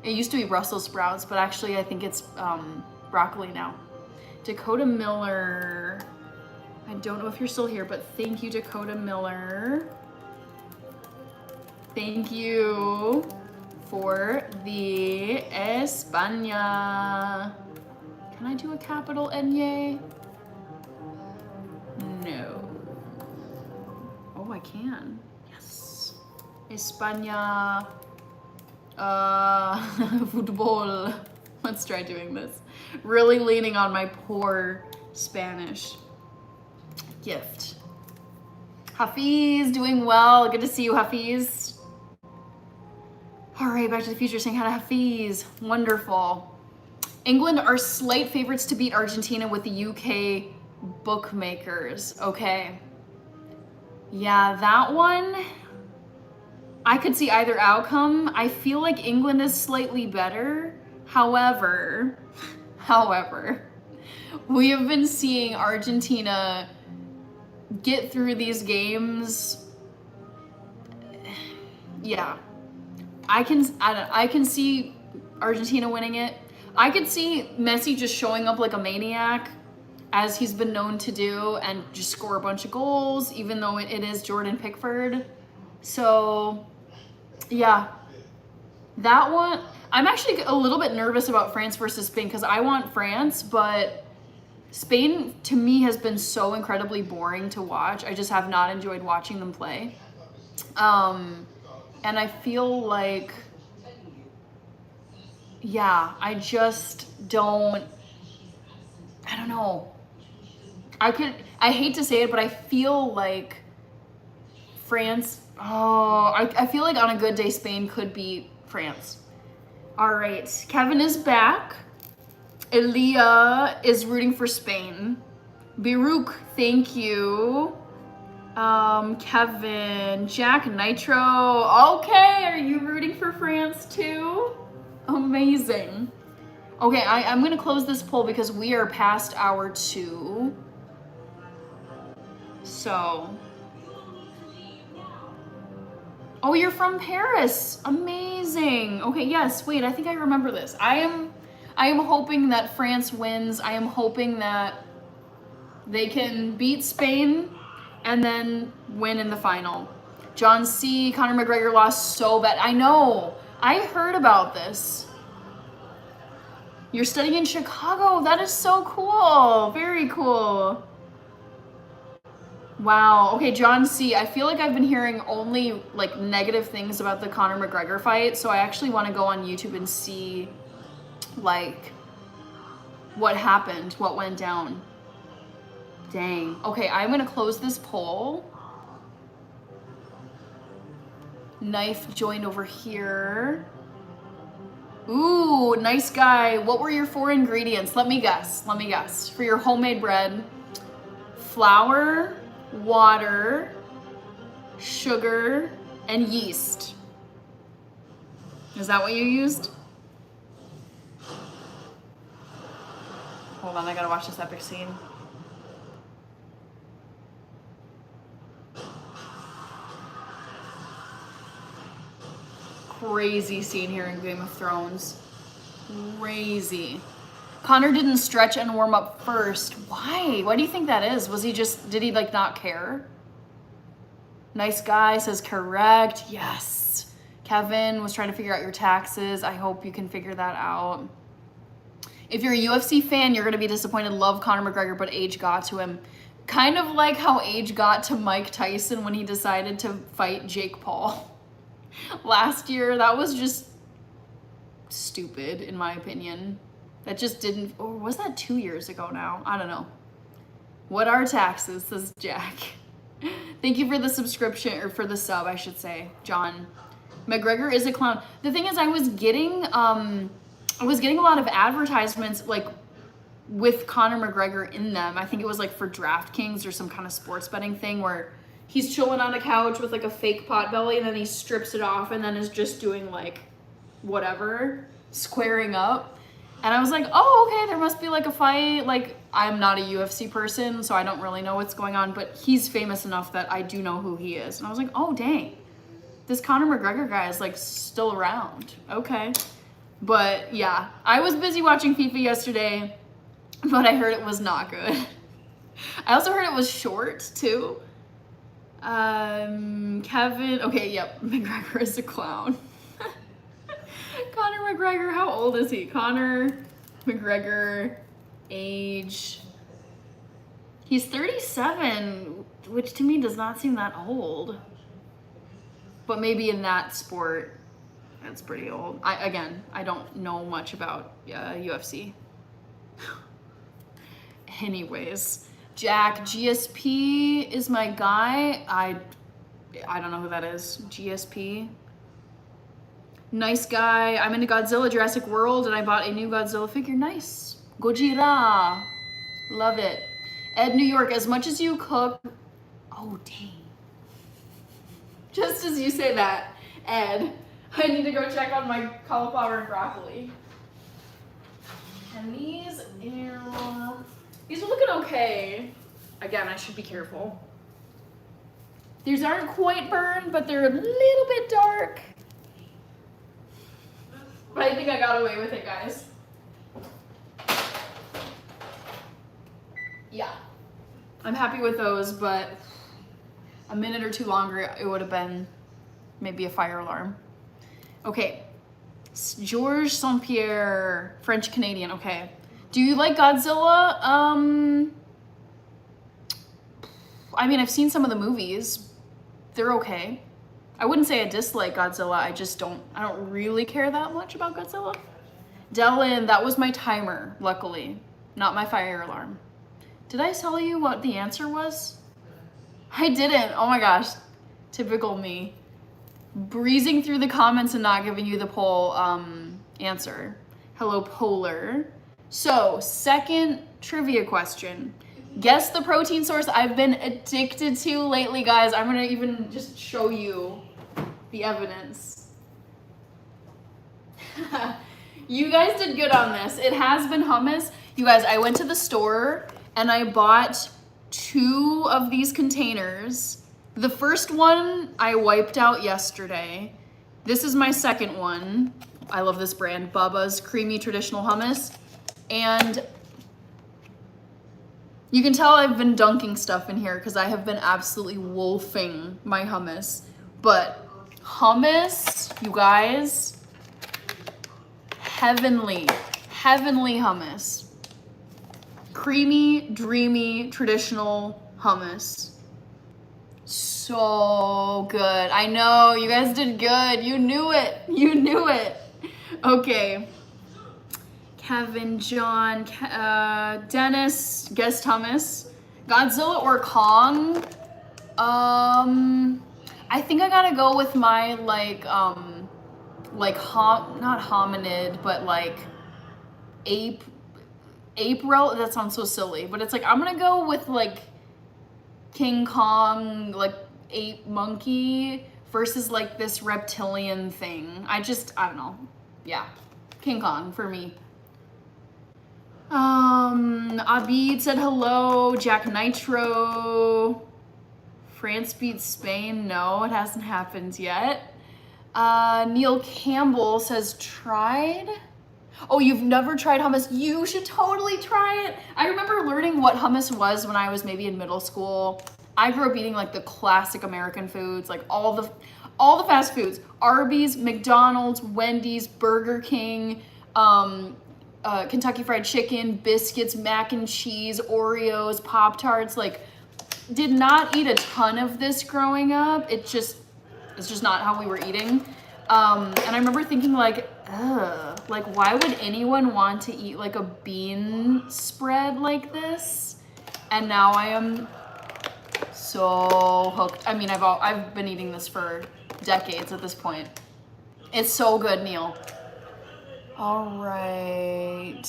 it used to be Brussels sprouts, but actually I think it's broccoli now. Dakota Miller. I don't know if you're still here, but thank you, Dakota Miller. Thank you for the España. Can I do a capital N-Y? No. Oh, I can. Yes. España. Football. Let's try doing this. Really leaning on my poor Spanish. Gift. Hafiz, doing well. Good to see you, Hafiz. All right, Back to the Future saying hi to Hafiz. Wonderful. England are slight favorites to beat Argentina with the UK bookmakers. Okay. Yeah, that one, I could see either outcome. I feel like England is slightly better. However, we have been seeing Argentina get through these games. Yeah. I can see Argentina winning it. I could see Messi just showing up like a maniac, as he's been known to do, and just score a bunch of goals, even though it is Jordan Pickford. So, yeah. That one, I'm actually a little bit nervous about France versus Spain because I want France, but Spain, to me, has been so incredibly boring to watch. I just have not enjoyed watching them play. And I feel like, yeah, I don't know. I hate to say it, but I feel like France, I feel like on a good day, Spain could beat France. All right, Kevin is back. Elia is rooting for Spain. Baruch, thank you. Kevin, Jack Nitro. Okay, are you rooting for France too? Amazing. Okay, I'm gonna close this poll because we are past hour 2. So. Oh, you're from Paris. Amazing. Okay, yes, wait, I think I remember this. I am hoping that France wins. I am hoping that they can beat Spain and then win in the final. John C. Conor McGregor lost so bad. I know. I heard about this. You're studying in Chicago. That is so cool. Very cool. Wow. Okay, John C. I feel like I've been hearing only like negative things about the Conor McGregor fight, so I actually want to go on YouTube and see like what happened, what went down. Dang. Okay, I'm gonna close this poll. Knife joined over here. Ooh, nice guy. What were your 4 ingredients? Let me guess. For your homemade bread: flour, water, sugar, and yeast. Is that what you used? Hold on, I gotta watch this epic scene. Crazy scene here in Game of Thrones. Crazy. Connor didn't stretch and warm up first. Why? Why do you think that is? Did he like not care? Nice guy says correct. Yes. Kevin was trying to figure out your taxes. I hope you can figure that out. If you're a UFC fan, you're going to be disappointed. Love Conor McGregor, but age got to him. Kind of like how age got to Mike Tyson when he decided to fight Jake Paul last year. That was just stupid, in my opinion. That just didn't, or was that 2 years ago now? I don't know. What are taxes, says Jack. Thank you for the subscription, or for the sub, I should say, John. McGregor is a clown. The thing is, I was getting a lot of advertisements like with Conor McGregor in them. I think it was like for DraftKings or some kind of sports betting thing where he's chilling on a couch with like a fake pot belly and then he strips it off and then is just doing like whatever, squaring up. And I was like, oh, okay, there must be like a fight. Like, I'm not a UFC person, so I don't really know what's going on, but he's famous enough that I do know who he is. And I was like, oh, dang, this Conor McGregor guy is like still around. Okay. But yeah, I was busy watching FIFA yesterday, but I heard it was not good. I also heard it was short too. Kevin, okay, yep, McGregor is a clown. Conor McGregor, how old is he? Conor McGregor, age, he's 37, which to me does not seem that old. But maybe in that sport, that's pretty old. I don't know much about UFC. Anyways, Jack, GSP is my guy. I don't know who that is. GSP. Nice guy. I'm into Godzilla Jurassic World and I bought a new Godzilla figure. Nice. Gojira. Love it. Ed New York, as much as you cook. Oh, dang. Just as you say that, Ed, I need to go check on my cauliflower and broccoli. And these are looking okay. Again, I should be careful. These aren't quite burned, but they're a little bit dark. But I think I got away with it, guys. Yeah. I'm happy with those, but a minute or two longer, it would have been maybe a fire alarm. Okay. Georges Saint-Pierre, French Canadian. Okay. Do you like Godzilla? I mean, I've seen some of the movies. They're okay. I wouldn't say I dislike Godzilla. I don't really care that much about Godzilla. Dylan, that was my timer, luckily. Not my fire alarm. Did I tell you what the answer was? I didn't. Oh my gosh. Typical me. Breezing through the comments and not giving you the poll answer. Hello, Polar. So, second trivia question. Guess the protein source I've been addicted to lately, guys. I'm gonna even just show you the evidence. You guys did good on this. It has been hummus. You guys, I went to the store and I bought 2 of these containers. The first one I wiped out yesterday. This is my second one. I love this brand, Bubba's Creamy Traditional Hummus. And you can tell I've been dunking stuff in here because I have been absolutely wolfing my hummus. But hummus, you guys, heavenly, heavenly hummus. Creamy, dreamy, traditional hummus. So good. I know, you guys did good. You knew it. You knew it. Okay. Kevin, John, Dennis, guessed hummus. Godzilla or Kong? I think I gotta go with my not hominid, but like ape that sounds so silly, but it's like I'm gonna go with like King Kong, like ape monkey versus like this reptilian thing. I don't know. Yeah, King Kong for me. Abid said hello. Jack Nitro. France beats Spain. No, it hasn't happened yet. Neil Campbell says tried. Oh, you've never tried hummus? You should totally try it. I remember learning what hummus was when I was maybe in middle school. I grew up eating like the classic American foods, like all the fast foods. Arby's, McDonald's, Wendy's, Burger King, Kentucky Fried Chicken, biscuits, mac and cheese, Oreos, Pop-Tarts. Like, did not eat a ton of this growing up. It's just not how we were eating. And I remember thinking like, ugh, like why would anyone want to eat like a bean spread like this? And now I am so hooked. I mean, I've been eating this for decades at this point. It's so good, Neil. All right.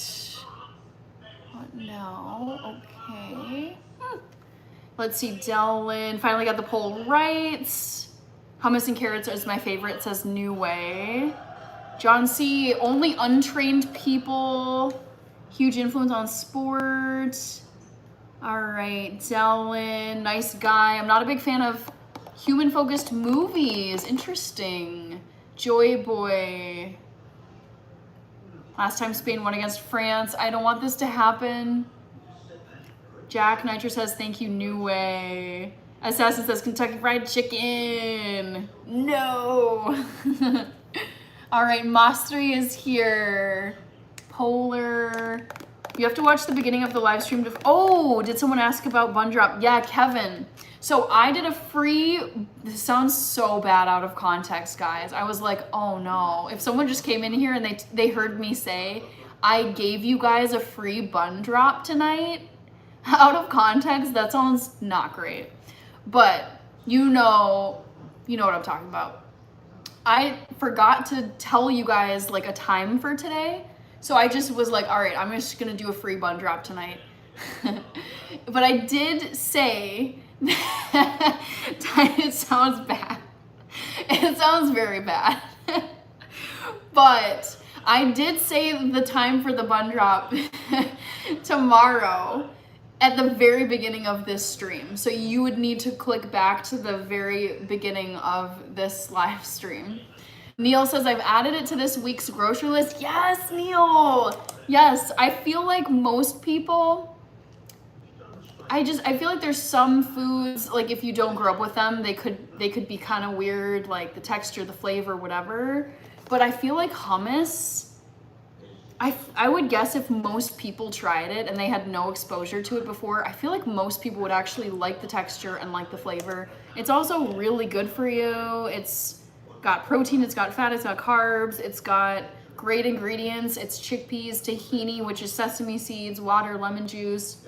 What now? Okay. Let's see, Dylan finally got the poll right. Hummus and carrots is my favorite, says New Way. John C, only untrained people. Huge influence on sports. All right, Dylan, nice guy. I'm not a big fan of human-focused movies. Interesting. Joy Boy. Last time Spain won against France. I don't want this to happen. Jack Nitro says, thank you, New Way. Assassin says, Kentucky Fried Chicken. No. All right, Mastery is here. Polar. You have to watch the beginning of the live stream. Oh, did someone ask about Bun Drop? Yeah, Kevin. So I did a free, this sounds so bad out of context, guys. I was like, oh no. If someone just came in here and they heard me say, I gave you guys a free bun drop tonight, out of context, that sounds not great. But you know what I'm talking about. I forgot to tell you guys like a time for today. So I just was like, all right, I'm just gonna do a free bun drop tonight. But I did say, it sounds bad. It sounds very bad. But I did say the time for the bun drop tomorrow at the very beginning of this stream. So you would need to click back to the very beginning of this live stream. Neil says, I've added it to this week's grocery list. Yes, Neil. Yes, I feel like most people, I feel like there's some foods, like if you don't grow up with them, they could be kind of weird, like the texture, the flavor, whatever. But I feel like hummus, I would guess if most people tried it and they had no exposure to it before, I feel like most people would actually like the texture and like the flavor. It's also really good for you. It's got protein, it's got fat, it's got carbs, it's got great ingredients. It's chickpeas, tahini, which is sesame seeds, water, lemon juice.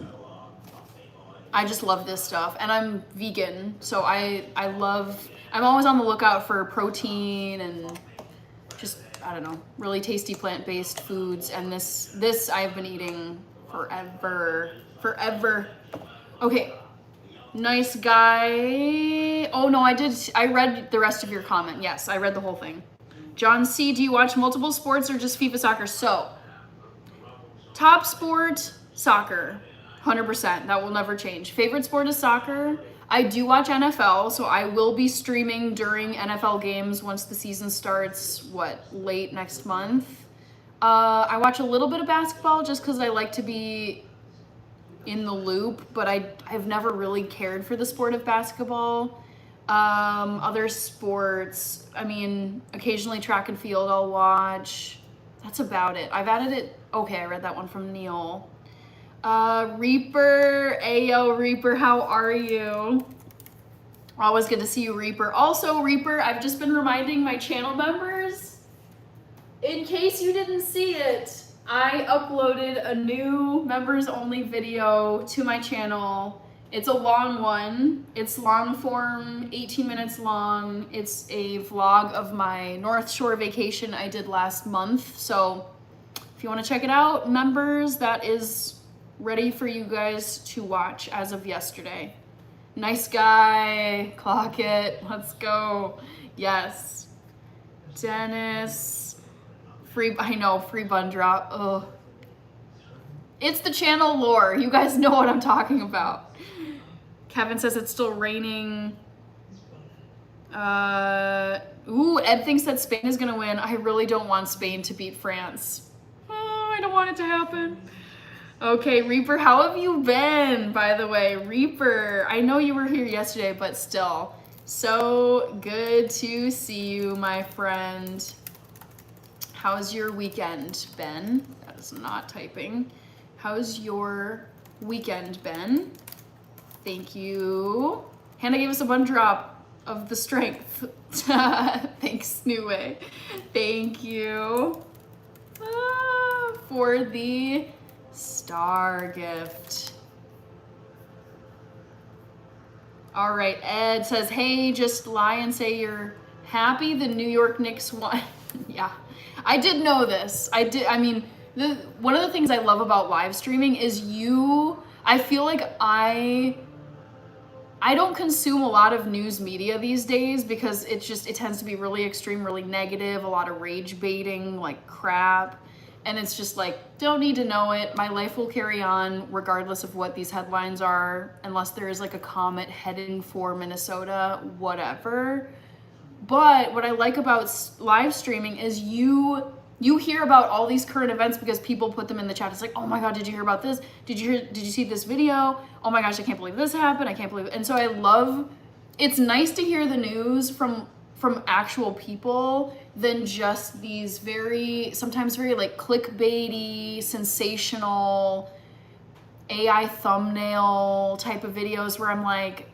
I just love this stuff. And I'm vegan, so I'm always on the lookout for protein and just, I don't know, really tasty plant-based foods. And this I've been eating forever. Okay, nice guy. Oh no, I read the rest of your comment. Yes, I read the whole thing. John C, do you watch multiple sports or just FIFA soccer? So, top sport, soccer, 100%. That will never change. Favorite sport is soccer. I do watch NFL, so I will be streaming during NFL games once the season starts, late next month. I watch a little bit of basketball just because I like to be in the loop, but I've never really cared for the sport of basketball. Other sports, I mean, occasionally track and field I'll watch. That's about it. I've added it. Okay, I read that one from Neil. Reaper, Ayo, Reaper, how are you? Always good to see you, Reaper. Also, Reaper, I've just been reminding my channel members, in case you didn't see it, I uploaded a new members only video to my channel. It's a long one. It's long form, 18 minutes long. It's a vlog of my North Shore vacation I did last month. So if you want to check it out, members, that is ready for you guys to watch as of yesterday. Nice guy, clock it, let's go. Yes. Dennis, free bun drop. Ugh. It's the channel lore. You guys know what I'm talking about. Kevin says it's still raining. Ed thinks that Spain is gonna win. I really don't want Spain to beat France. Oh, I don't want it to happen. Okay, Reaper, how have you been, by the way? Reaper, I know you were here yesterday, but still, so good to see you, my friend. How's your weekend been? That is not typing. How's your weekend been? Thank you. Hannah gave us a bun drop of the strength. Thanks, New Way. Thank you for the star gift. All right, Ed says, hey, just lie and say you're happy the New York Knicks won. Yeah, I did know this. I mean, one of the things I love about live streaming is I feel like I don't consume a lot of news media these days because it tends to be really extreme, really negative, a lot of rage baiting, like crap. And it's just like, don't need to know it. My life will carry on regardless of what these headlines are, unless there is like a comet heading for Minnesota, whatever. But what I like about live streaming is you hear about all these current events because people put them in the chat. It's like, oh my God, did you hear about this? Did you see this video? Oh my gosh, I can't believe this happened. I can't believe it. And so it's nice to hear the news from actual people than just these sometimes very like clickbaity, sensational, AI thumbnail type of videos where I'm like,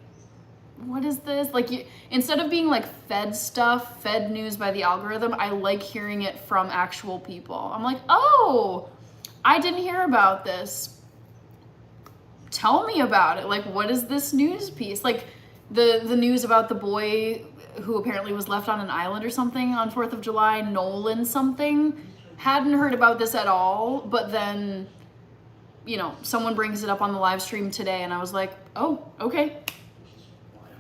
what is this? Like, instead of being like fed news by the algorithm, I like hearing it from actual people. I'm like, oh, I didn't hear about this. Tell me about it. Like, what is this news piece? Like the news about the boy who apparently was left on an island or something on 4th of July, Nolan something. Hadn't heard about this at all, but then, you know, someone brings it up on the live stream today and I was like, oh, okay.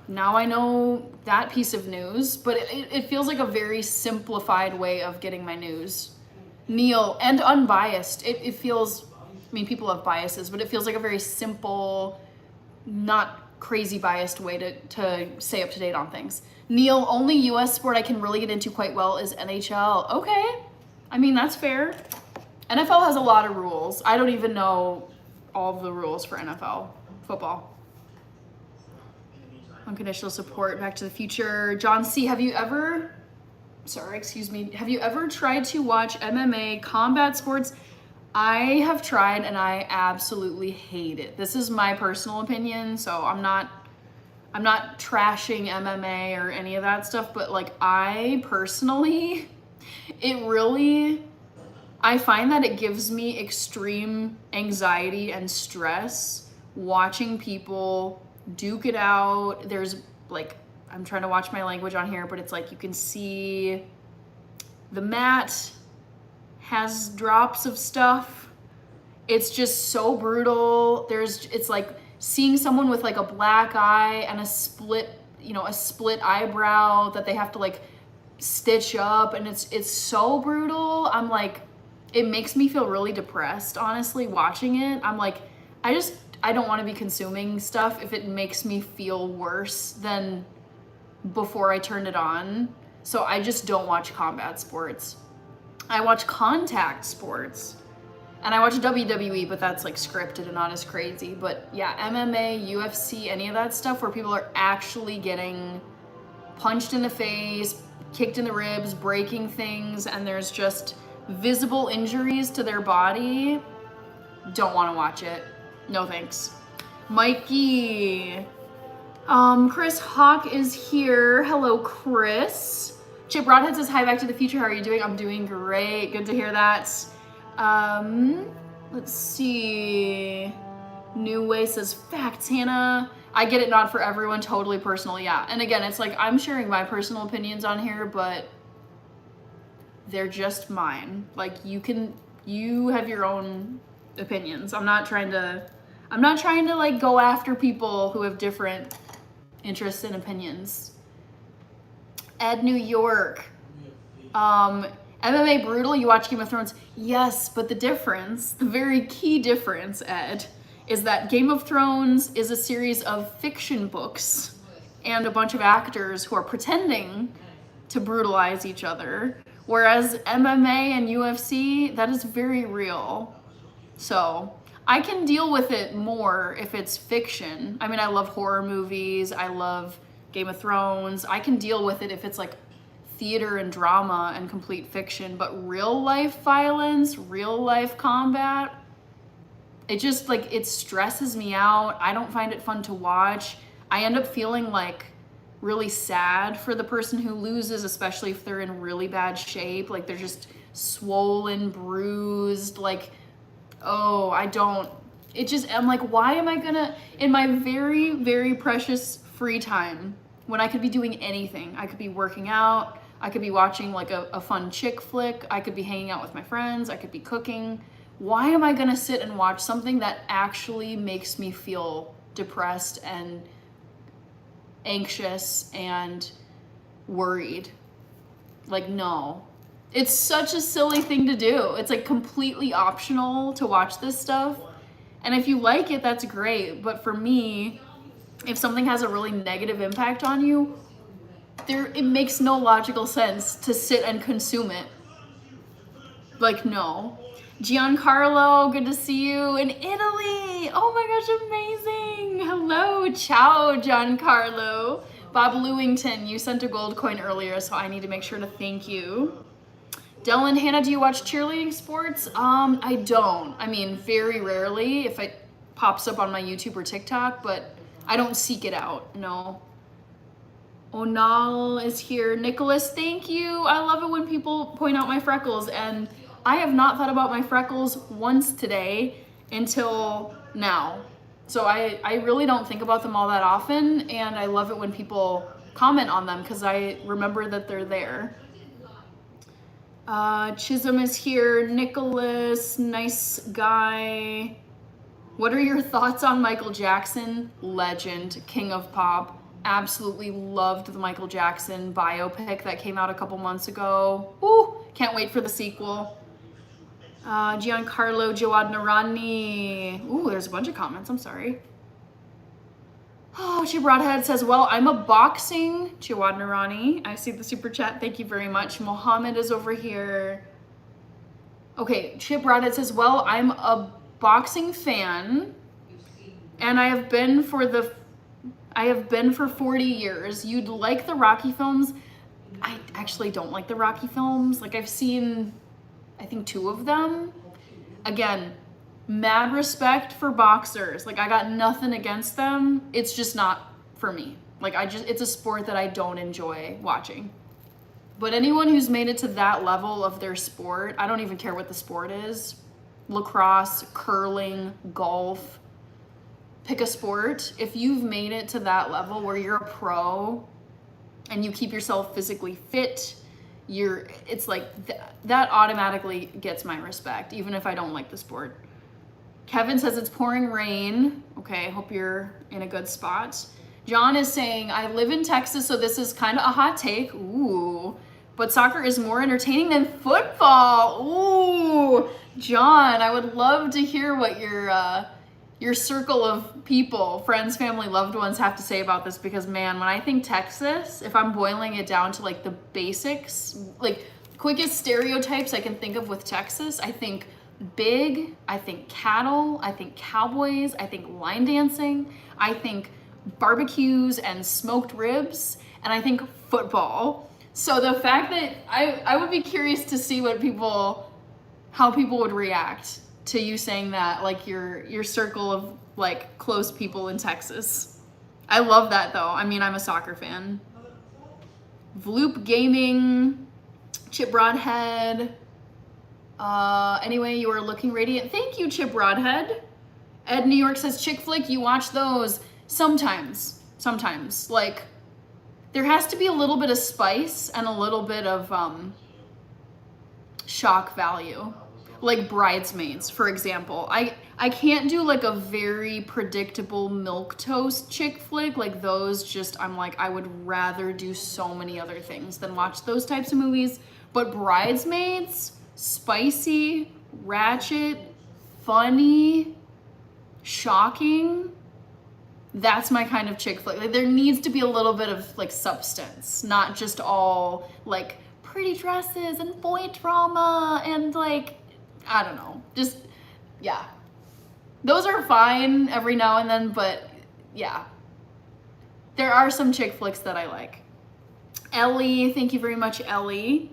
Now I know that piece of news, but it feels like a very simplified way of getting my news. Neil, and unbiased. It feels, I mean, people have biases, but it feels like a very simple, not crazy biased way to stay up to date on things. Neil, only US sport I can really get into quite well is NHL. Okay, I mean, that's fair. NFL has a lot of rules. I don't even know all of the rules for NFL football. Unconditional support, Back to the Future. John C, have you ever tried to watch MMA combat sports? I have tried and I absolutely hate it. This is my personal opinion, so I'm not trashing MMA or any of that stuff, but like I personally, I find that it gives me extreme anxiety and stress watching people duke it out. There's like, I'm trying to watch my language on here, but it's like you can see the mat has drops of stuff. It's just so brutal. It's like seeing someone with like a black eye and a split eyebrow that they have to like stitch up, and it's so brutal. I'm like, it makes me feel really depressed, honestly, watching it. I'm like, I don't want to be consuming stuff if it makes me feel worse than before I turned it on. So I just don't watch combat sports. I watch contact sports. And I watch WWE, but that's like scripted and not as crazy. But yeah, MMA, UFC, any of that stuff where people are actually getting punched in the face, kicked in the ribs, breaking things, and there's just visible injuries to their body. Don't want to watch it. No thanks. Mikey. Chris Hawk is here. Hello, Chris. Chip Broadhead says, hi, Back to the Future. How are you doing? I'm doing great. Good to hear that. Let's see. New Way says, facts, Hannah. I get it, not for everyone, totally personal, yeah. And again, it's like I'm sharing my personal opinions on here, but they're just mine. Like you have your own opinions. I'm not trying to like go after people who have different interests and opinions. Ed New York. MMA brutal, you watch Game of Thrones? Yes, but the very key difference, Ed, is that Game of Thrones is a series of fiction books and a bunch of actors who are pretending to brutalize each other, whereas MMA and UFC, that is very real. So I can deal with it more if it's fiction. I mean, I love horror movies, I love Game of Thrones. I can deal with it if it's like theater and drama and complete fiction, but real life violence, real life combat, it just like, it stresses me out. I don't find it fun to watch. I end up feeling like really sad for the person who loses, especially if they're in really bad shape. Like they're just swollen, bruised, like, oh, I'm like, why am I gonna, in my very, very precious free time, when I could be doing anything, I could be working out, I could be watching like a fun chick flick, I could be hanging out with my friends, I could be cooking. Why am I gonna sit and watch something that actually makes me feel depressed and anxious and worried? Like, no. It's such a silly thing to do. It's like completely optional to watch this stuff. And if you like it, that's great. But for me, if something has a really negative impact on you, it makes no logical sense to sit and consume it. Like, no. Giancarlo, good to see you in Italy. Oh my gosh, amazing. Hello, ciao, Giancarlo. Bob Lewington, you sent a gold coin earlier, so I need to make sure to thank you. Dylan, Hannah, do you watch cheerleading sports? I don't. I mean, very rarely if it pops up on my YouTube or TikTok, but I don't seek it out, no. Onal is here. Nicholas, thank you. I love it when people point out my freckles, and I have not thought about my freckles once today until now. So I really don't think about them all that often, and I love it when people comment on them because I remember that they're there. Chisholm is here. Nicholas, nice guy. What are your thoughts on Michael Jackson? Legend, king of pop. Absolutely loved the Michael Jackson biopic that came out a couple months ago. Ooh, can't wait for the sequel. Giancarlo Jawad Narani. Ooh, there's a bunch of comments. I'm sorry. Oh, Chip Broadhead says, well, I'm a boxing. Jawad Narani. I see the super chat. Thank you very much. Mohammed is over here. Okay, Chip Broadhead says, well, I'm a boxing fan, and I have been for 40 years. You'd like the Rocky films? I actually don't like the Rocky films. Like, I've seen, I think, 2 of them. Again, mad respect for boxers. Like, I got nothing against them. It's just not for me. Like, it's a sport that I don't enjoy watching. But anyone who's made it to that level of their sport, I don't even care what the sport is. Lacrosse, curling, golf, pick a sport. If you've made it to that level where you're a pro and you keep yourself physically fit, it's like that automatically gets my respect, even if I don't like the sport. Kevin says it's pouring rain. Okay, hope you're in a good spot. John is saying, I live in Texas, so this is kind of a hot take. Ooh, but soccer is more entertaining than football. Ooh, John, I would love to hear what your circle of people, friends, family, loved ones have to say about this, because man, when I think Texas, if I'm boiling it down to like the basics, like quickest stereotypes I can think of with Texas, I think big, I think cattle, I think cowboys, I think line dancing, I think barbecues and smoked ribs, and I think football. So the fact that I would be curious to see how people would react to you saying that, like your circle of like close people in Texas. I love that though. I mean, I'm a soccer fan. Vloop Gaming, Chip Broadhead. Anyway, you are looking radiant. Thank you, Chip Broadhead. Ed New York says, chick flick, you watch those? Sometimes. Like, there has to be a little bit of spice and a little bit of shock value. Like Bridesmaids, for example. I can't do like a very predictable milquetoast chick flick. Like those just, I'm like, I would rather do so many other things than watch those types of movies. But Bridesmaids, spicy, ratchet, funny, shocking, that's my kind of chick flick. Like there needs to be a little bit of like substance, not just all like pretty dresses and boy drama and like, I don't know, just, yeah. Those are fine every now and then, but yeah. There are some chick flicks that I like. Ellie, thank you very much, Ellie.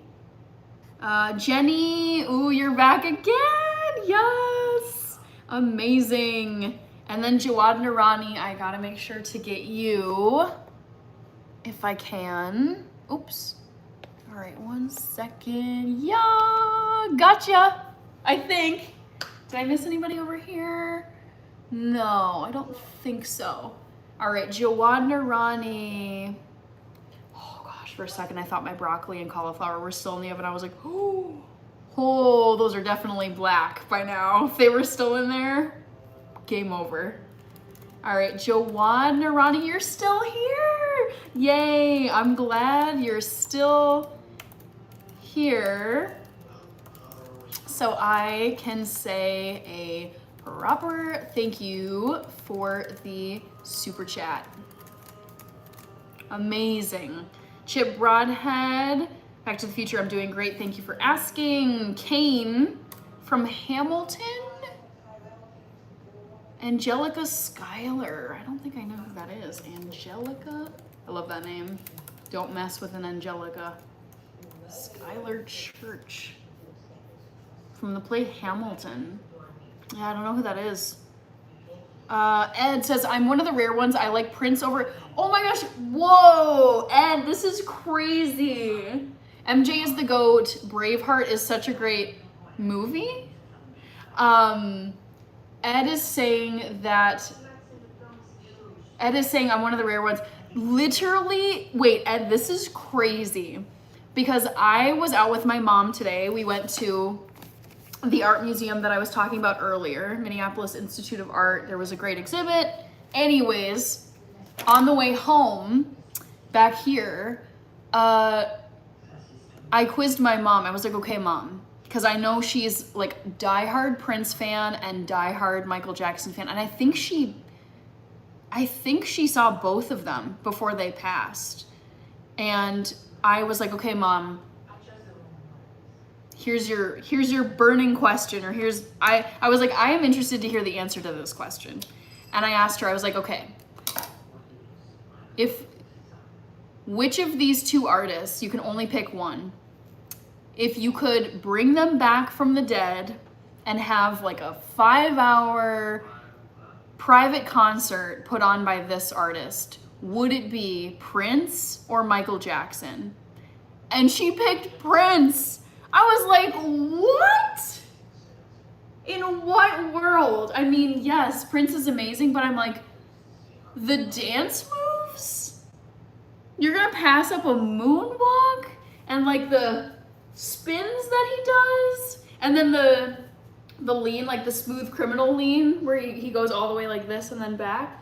Jenny, ooh, you're back again, yes. Amazing. And then Jawad Narani, I gotta make sure to get you, if I can. Oops. All right, 1 second. Yeah, gotcha. I think. Did I miss anybody over here? No, I don't think so. All right, Jawad Narani. Oh gosh, for a second I thought my broccoli and cauliflower were still in the oven. I was like, oh, those are definitely black by now. If they were still in there, game over. All right, Jawad Narani, you're still here. Yay, I'm glad you're still here. So I can say a proper thank you for the super chat. Amazing. Chip Broadhead, Back to the Future, I'm doing great. Thank you for asking. Kane from Hamilton. Angelica Schuyler. I don't think I know who that is. Angelica? I love that name. Don't mess with an Angelica. Schuyler Church. From the play Hamilton. Yeah, I don't know who that is. Ed says, I'm one of the rare ones. I like Prince over... Oh my gosh. Whoa. Ed, this is crazy. MJ is the GOAT. Braveheart is such a great movie. Ed is saying I'm one of the rare ones. Literally, wait, Ed, this is crazy. Because I was out with my mom today. We went to the art museum that I was talking about earlier, Minneapolis Institute of Art. There was a great exhibit. Anyways, on the way home, back here, I quizzed my mom. I was like, okay, Mom, because I know she's like diehard Prince fan and diehard Michael Jackson fan. And I think she saw both of them before they passed. And I was like, okay, Mom, here's your burning question, or I was like, I am interested to hear the answer to this question. And I asked her, I was like, okay, which of these two artists, you can only pick one, if you could bring them back from the dead and have like a 5-hour private concert put on by this artist, would it be Prince or Michael Jackson? And she picked Prince. I was like, what? In what world? I mean, yes, Prince is amazing, but I'm like, the dance moves? You're gonna pass up a moonwalk? And like the spins that he does? And then the lean, like the smooth criminal lean, where he goes all the way like this and then back.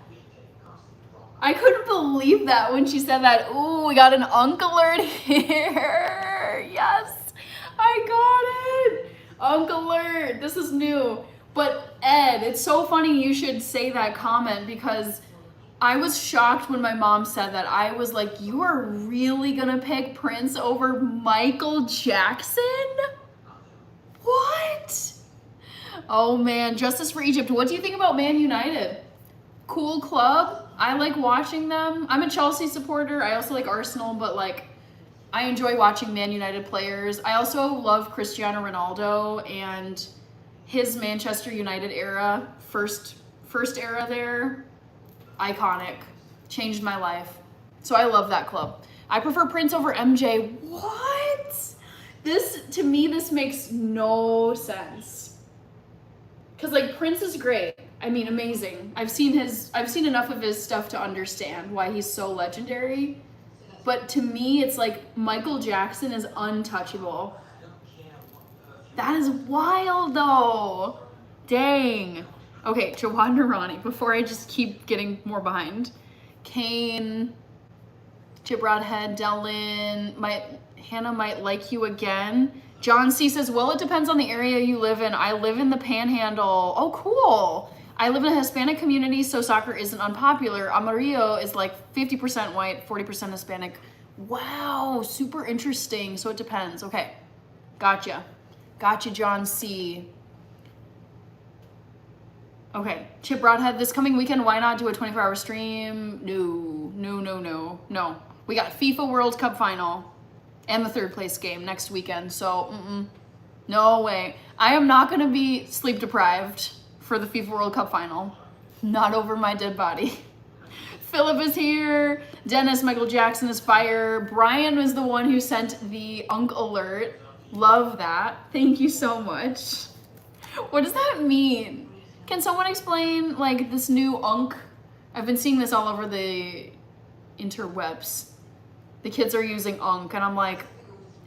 I couldn't believe that when she said that. Ooh, we got an unk alert here. Yes, I got it. Unk alert. This is new. But Ed, it's so funny you should say that comment, because I was shocked when my mom said that. I was like, you are really gonna pick Prince over Michael Jackson? What? Oh man, Justice for Egypt. What do you think about Man United? Cool club. I like watching them. I'm a Chelsea supporter. I also like Arsenal, but like I enjoy watching Man United players. I also love Cristiano Ronaldo and his Manchester United era, first era there. Iconic. Changed my life. So I love that club. I prefer Prince over MJ. What? To me, this makes no sense. Cause like Prince is great. I mean, amazing. I've seen enough of his stuff to understand why he's so legendary. But to me, it's like Michael Jackson is untouchable. That is wild though. Dang. Okay, Jawad Nurani, before I just keep getting more behind. Kane, Chip Broadhead, Dylan, Hannah might like you again. John C says, well, it depends on the area you live in. I live in the Panhandle. Oh, cool. I live in a Hispanic community, so soccer isn't unpopular. Amarillo is like 50% white, 40% Hispanic. Wow, super interesting. So it depends. Okay, gotcha. Gotcha, John C. Okay, Chip Broadhead, this coming weekend, why not do a 24-hour stream? No. We got FIFA World Cup final and the third place game next weekend, so no way. I am not gonna be sleep deprived for the FIFA World Cup final. Not over my dead body. Philip is here. Dennis, Michael Jackson is fire. Brian was the one who sent the unk alert. Love that. Thank you so much. What does that mean? Can someone explain like this new unk? I've been seeing this all over the interwebs. The kids are using unk and I'm like,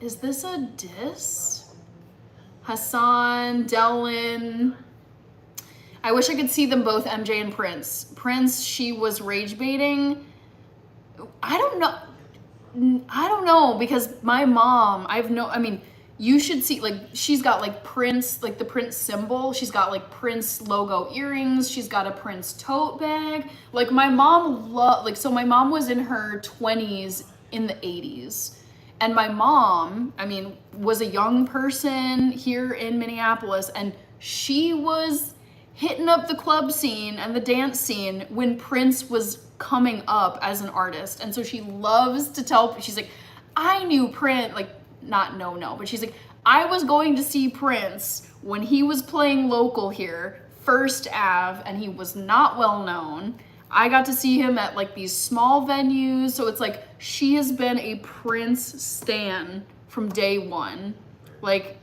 is this a diss? Hassan, Dylan. I wish I could see them both, MJ and Prince. Prince, she was rage baiting. I don't know because my mom, you should see, like, she's got like Prince, like the Prince symbol. She's got like Prince logo earrings. She's got a Prince tote bag. Like my mom so my mom was in her 20s in the 80s. And my mom, was a young person here in Minneapolis, and she was hitting up the club scene and the dance scene when Prince was coming up as an artist. And so she loves to tell, she's like, I knew Prince, like, not no, but she's like, I was going to see Prince when he was playing local here, First Ave, and he was not well known. I got to see him at like these small venues. So it's like, she has been a Prince stan from day one. Like,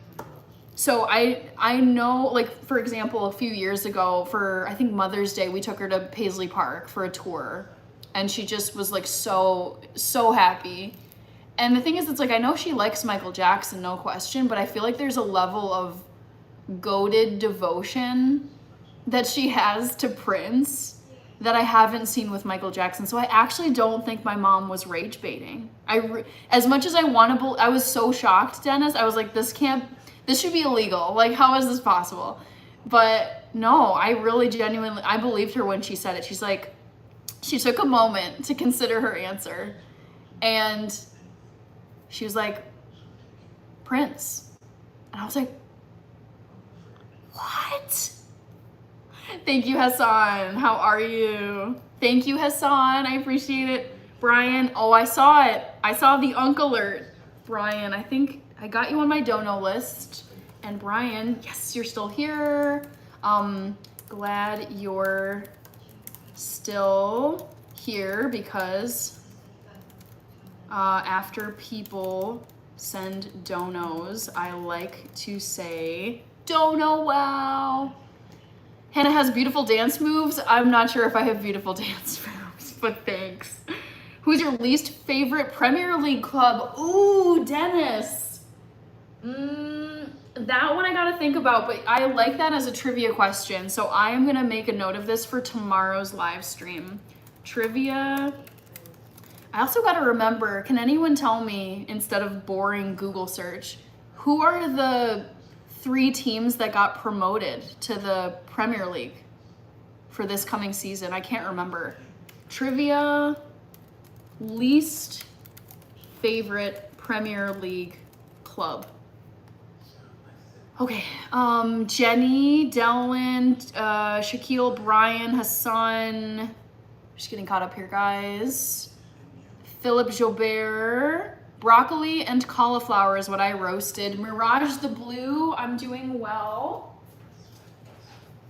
so I know, like, for example, a few years ago for, I think Mother's Day, we took her to Paisley Park for a tour. and she just was like so happy. And the thing is, it's like, I know she likes Michael Jackson, no question, but I feel like there's a level of goated devotion that she has to Prince that I haven't seen with Michael Jackson. So I actually don't think my mom was rage baiting. As much as I want to, I was so shocked, Dennis. I was like, this should be illegal. Like, how is this possible? But no, I really genuinely, I believed her when she said it. She's like, she took a moment to consider her answer, and she was like, Prince. And I was like, what? Thank you, Hassan. How are you? Thank you, Hassan. I appreciate it. Brian, oh, I saw it. I saw the Unk alert. Brian, I think I got you on my dono list. And Brian, yes, you're still here. Glad you're still here because after people send donos, I like to say, dono wow. Hannah has beautiful dance moves. I'm not sure if I have beautiful dance moves, but thanks. Who's your least favorite Premier League club? Ooh, Dennis. That one I gotta think about, but I like that as a trivia question. So I am gonna make a note of this for tomorrow's live stream. Trivia. I also gotta remember, can anyone tell me, instead of boring Google search, who are the 3 teams that got promoted to the Premier League for this coming season? I can't remember. Trivia, least favorite Premier League club. Okay, Jenny, Delwyn, Shaquille, Brian, Hassan. Just getting caught up here, guys. Philip Jobert. Broccoli and cauliflower is what I roasted. Mirage the Blue, I'm doing well.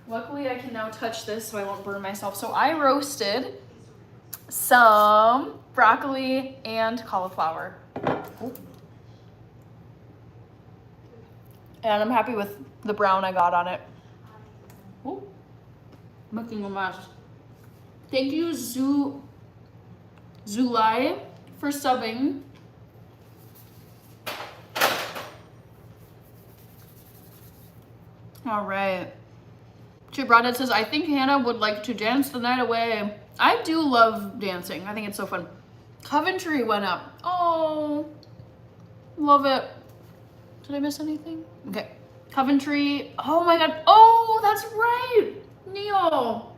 Luckily, I can now touch this so I won't burn myself. So I roasted some broccoli and cauliflower. Ooh. And I'm happy with the brown I got on it. Ooh. Making a mess. Thank you, Zulai, for subbing. All right. Chip Broadhead says, I think Hannah would like to dance the night away. I do love dancing. I think it's so fun. Coventry went up. Oh, love it. Did I miss anything? Okay. Coventry. Oh my God. Oh, that's right. Neil.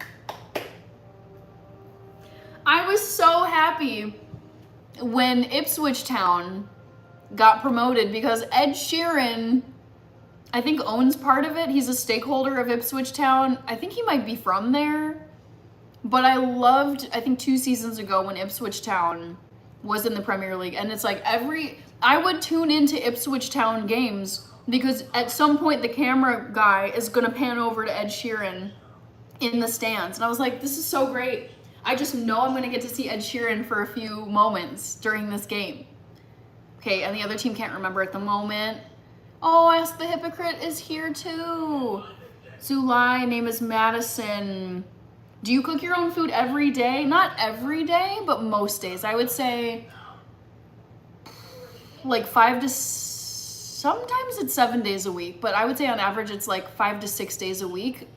I was so happy when Ipswich Town got promoted because Ed Sheeran, I think, owns part of it. He's a stakeholder of Ipswich Town. I think he might be from there. But I loved, I think 2 seasons ago when Ipswich Town was in the Premier League. And it's like I would tune into Ipswich Town games because at some point the camera guy is going to pan over to Ed Sheeran in the stands. And I was like, this is so great. I just know I'm going to get to see Ed Sheeran for a few moments during this game. Okay, and the other team can't remember at the moment. Oh, Ask the Hypocrite is here too. Zulai, name is Madison. Do you cook your own food every day? Not every day, but most days. I would say like sometimes it's 7 days a week, but I would say on average it's like 5 to 6 days a week.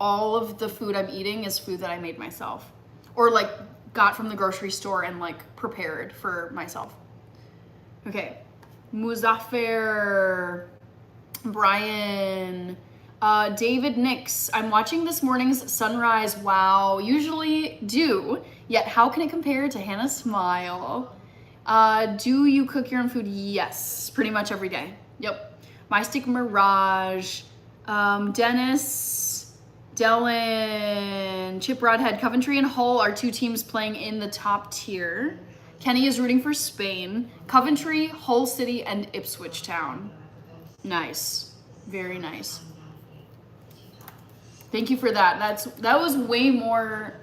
All of the food I'm eating is food that I made myself or like got from the grocery store and like prepared for myself. Okay. Muzaffar, Brian, David Nix. I'm watching this morning's sunrise. Wow, usually do. Yet how can it compare to Hannah's smile? Do you cook your own food? Yes, pretty much every day. Yep. My Stick Mirage, Dennis, Dylan, Chip Broadhead, Coventry and Hull are 2 teams playing in the top tier. Kenny is rooting for Spain. Coventry, Hull City, and Ipswich Town. Nice. Very nice. Thank you for that. That was way more.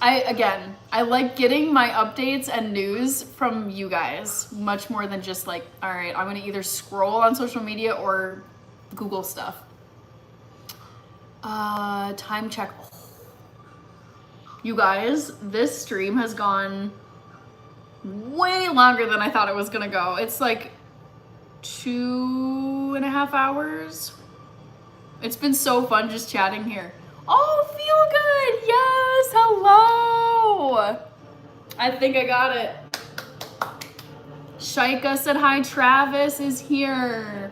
I like getting my updates and news from you guys much more than just like, all right, I'm gonna either scroll on social media or Google stuff. Time check. You guys, this stream has gone way longer than I thought it was gonna go. It's like 2.5 hours. It's been so fun just chatting here. Oh, feel good. Yes, hello. I think I got it. Shaika said hi. Travis is here.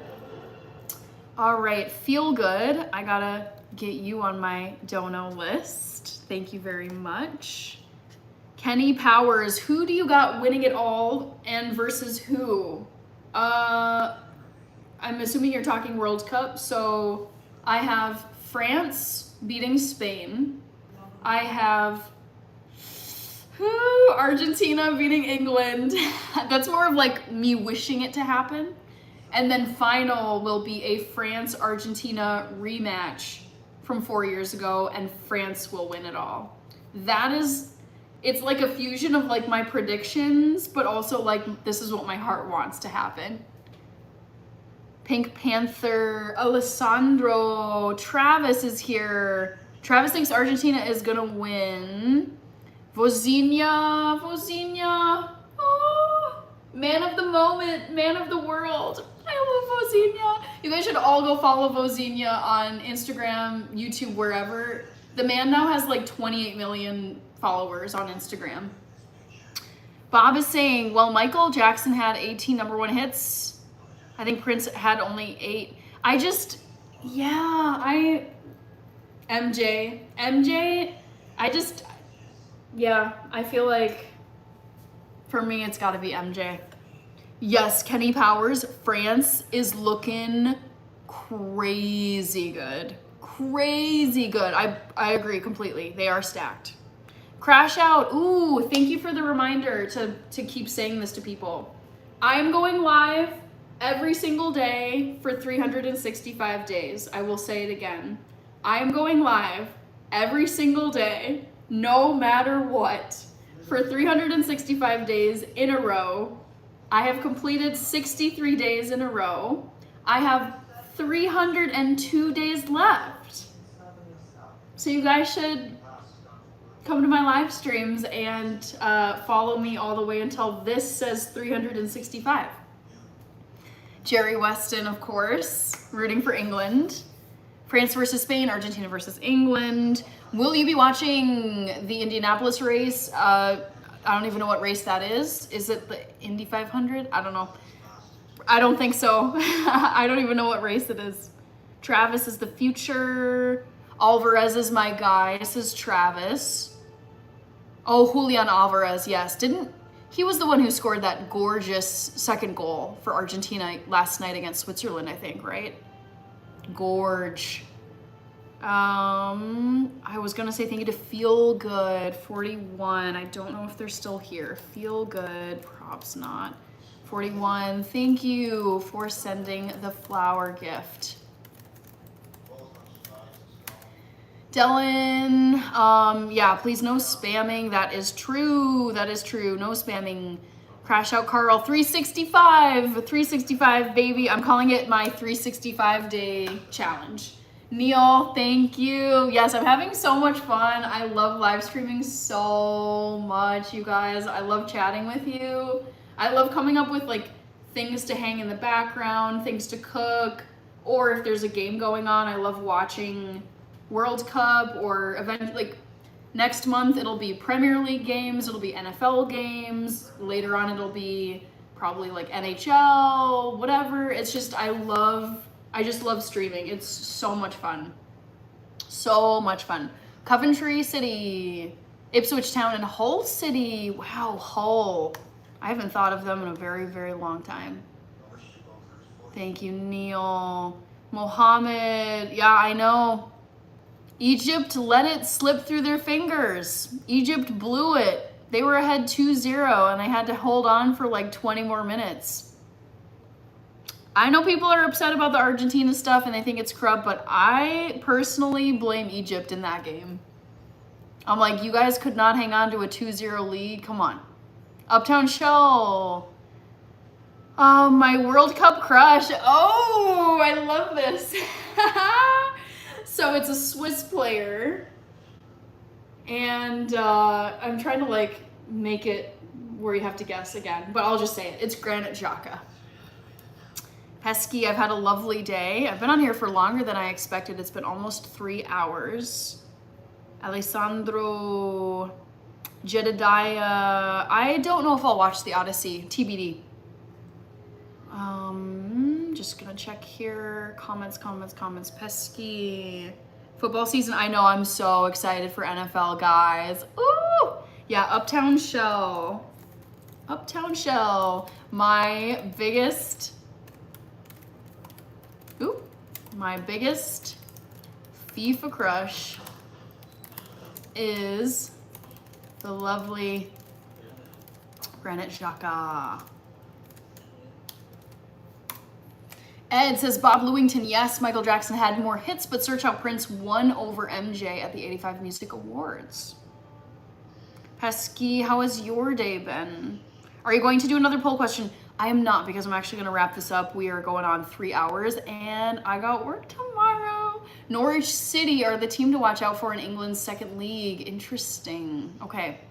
All right, feel good. I gotta get you on my dono list. Thank you very much. Kenny Powers, who do you got winning it all and versus who? I'm assuming you're talking World Cup. So I have France beating Spain. I have Argentina beating England. That's more of like me wishing it to happen. And then final will be a France-Argentina rematch from 4 years ago, and France will win it all. That is, it's like a fusion of like my predictions, but also like this is what my heart wants to happen. Pink Panther, Alessandro, Travis is here. Travis thinks Argentina is gonna win. Vozinha, oh, man of the moment, man of the world. I love Vozinha. You guys should all go follow Vozinha on Instagram, YouTube, wherever. The man now has like 28 million followers on Instagram. Bob is saying, well, Michael Jackson had 18 #1 hits. I think Prince had only 8. MJ, I feel like for me, it's gotta be MJ. Yes, Kenny Powers, France is looking crazy good. Crazy good. I agree completely. They are stacked. Crash Out. Ooh, thank you for the reminder to keep saying this to people. I'm going live every single day for 365 days. I will say it again. I'm going live every single day, no matter what, for 365 days in a row. I have completed 63 days in a row. I have 302 days left. So you guys should come to my live streams and follow me all the way until this says 365. Jerry Weston, of course, rooting for England. France versus Spain, Argentina versus England. Will you be watching the Indianapolis race? I don't even know what race that is. Is it the Indy 500? I don't know. I don't think so. I don't even know what race it is. Travis is the future. Alvarez is my guy. This is Travis. Oh, Julian Alvarez, yes. He was the one who scored that gorgeous second goal for Argentina last night against Switzerland, I think, right? Gorge. I was gonna say thank you to Feel Good 41. I don't know if they're still here. Feel Good, props not. 41, thank you for sending the flower gift. Dylan, yeah, please no spamming. That is true. That is true. No spamming. Crash Out Carl, 365, baby. I'm calling it my 365 day challenge. Neil, thank you. Yes, I'm having so much fun. I love live streaming so much, you guys. I love chatting with you. I love coming up with like things to hang in the background, things to cook, or if there's a game going on, I love watching World Cup or event like next month it'll be Premier League games, it'll be NFL games, later on it'll be probably like NHL, whatever. It's just I just love streaming. It's so much fun. So much fun. Coventry City, Ipswich Town, and Hull City. Wow, Hull. I haven't thought of them in a very, very long time. Thank you, Neil. Mohammed, yeah, I know. Egypt let it slip through their fingers. Egypt blew it. They were ahead 2-0 and I had to hold on for like 20 more minutes. I know people are upset about the Argentina stuff and they think it's corrupt, but I personally blame Egypt in that game. I'm like, you guys could not hang on to a 2-0 lead. Come on. Uptown Shell. My World Cup crush. Oh, I love this. So it's a Swiss player. And I'm trying to like make it where you have to guess again, but I'll just say it. It's Granite Xhaka. Pesky, I've had a lovely day. I've been on here for longer than I expected. It's been almost 3 hours. Alessandro, Jedediah. I don't know if I'll watch The Odyssey. TBD. Just gonna check here. Comments. Pesky. Football season. I know, I'm so excited for NFL, guys. Ooh! Yeah, Uptown Shell. My biggest FIFA crush is the lovely Granite Xhaka. Ed says, Bob Lewington, yes, Michael Jackson had more hits, but search out Prince won over MJ at the 85 Music Awards. Pesky, how has your day been? Are you going to do another poll question? I am not, because I'm actually going to wrap this up. We are going on 3 hours, and I got work tomorrow. Norwich City are the team to watch out for in England's second league. Interesting. Okay.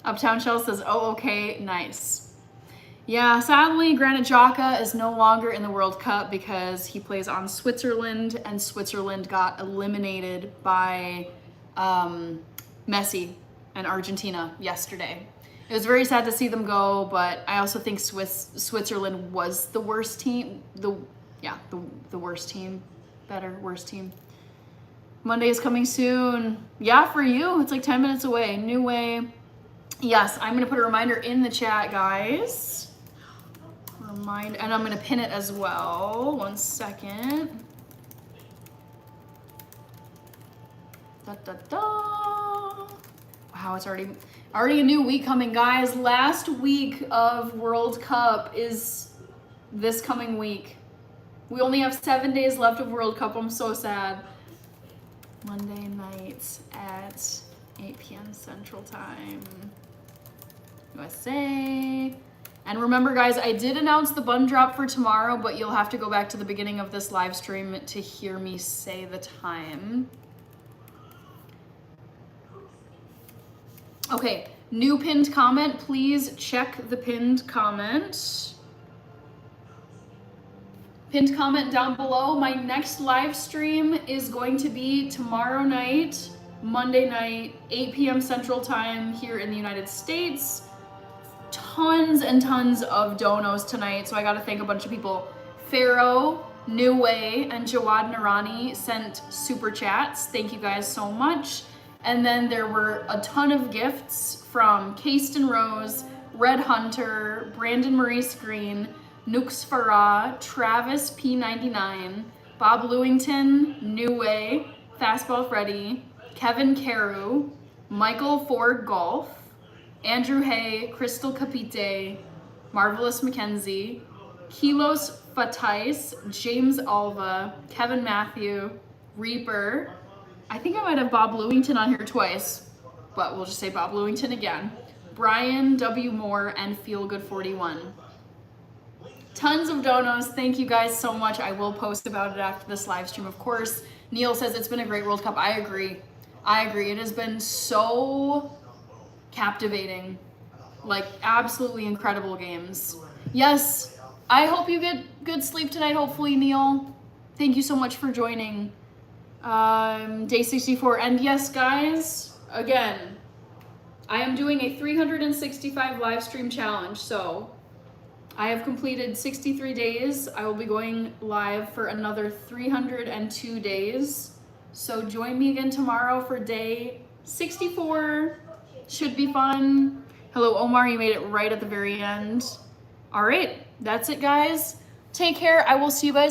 Uptown Shell says, oh, okay, nice. Yeah, sadly, Granite Xhaka is no longer in the World Cup because he plays on Switzerland, and Switzerland got eliminated by Messi and Argentina yesterday. It was very sad to see them go, but I also think Switzerland was the worst team. The worst team. Worst team. Monday is coming soon. Yeah, for you, it's like 10 minutes away. New Way. Yes, I'm gonna put a reminder in the chat, guys. And I'm gonna pin it as well. 1 second. Wow, it's already a new week coming, guys. Last week of World Cup is this coming week. We only have 7 days left of World Cup. I'm so sad. Monday nights at 8 p.m. Central Time. USA. And remember, guys, I did announce the bun drop for tomorrow, but you'll have to go back to the beginning of this live stream to hear me say the time. Okay, new pinned comment. Please check the pinned comment. Pinned comment down below. My next live stream is going to be tomorrow night, Monday night, 8 p.m. Central Time here in the United States. Tons and tons of donos tonight, so I gotta thank a bunch of people. Pharaoh, New Way, and Jawad Narani sent super chats. Thank you guys so much. And then there were a ton of gifts from Kasten Rose, Red Hunter, Brandon Maurice Green, Nux Farah, Travis P99, Bob Lewington, New Way, Fastball Freddy, Kevin Carew, Michael Ford Golf, Andrew Hay, Crystal Capite, Marvelous Mackenzie, Kilos Fatais, James Alva, Kevin Matthew, Reaper. I think I might have Bob Lewington on here twice, but we'll just say Bob Lewington again. Brian W. Moore and Feelgood41. Tons of donos. Thank you guys so much. I will post about it after this live stream, of course. Neil says it's been a great World Cup. I agree. It has been so captivating, like absolutely incredible games. Yes, I hope you get good sleep tonight, hopefully, Neil. Thank you so much for joining. Day 64. And yes, guys, again, I am doing a 365 live stream challenge. So I have completed 63 days. I will be going live for another 302 days. So join me again tomorrow for day 64. Should be fun. Hello, Omar. You made it right at the very end. All right. That's it, guys. Take care. I will see you guys